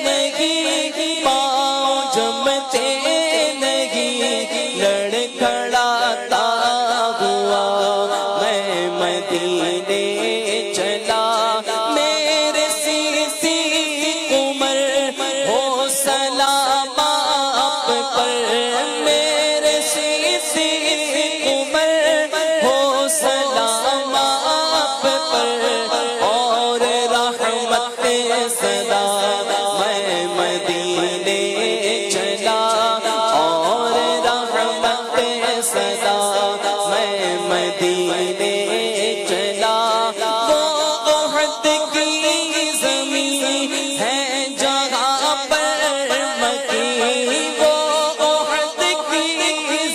نہیں پاؤں جمتے نہیں لڑکھڑاتا ہوا میں مدینے چلا میرے سیسی عمر ہو سلام آپ پر میرے سیسی عمر ہو سلام آپ پر اور رحمت صدا میں مدینے چلا اور رحمت صدا میں مدینے چلا وہ احد کی زمین ہے جہاں پر مکی وہ احد کی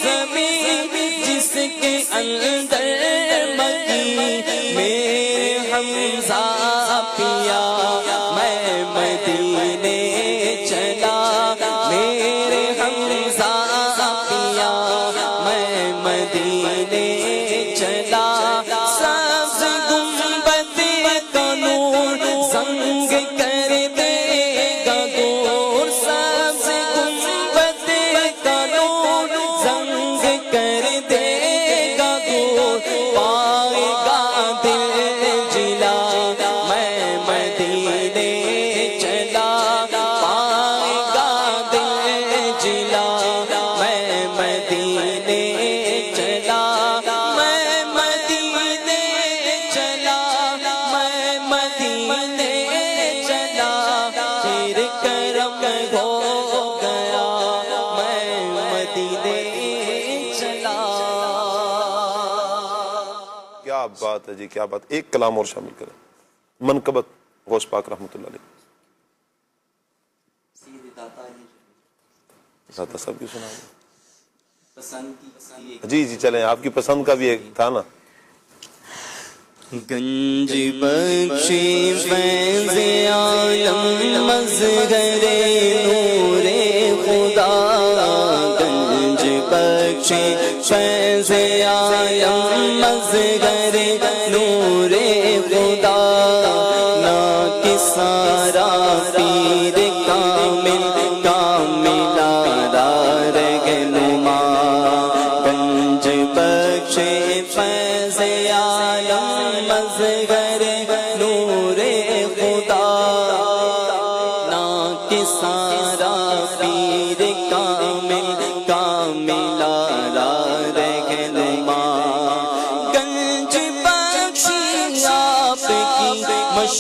زمین جس کے اندر مکی میرے حمزہ پیا میں مدینے چلا میرے حمزہ پیا میں مدینے چلا سبز گنبد کا نور زنگ کر دے گا دور سبز گنبد کا نور زنگ کر دے گا دور پائے گا دل جلا میں مدینے چلا پائے گا دل جلا میں مدینے چلا میں مدینے چلا میں مدینے چلا پھر کرم ہو گیا میں مدینے چلا کیا بات ہے جی کیا بات ایک کلام اور شامل کریں منقبت غوث پاک رحمۃ اللہ علیہ داتا صاحب کی سنا جی جی چلیں آپ کی پسند کا بھی ایک تھا نا گنج بخشی فیض عالم مظہر نور خدا گنج بخشی فیض عالم مظہر نور خدا نا کسارا پیر کا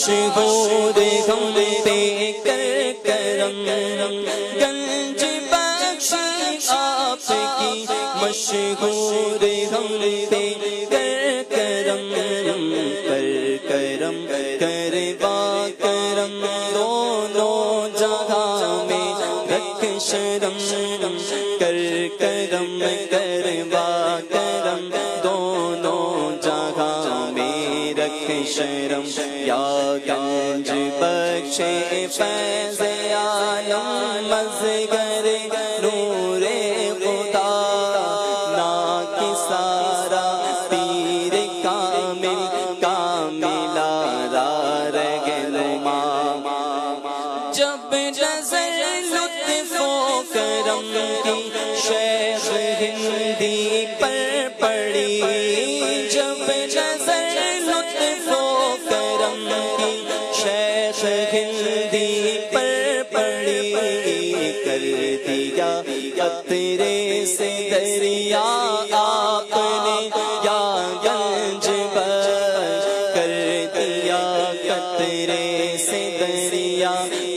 مشہور ہم پہ کر کرم گنج بخش آپ کی مشہور ہم پہ کر کرم کر کرم کروا کرم دونوں جہاں میں رکھ شرم کر کرم کروا کرم دونوں جہاں میں رکھ شرم یا گنج بخش فیض عالم مظہر نور خدا نا کی سارا پیر کامل کاملا رہنما جب نظر لطف و کرم کی شیخ ہندی پر پڑی جب نظر لطف و کرم کی شیخ ہندی پر پڑی کر دیا قطرے سے دریا آپ نے یا گنج بخش کر دیا قطرے سے دریا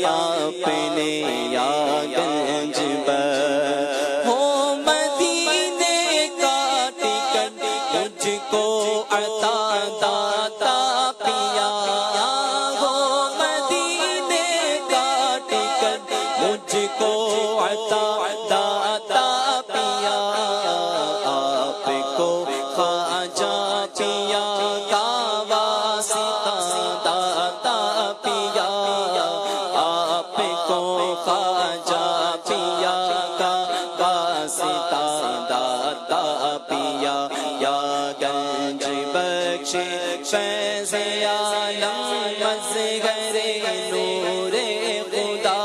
آپ نے یا گنج بخش ہو مدینے کا ٹکٹ مجھ کو عطا داتا پیا ہو مدینے کا ٹکٹ مجھ کو عطا داتا پیا آپ کو خواجہ پیا کا واسطہ داتا پیا آپ کو خواجہ پیا کا واسطہ داتا پیا یا گنج بخش فیض عالم مظہر نور خدا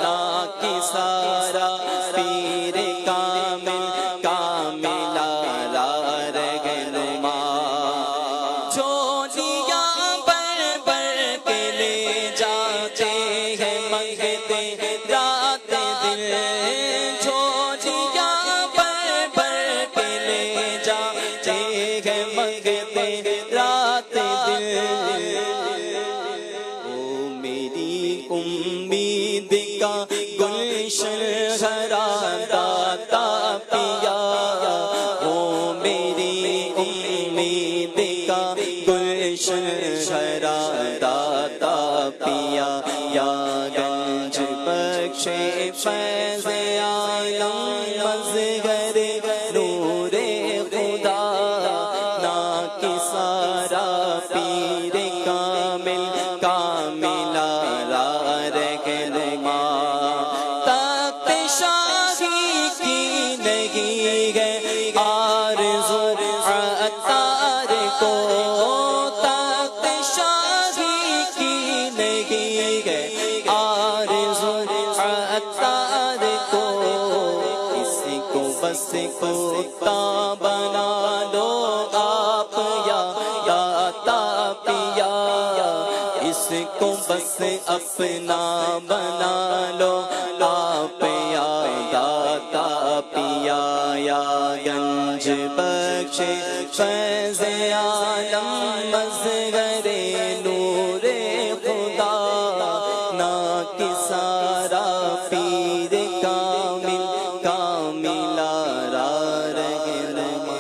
نا کی سارا پیر کامل کاملا رہنما جھولیاں بھر بھر کے لے جاتے ہیں منگتے رات دل جھولیاں بھر بھر کے لے جاتے ہیں منگتے رات دل او میری امید کا گلشن ہرا داتا پیا او میری امید کا گلشن ہرا داتا پیا یا گنج بخش فیض عالم مظہر نور خدا نا کی سارا پیر کامل کاملا رہنما تخت شاہی کی نہیں ہے آرزو عطار کو تخت شاہی کی نہیں ہے آرزو عطار کو کسی کو بس کتا بنا لو آپ یا داتا پیا اس کو بس اپنا بنا لو آپ یا داتا پیا یا گنج بخش فیض عالم مظہر نور خدا نا کی سارا پیر کامل کاملا رہنما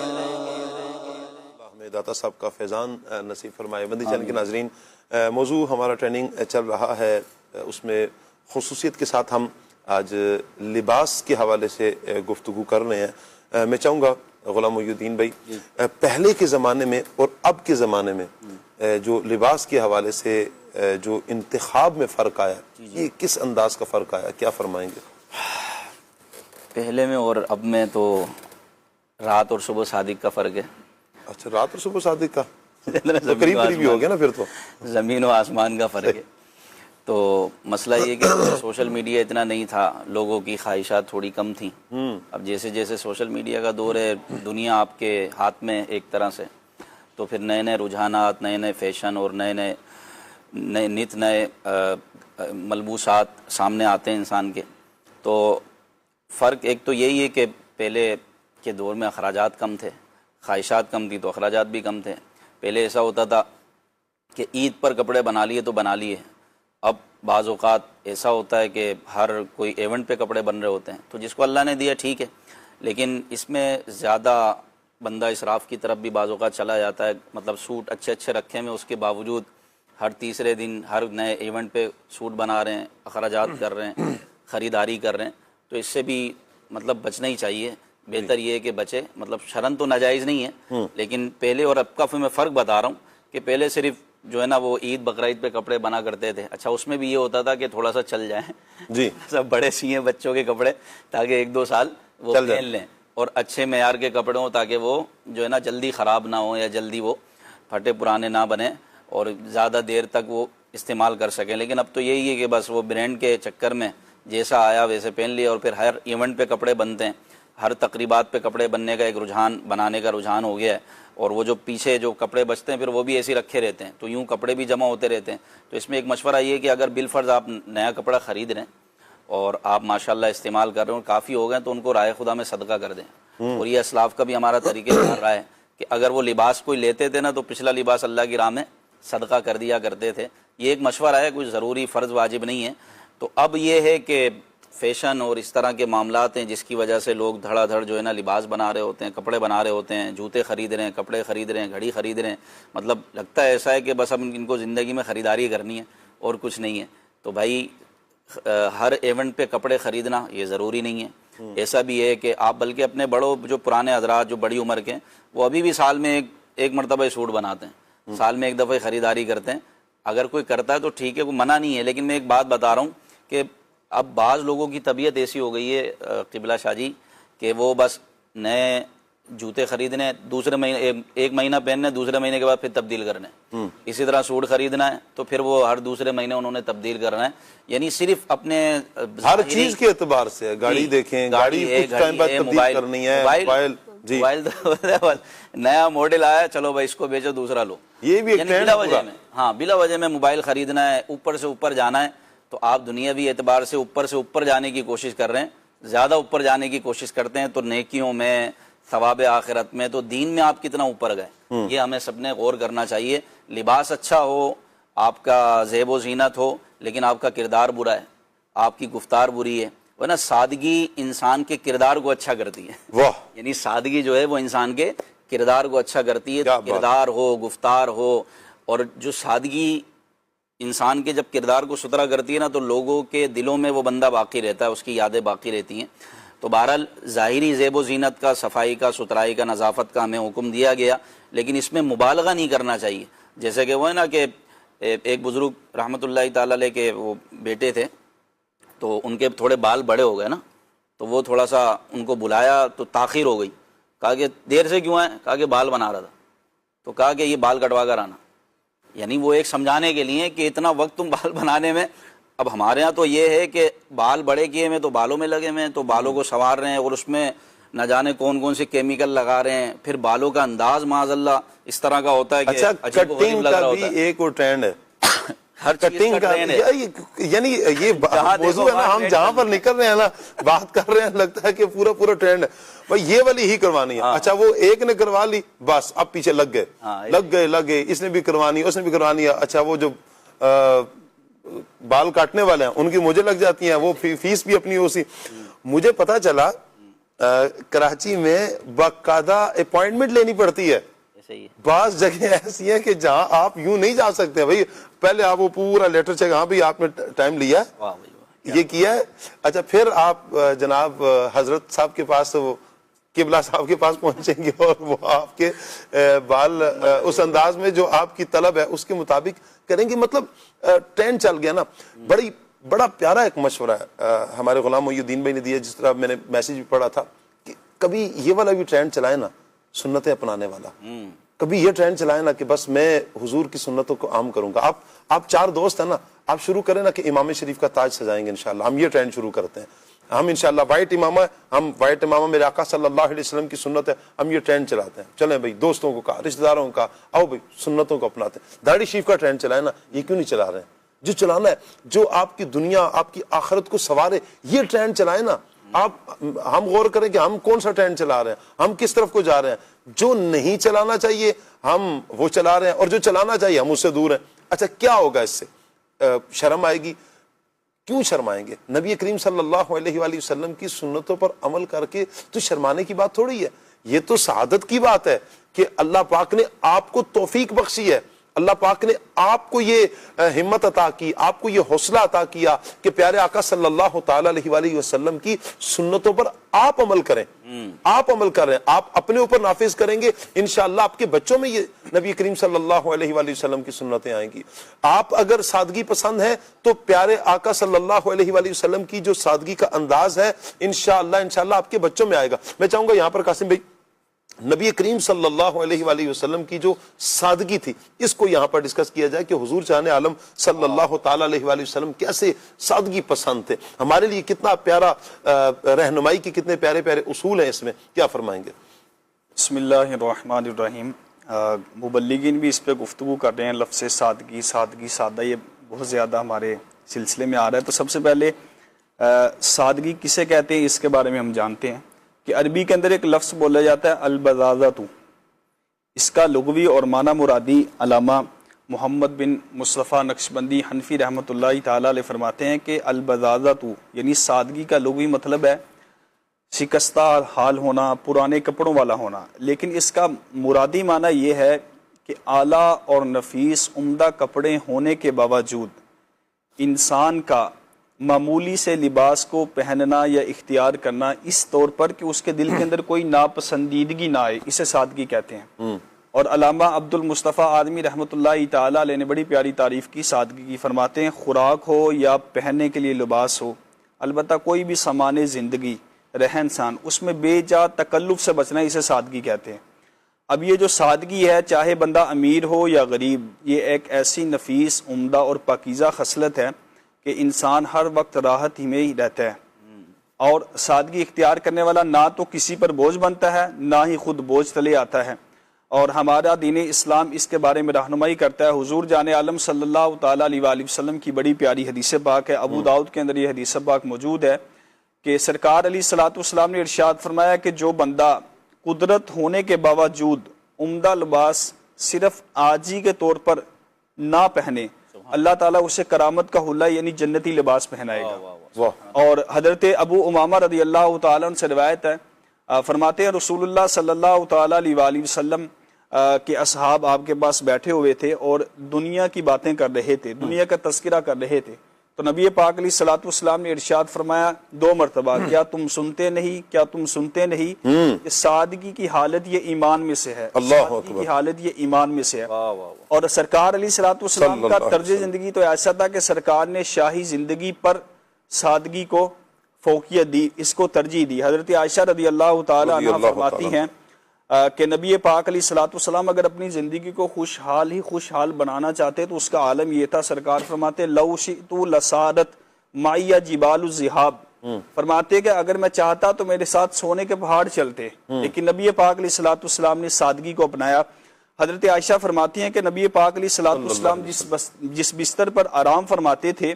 ہمیں داتا صاحب کا فیضان نصیب فرمائے۔ بندی چینل کے ناظرین، موضوع ہمارا ٹریننگ چل رہا ہے، اس میں خصوصیت کے ساتھ ہم آج لباس کے حوالے سے گفتگو کر رہے ہیں۔ میں چاہوں گا غلام محی الدین بھائی، پہلے کے زمانے میں اور اب کے زمانے میں جو لباس کے حوالے سے جو انتخاب میں فرق آیا، یہ کس انداز کا فرق آیا، کیا فرمائیں گے؟ پہلے میں اور اب میں تو رات اور صبح صادق کا فرق ہے۔ اچھا، رات اور صبح صادق کا قریب قریب ہو گیا نا پھر تو، زمین و آسمان کا فرق ہے۔ تو مسئلہ یہ کہ سوشل میڈیا اتنا نہیں تھا، لوگوں کی خواہشات تھوڑی کم تھیں۔ اب جیسے جیسے سوشل میڈیا کا دور ہے، دنیا آپ کے ہاتھ میں ایک طرح سے، تو پھر نئے نئے رجحانات، نئے نئے فیشن اور نئے نت نئے ملبوسات سامنے آتے ہیں انسان کے۔ تو فرق ایک تو یہی ہے کہ پہلے کے دور میں اخراجات کم تھے، خواہشات کم تھی تو اخراجات بھی کم تھے۔ پہلے ایسا ہوتا تھا کہ عید پر کپڑے بنا لیے تو بنا لیے. اب بعض اوقات ایسا ہوتا ہے کہ ہر کوئی ایونٹ پہ کپڑے بن رہے ہوتے ہیں، تو جس کو اللہ نے دیا ٹھیک ہے، لیکن اس میں زیادہ بندہ اسراف کی طرف بھی بعض اوقات چلا جاتا ہے. مطلب سوٹ اچھے اچھے رکھے میں اس کے باوجود ہر تیسرے دن ہر نئے ایونٹ پہ سوٹ بنا رہے ہیں، اخراجات کر رہے ہیں، خریداری کر رہے ہیں. تو اس سے بھی مطلب بچنا ہی چاہیے. بہتر یہ ہے کہ بچے. مطلب شرن تو ناجائز نہیں ہے، لیکن پہلے اور اب کا میں فرق بتا رہا ہوں کہ پہلے صرف جو ہے نا وہ عید بقرعید پہ کپڑے بنا کرتے تھے. اچھا اس میں بھی یہ ہوتا تھا کہ تھوڑا سا چل جائیں جی، سب بڑے سیئیں بچوں کے کپڑے تاکہ 1-2 سال وہ پہن لیں، اور اچھے معیار کے کپڑے ہوں تاکہ وہ جو ہے نا جلدی خراب نہ ہوں یا جلدی وہ پھٹے پرانے نہ بنیں اور زیادہ دیر تک وہ استعمال کر سکیں. لیکن اب تو یہی ہے کہ بس وہ برانڈ کے چکر میں جیسا آیا ویسے پہن لیا، اور پھر ہر ایونٹ پہ کپڑے بنتے ہیں، ہر تقریبات پہ کپڑے بننے کا ایک رجحان، بنانے کا رجحان ہو گیا ہے. اور وہ جو پیچھے جو کپڑے بچتے ہیں پھر وہ بھی ایسے رکھے رہتے ہیں، تو یوں کپڑے بھی جمع ہوتے رہتے ہیں. تو اس میں ایک مشورہ یہ ہے کہ اگر بالفرض آپ نیا کپڑا خرید رہے ہیں اور آپ ماشاءاللہ استعمال کر رہے ہیں اور کافی ہو گئے تو ان کو رائے خدا میں صدقہ کر دیں. اور یہ اسلاف کا بھی ہمارا طریقہ کار رہا ہے کہ اگر وہ لباس کوئی لیتے تھے نا تو پچھلا لباس اللہ کی راہ میں صدقہ کر دیا کرتے تھے. یہ ایک مشورہ ہے، کوئی ضروری فرض واجب نہیں ہے. تو اب یہ ہے کہ فیشن اور اس طرح کے معاملات ہیں جس کی وجہ سے لوگ دھڑا دھڑ جو ہے نا لباس بنا رہے ہوتے ہیں، کپڑے بنا رہے ہوتے ہیں، جوتے خرید رہے ہیں، کپڑے خرید رہے ہیں، گھڑی خرید رہے ہیں. مطلب لگتا ہے ایسا ہے کہ بس اب ان کو زندگی میں خریداری کرنی ہے اور کچھ نہیں ہے. تو بھائی ہر ایونٹ پہ کپڑے خریدنا یہ ضروری نہیں ہے. ایسا بھی ہے کہ آپ بلکہ اپنے بڑوں جو پرانے حضرات جو بڑی عمر کے ہیں وہ ابھی بھی سال میں ایک مرتبہ سوٹ بناتے ہیں، سال میں ایک دفعہ خریداری کرتے ہیں. اگر کوئی کرتا ہے تو ٹھیک ہے، کوئی منع نہیں ہے. لیکن میں ایک بات بتا رہا ہوں کہ اب بعض لوگوں کی طبیعت ایسی ہو گئی ہے قبلہ شاہ جی کہ وہ بس نئے جوتے خریدنے، دوسرے مہینے ایک مہینہ پہننے، دوسرے مہینے کے بعد پھر تبدیل کرنے. اسی طرح سوٹ خریدنا ہے تو پھر وہ ہر دوسرے مہینے انہوں نے تبدیل کرنا ہے. یعنی صرف اپنے ہر چیز کے اعتبار سے گاڑی دیکھیں، گاڑی کچھ ٹائم بعد تبدیل کرنی ہے، موبائل نیا ماڈل آیا چلو بھائی اس کو بیچو دوسرا لو. یہ بھی بلا وجہ میں بلا وجہ میں موبائل خریدنا ہے، اوپر سے اوپر جانا ہے. تو آپ دنیاوی اعتبار سے اوپر جانے کی کوشش کر رہے ہیں، زیادہ اوپر جانے کی کوشش کرتے ہیں تو نیکیوں میں، ثواب آخرت میں، تو دین میں آپ کتنا اوپر گئے یہ ہمیں سب نے غور کرنا چاہیے. لباس اچھا ہو، آپ کا زیب و زینت ہو، لیکن آپ کا کردار برا ہے، آپ کی گفتار بری ہے. ورنہ سادگی انسان کے کردار کو اچھا کرتی ہے. یعنی سادگی جو ہے وہ انسان کے کردار کو اچھا کرتی ہے. کردار ہو، گفتار ہو، اور جو سادگی انسان کے جب کردار کو ستھرا کرتی ہے نا تو لوگوں کے دلوں میں وہ بندہ باقی رہتا ہے، اس کی یادیں باقی رہتی ہیں. تو بہرحال ظاہری زیب و زینت کا، صفائی کا، ستھرائی کا، نظافت کا ہمیں حکم دیا گیا، لیکن اس میں مبالغہ نہیں کرنا چاہیے. جیسے کہ وہ ہے نا کہ ایک بزرگ رحمۃ اللہ تعالی علیہ کے وہ بیٹے تھے تو ان کے تھوڑے بال بڑے ہو گئے نا، تو وہ تھوڑا سا ان کو بلایا تو تاخیر ہو گئی. کہا کہ دیر سے کیوں آئے؟ کہا کہ بال بنا رہا تھا. تو کہا کہ یہ بال کٹوا کر آنا. یعنی وہ ایک سمجھانے کے لیے کہ اتنا وقت تم بال بنانے میں. اب ہمارے ہاں تو یہ ہے کہ بال بڑے کیے ہوئے تو بالوں میں لگے ہوئے ہیں، تو بالوں کو سنوار رہے ہیں اور اس میں نہ جانے کون کون سے کیمیکل لگا رہے ہیں. پھر بالوں کا انداز معاذ اللہ اس طرح کا ہوتا ہے کہ عجیب و غریب لگ رہا ہوتا ہے. ایک اور ٹرینڈ ہے ہر کٹنگ کا، یعنی یہ موضوع ہے نا، ہم جہاں پر نکل رہے ہیں نا بات کر رہے ہیں، لگتا ہے کہ پورا ٹرینڈ ہے بھائی یہ والی ہی کروانی ہے. اچھا وہ ایک نے کروا لی بس اب پیچھے لگ گئے، اس نے بھی کروانی، اس نے بھی کروانی ہے. اچھا وہ جو بال کاٹنے والے ہیں ان کی مجھے لگ جاتی ہیں، وہ فیس بھی اپنی اسی. مجھے پتا چلا کراچی میں باقاعدہ اپوائنٹمنٹ لینی پڑتی ہے. بعض جگہ ایسی ہیں کہ جہاں آپ یوں نہیں جا سکتے بھائی، پہلے آپ وہ پورا لیٹر چیک، ہاں بھی آپ نے ٹائم لیا ہے، یہ کیا ہے. اچھا پھر آپ جناب حضرت صاحب کے پاس، وہ قبلہ صاحب کے پاس پہنچیں گے اور وہ آپ کے بال اس انداز میں جو آپ کی طلب ہے اس کے مطابق کریں گے. مطلب ٹرینڈ چل گیا نا. بڑا پیارا ایک مشورہ ہے ہمارے غلام محی الدین بھائی نے دیا، جس طرح میں نے میسیج بھی پڑھا تھا کہ کبھی یہ والا بھی ٹرینڈ چلائے نا، سنتیں اپنانے والا. کبھی یہ ٹرینڈ چلائے نا کہ بس میں حضور کی سنتوں کو عام کروں گا. آپ 4 دوست ہیں نا، آپ شروع کریں نا کہ امام شریف کا تاج سجائیں گے انشاءاللہ. ہم یہ ٹرینڈ شروع کرتے ہیں. ہم انشاءاللہ وائٹ امامہ میرے آقا صلی اللہ علیہ وسلم کی سنت ہے، ہم یہ ٹرینڈ چلاتے ہیں. چلیں بھائی دوستوں کو کہا، رشتہ داروں کا، آؤ بھائی سنتوں کو اپناتے ہیں. داڑھی شریف کا ٹرینڈ چلائے نا، یہ کیوں نہیں چلا رہے ہیں؟ جو چلانا ہے، جو آپ کی دنیا، آپ کی آخرت کو سنوارے، یہ ٹرینڈ چلائے نا. ہم غور کریں کہ ہم کون سا ٹرینڈ چلا رہے ہیں, ہم کس طرف کو جا رہے ہیں. جو نہیں چلانا چاہیے ہم وہ چلا رہے ہیں, اور جو چلانا چاہیے ہم اس سے دور ہیں. اچھا کیا ہوگا اس سے؟ شرم آئے گی. کیوں شرمائیں گے؟ نبی کریم صلی اللہ علیہ وآلہ وسلم کی سنتوں پر عمل کر کے تو شرمانے کی بات تھوڑی ہے. یہ تو سعادت کی بات ہے کہ اللہ پاک نے آپ کو توفیق بخشی ہے, اللہ پاک نے آپ کو یہ ہمت عطا کی, آپ کو یہ حوصلہ عطا کیا کہ پیارے آقا صلی اللہ تعالی علیہ وآلہ وسلم کی سنتوں پر آپ عمل کریں. آپ عمل کر رہے ہیں, آپ اپنے اوپر نافذ کریں گے, انشاءاللہ آپ کے بچوں میں یہ نبی کریم صلی اللہ علیہ وآلہ وسلم کی سنتیں آئیں گی. آپ اگر سادگی پسند ہے تو پیارے آقا صلی اللہ علیہ وآلہ وسلم کی جو سادگی کا انداز ہے انشاءاللہ آپ کے بچوں میں آئے گا. میں چاہوں گا یہاں پر قاسم بھائی نبی کریم صلی اللہ علیہ وآلہ وسلم کی جو سادگی تھی اس کو یہاں پر ڈسکس کیا جائے کہ حضور جان عالم صلی اللہ تعالی علیہ وآلہ وسلم کیسے سادگی پسند تھے. ہمارے لیے کتنا پیارا رہنمائی کے کتنے پیارے پیارے اصول ہیں, اس میں کیا فرمائیں گے؟ بسم اللہ الرحمن الرحیم. مبلغین بھی اس پہ گفتگو کر رہے ہیں, لفظ سادگی سادگی سادہ یہ بہت زیادہ ہمارے سلسلے میں آ رہا ہے. تو سب سے پہلے سادگی کسے کہتے ہیں اس کے بارے میں ہم جانتے ہیں کہ عربی کے اندر ایک لفظ بولا جاتا ہے البذاذۃ. اس کا لغوی اور معنی مرادی علامہ محمد بن مصطفیٰ نقشبندی حنفی رحمۃ اللہ تعالی علیہ فرماتے ہیں کہ البذاذۃ یعنی سادگی کا لغوی مطلب ہے شکستہ حال ہونا, پرانے کپڑوں والا ہونا. لیکن اس کا مرادی معنی یہ ہے کہ اعلیٰ اور نفیس عمدہ کپڑے ہونے کے باوجود انسان کا معمولی سے لباس کو پہننا یا اختیار کرنا اس طور پر کہ اس کے دل کے اندر کوئی ناپسندیدگی نہ آئے, اسے سادگی کہتے ہیں. اور علامہ عبد المصطفیٰ آدمی رحمۃ اللہ تعالی علیہ نے بڑی پیاری تعریف کی سادگی کی. فرماتے ہیں خوراک ہو یا پہننے کے لیے لباس ہو, البتہ کوئی بھی سامان زندگی رہن سہن اس میں بے جا تکلف سے بچنا, اسے سادگی کہتے ہیں. اب یہ جو سادگی ہے چاہے بندہ امیر ہو یا غریب, یہ ایک ایسی نفیس عمدہ اور پاکیزہ خصلت ہے کہ انسان ہر وقت راحت ہی میں ہی رہتا ہے. اور سادگی اختیار کرنے والا نہ تو کسی پر بوجھ بنتا ہے نہ ہی خود بوجھ تلے آتا ہے. اور ہمارا دین اسلام اس کے بارے میں رہنمائی کرتا ہے. حضور جان عالم صلی اللہ تعالی علیہ وآلہ وسلم کی بڑی پیاری حدیث پاک ہے, ابو داؤد کے اندر یہ حدیث پاک موجود ہے کہ سرکار علیہ الصلوۃ والسلام نے ارشاد فرمایا کہ جو بندہ قدرت ہونے کے باوجود عمدہ لباس صرف عاجزی کے طور پر نہ پہنے, اللہ تعالیٰ اسے کرامت کا حلہ یعنی جنتی لباس پہنائے گا. اور حضرت ابو امامہ رضی اللہ تعالیٰ عنہ سے روایت ہے, فرماتے ہیں رسول اللہ صلی اللہ تعالیٰ علیہ وآلہ وسلم کے اصحاب آپ کے پاس بیٹھے ہوئے تھے اور دنیا کی باتیں کر رہے تھے, دنیا کا تذکرہ کر رہے تھے. تو نبی پاک علیہ الصلوۃ والسلام نے ارشاد فرمایا 2 مرتبہ, کیا تم سنتے نہیں, کیا تم سنتے نہیں کہ سادگی کی حالت یہ ایمان میں سے ہے, سادگی کی حالت یہ ایمان میں سے ہے. اور سرکار علیہ الصلوۃ والسلام کا طرز زندگی تو ایسا تھا کہ سرکار نے شاہی زندگی پر سادگی کو فوقیت دی, اس کو ترجیح دی. حضرت عائشہ رضی اللہ تعالی عنہا فرماتی ہیں کہ نبی پاک علیہ الصلوۃ والسلام اگر اپنی زندگی کو خوشحال بنانا چاہتے تو اس کا عالم یہ تھا. سرکار فرماتے لو شئت لسادت معی جبال الذھاب, فرماتے کہ اگر میں چاہتا تو میرے ساتھ سونے کے پہاڑ چلتے, لیکن نبی پاک علیہ الصلوۃ والسلام نے سادگی کو اپنایا. حضرت عائشہ فرماتی ہیں کہ نبی پاک علیہ الصلوۃ والسلام جس بستر پر آرام فرماتے تھے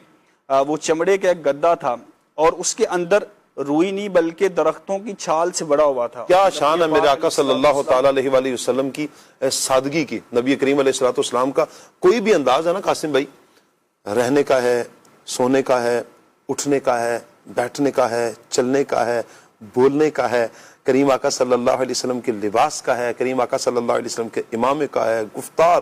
وہ چمڑے کا ایک گدا تھا اور اس کے اندر روئی نہیں بلکہ درختوں کی چھال سے بڑا ہوا تھا. کیا شان ہے میرے آقا صلی اللہ تعالی علیہ وآلہ وسلم کی سادگی کی. نبی کریم علیہ الصلوۃ والسلام کا کوئی بھی انداز ہے نا قاسم بھائی, رہنے کا ہے, سونے کا ہے, اٹھنے کا ہے, بیٹھنے کا ہے, چلنے کا ہے, بولنے کا ہے, کریم آقا صلی اللہ علیہ وسلم کے لباس کا ہے, کریم آقا صلی اللہ علیہ وسلم کے امامے کا ہے, گفتار,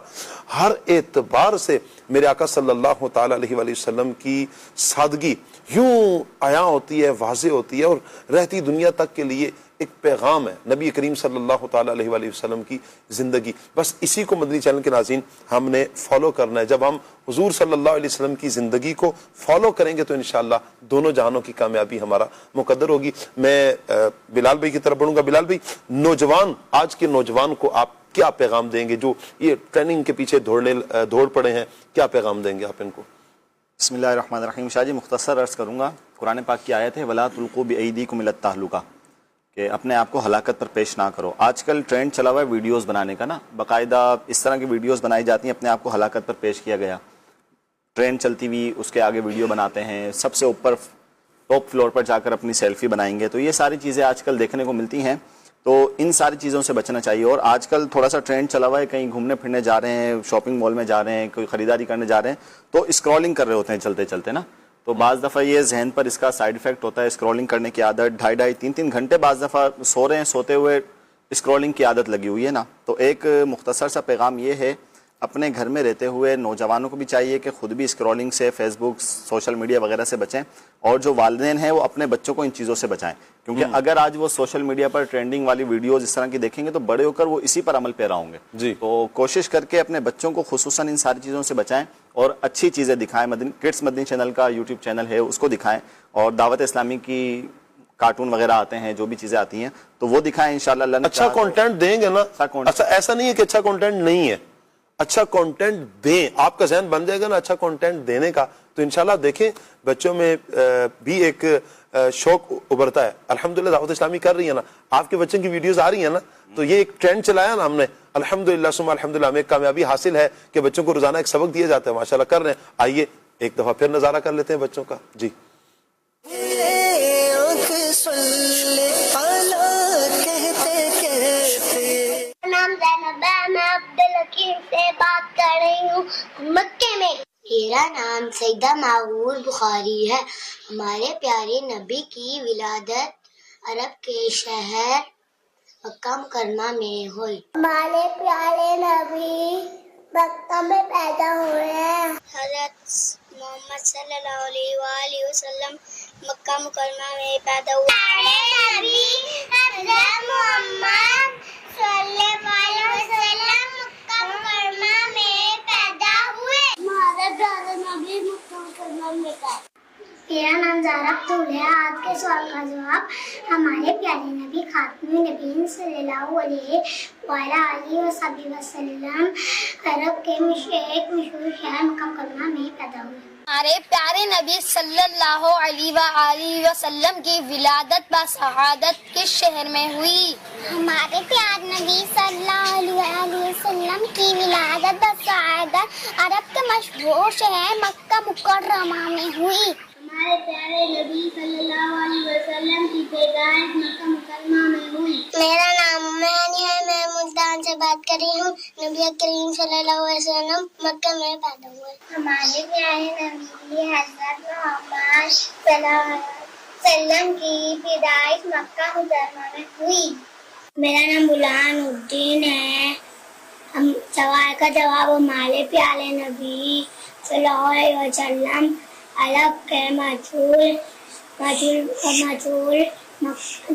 ہر اعتبار سے میرے آقا صلی اللہ تعالی علیہ وآلہ وسلم کی سادگی یوں عیاں ہوتی ہے, واضح ہوتی ہے اور رہتی دنیا تک کے لیے ایک پیغام ہے نبی کریم صلی اللہ تعالی علیہ وآلہ وسلم کی زندگی. بس اسی کو مدنی چینل کے ناظرین ہم نے فالو کرنا ہے. جب ہم حضور صلی اللہ علیہ وسلم کی زندگی کو فالو کریں گے تو انشاءاللہ دونوں جہانوں کی کامیابی ہمارا مقدر ہوگی. میں بلال بھائی کی طرف بڑھوں گا. بلال بھائی, نوجوان, آج کے نوجوان کو آپ کیا پیغام دیں گے جو یہ ٹریننگ کے پیچھے دوڑ پڑے ہیں, کیا پیغام دیں گے آپ ان کو؟ بسم اللہ الرحمن الرحیم. شاہ جی مختصر عرض کروں گا. قرآن پاک کی آیت ہے وَلَا تُلْقُوا بِأَيْدِيكُمْ إِلَى التَّهْلُكَةِ, کہ اپنے آپ کو ہلاکت پر پیش نہ کرو. آج کل ٹرینڈ چلا ہوا ہے ویڈیوز بنانے کا نا, باقاعدہ اس طرح کی ویڈیوز بنائی جاتی ہیں, اپنے آپ کو ہلاکت پر پیش کیا گیا. ٹرین چلتی ہوئی اس کے آگے ویڈیو بناتے ہیں, سب سے اوپر ٹاپ فلور پر جا کر اپنی سیلفی بنائیں گے. تو یہ ساری چیزیں آج کل دیکھنے کو ملتی ہیں. تو ان ساری چیزوں سے بچنا چاہیے. اور آج کل تھوڑا سا ٹرینڈ چلا ہوا ہے, کہیں گھومنے پھرنے جا رہے ہیں, شاپنگ مال میں جا رہے ہیں, کوئی خریداری کرنے جا رہے ہیں, تو اسکرولنگ کر رہے ہوتے ہیں چلتے چلتے نا. تو بعض دفعہ یہ ذہن پر اس کا سائیڈ افیکٹ ہوتا ہے, اسکرولنگ کرنے کی عادت, 2.5-3 گھنٹے بعض دفعہ سو رہے ہیں, سوتے ہوئے اسکرولنگ کی عادت لگی ہوئی ہے نا. تو ایک مختصر سا پیغام یہ ہے, اپنے گھر میں رہتے ہوئے نوجوانوں کو بھی چاہیے کہ خود بھی اسکرولنگ سے, فیس بک, سوشل میڈیا وغیرہ سے بچیں, اور جو والدین ہیں وہ اپنے بچوں کو ان چیزوں سے بچائیں. کیونکہ اگر آج وہ سوشل میڈیا پر ٹرینڈنگ والی ویڈیوز اس طرح کی دیکھیں گے تو بڑے ہو کر وہ اسی پر عمل پیرا ہوں گے. جی. تو کوشش کر کے اپنے بچوں کو خصوصاً ان ساری چیزوں سے بچائیں اور اچھی چیزیں دکھائیں. کڈس مدنی چینل کا یوٹیوب چینل ہے, اس کو دکھائیں, اور دعوت اسلامی کی کارٹون وغیرہ آتے ہیں, جو بھی چیزیں آتی ہیں تو وہ دکھائیں. انشاءاللہ اللہ نے اچھا کنٹینٹ دیں گے نا. اچھا ایسا نہیں ہے کہ اچھا کنٹینٹ نہیں ہے, اچھا کنٹینٹ دیں. آپ کا ذہن بن جائے گا نا اچھا کنٹینٹ دینے کا, تو انشاءاللہ دیکھیں بچوں میں بھی ایک شوق ابھرتا ہے. الحمدللہ دعوت اسلامی کر رہی ہے نا, آپ کے بچوں کی ویڈیوز آ رہی ہیں نا, تو یہ ایک ٹرینڈ چلایا نا ہم نے, الحمدللہ ثم الحمدللہ. ہمیں کامیابی حاصل ہے کہ بچوں کو روزانہ ایک سبق دیا جاتا ہے, ماشاءاللہ کر رہے ہیں. آئیے ایک دفعہ پھر نظارہ کر لیتے ہیں بچوں کا. جی. نام زینب ہے, میں عبدالحکیم سے بات کر رہی ہوں مکے میں. میرا نام سیدہ معور بخاری ہے. ہمارے پیارے نبی کی ولادت عرب کے شہر مکہ مکرمہ میں ہوئی. ہمارے پیارے نبی مکہ میں پیدا ہوئے ہیں. حضرت محمد صلی اللہ علیہ وآلہ وسلم مکہ مکرمہ میں پیدا ہوئے. پیارے نبی حضرت محمد صلی اللہ علیہ وسلم مکہ مکرمہ میں پیدا ہوئے. ہمارے پیارے نبی مکہ مکرمہ میں پیدا. میرا نام زہرا بطول ہے. آج کے سوال کا جواب, ہمارے پیارے نبی خاتم النبیین صلی اللہ علیہ وآلہ وسلم عرب کے ایک مشہور شہر مکہ مکرمہ میں پیدا ہوئے. ہمارے پیارے نبی صلی اللہ علیہ وآلہ وسلم کی ولادت بسعادت کس شہر میں ہوئی؟ ہمارے پیارے نبی صلی اللہ علیہ وآلہ وسلم کی ولادت بسعادت عرب کے مشہور شہر مکہ مکرمہ میں ہوئی. ہمارے پیارے نبی صلی اللہ علیہ وسلم کی پیدائش مکہ مکرمہ میں ہوئی. میرا نام عمرانی ہے, میں ملتان سے بات کر رہی ہوں. نبی کریم صلی اللہ علیہ وسلم مکہ میں پیدا ہوئے. ہمارے پیارے نبی حضرت محمد صلی اللہ علیہ وسلم کی پیدائش مکہ مکرمہ میں ہوئی. میرا نام بلان الدین ہے. ہم سوال کا جواب, ہمارے پیارے نبی صلی اللہ علیہ وسلم عرب کے مشہور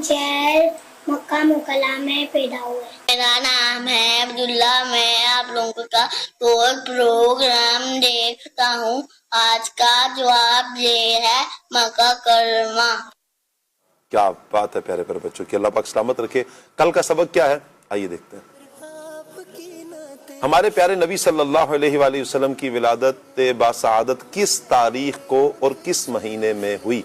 شہر مکہ مکرمہ میں پیدا ہوئے. میرا نام ہے عبداللہ. میں آپ لوگوں کا پروگرام دیکھتا ہوں. آج کا جواب یہ ہے مکہ مکرمہ. کیا بات ہے پیارے پیارے بچوں کی, اللہ پاک سلامت رکھے. کل کا سبق کیا ہے آئیے دیکھتے ہیں. ہمارے پیارے نبی صلی اللہ علیہ وآلہ وسلم کی ولادت باسعادت کس تاریخ کو اور کس مہینے میں ہوئی؟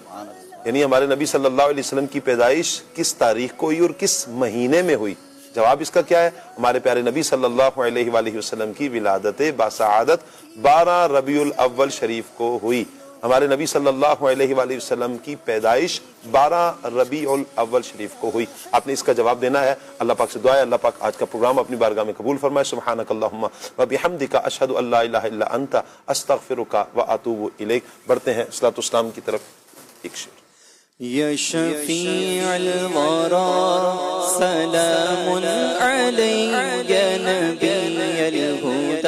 یعنی ہمارے نبی صلی اللہ علیہ وسلم کی پیدائش کس تاریخ کو ہوئی اور کس مہینے میں ہوئی؟ جواب اس کا کیا ہے؟ ہمارے پیارے نبی صلی اللہ علیہ وآلہ وسلم کی ولادت باسعادت 12 ربیع الاول شریف کو ہوئی. ہمارے نبی صلی اللہ علیہ وآلہ وسلم کی پیدائش 12 ربیع الاول شریف کو ہوئی. آپ نے اس کا جواب دینا ہے. اللہ پاک سے دعا ہے اللہ پاک آج کا پروگرام اپنی بارگاہ میں قبول فرمائے. سبحانک اللہم و بحمدک اشہد ان لا الہ الا انت استغفرک و اتوب الیک. بڑھتے ہیں صلاۃ والسلام کی طرف. ایک شعر. یا شفیع الورا سلام علیک یا نبی الہدی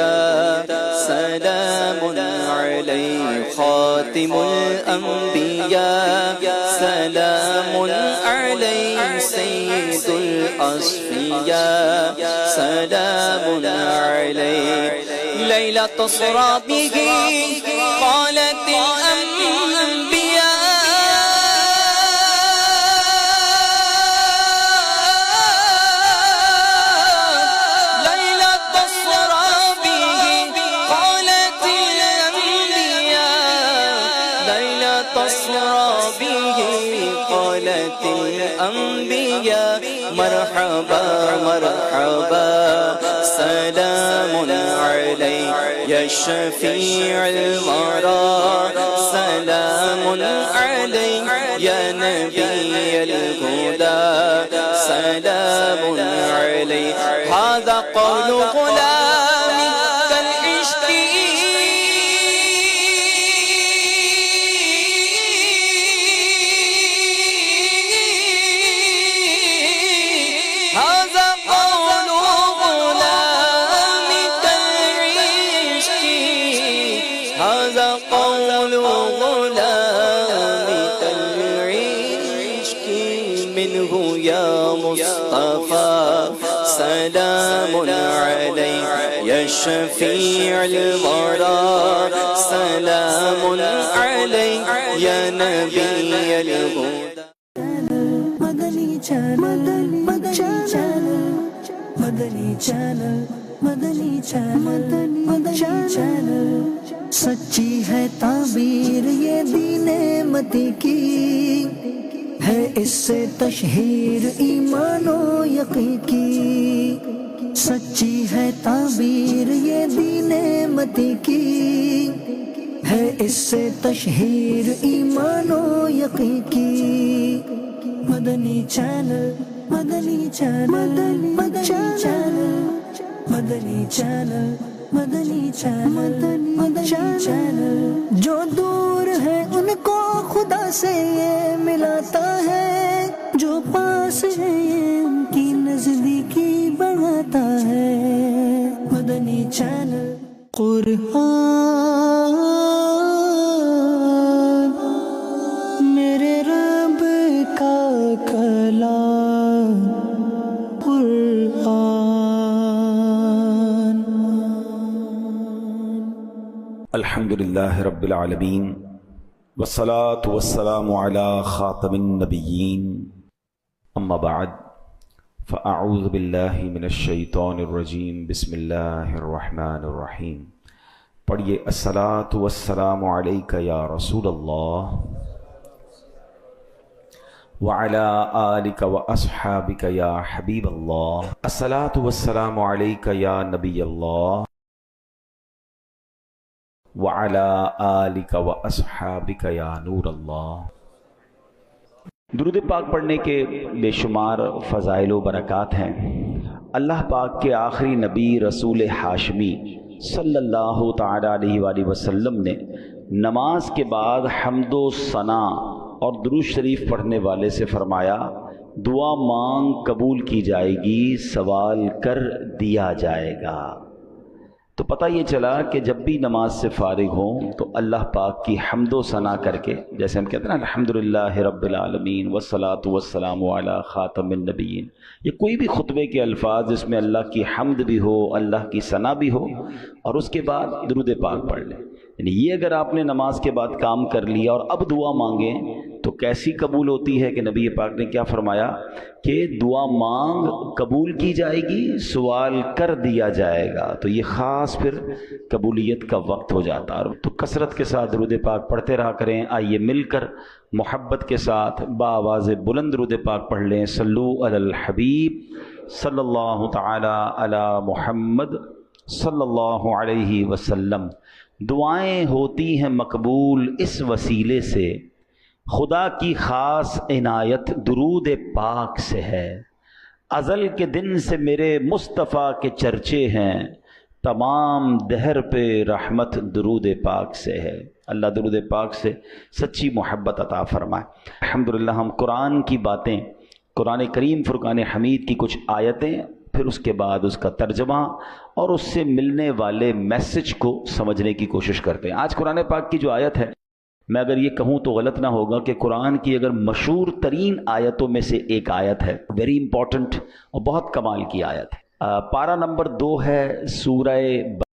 سلام علیک خاتم الانبیاء سلام علیک سید الاصفیاء سلام علیک لیلۃ اسری بہ قالت الانبیاء مرحبا مرحبا سلام علیک یا شفیع الورا سلام علیک یا نبی الہدی سلام علیک ھذا قول غلامی کالعشق سلام علیک یا شفیع الورى سلام علیک یا نبی الہدی مدنی چینل مدنی چینل مدنی چینل سچی ہے تعبیر یہ دین متی کی ہے اس سے تشہیر ایمان و یقین کی سچی ہے تعبیر یہ دین متی کی ہے اس سے تشہیر ایمان و یقین کی مدنی چینل مدنی چینل مدنی چینل مدنی چینل مدنی چینل مدنی چینل جو دور ہے ان کو خدا سے یہ ملاتا ہے جو پاس ہے یہ ان کی نزدیکی بڑھاتا ہے مدنی چینل قرآن میرے رب کا کلام قرآن الحمدللہ رب العالمین والصلاة والسلام علی خاتم النبیین اما بعد فاعوذ باللہ من الشیطان الرجیم بسم اللہ الرحمن الرحیم پڑھیے الصلاة والسلام علیک یا رسول اللہ وعلى آلك وأصحابك يا حبيب الله الصلاة والسلام عليك يا نبي الله وعلى آلك وأصحابك يا نور الله۔ درود پاک پڑھنے کے بے شمار فضائل و برکات ہیں۔ اللہ پاک کے آخری نبی رسول ہاشمی صلی اللہ تعالی علیہ وآلہ وسلم نے نماز کے بعد حمد و ثنا اور درود شریف پڑھنے والے سے فرمایا دعا مانگ قبول کی جائے گی، سوال کر دیا جائے گا۔ تو پتہ یہ چلا کہ جب بھی نماز سے فارغ ہوں تو اللہ پاک کی حمد و ثنا کر کے، جیسے ہم کہتے ہیں نا الحمدللہ رب العالمین والصلاة والسلام علی خاتم النبیین، یہ کوئی بھی خطبے کے الفاظ جس میں اللہ کی حمد بھی ہو، اللہ کی ثنا بھی ہو، اور اس کے بعد درود پاک پڑھ لیں، یعنی یہ اگر آپ نے نماز کے بعد کام کر لیا اور اب دعا مانگیں تو کیسی قبول ہوتی ہے کہ نبی پاک نے کیا فرمایا کہ دعا مانگ قبول کی جائے گی، سوال کر دیا جائے گا۔ تو یہ خاص پھر قبولیت کا وقت ہو جاتا ہے۔ تو کثرت کے ساتھ درود پاک پڑھتے رہا کریں۔ آئیے مل کر محبت کے ساتھ بآواز بلند درود پاک پڑھ لیں۔ صلو علی الحبیب صلی اللہ تعالی علی محمد صلی اللہ علیہ وسلم۔ دعائیں ہوتی ہیں مقبول اس وسیلے سے، خدا کی خاص عنایت درود پاک سے ہے۔ ازل کے دن سے میرے مصطفیٰ کے چرچے ہیں، تمام دہر پہ رحمت درود پاک سے ہے۔ اللہ درود پاک سے سچی محبت عطا فرمائے۔ الحمدللہ ہم قرآن کی باتیں، قرآن کریم فرقان حمید کی کچھ آیتیں، پھر اس کے بعد اس کا ترجمہ اور اس سے ملنے والے میسج کو سمجھنے کی کوشش کرتے ہیں۔ آج قرآن پاک کی جو آیت ہے، میں اگر یہ کہوں تو غلط نہ ہوگا کہ قرآن کی اگر مشہور ترین آیتوں میں سے ایک آیت ہے، ویری امپورٹنٹ اور بہت کمال کی آیت ہے۔ پارہ نمبر 2 ہے سورہ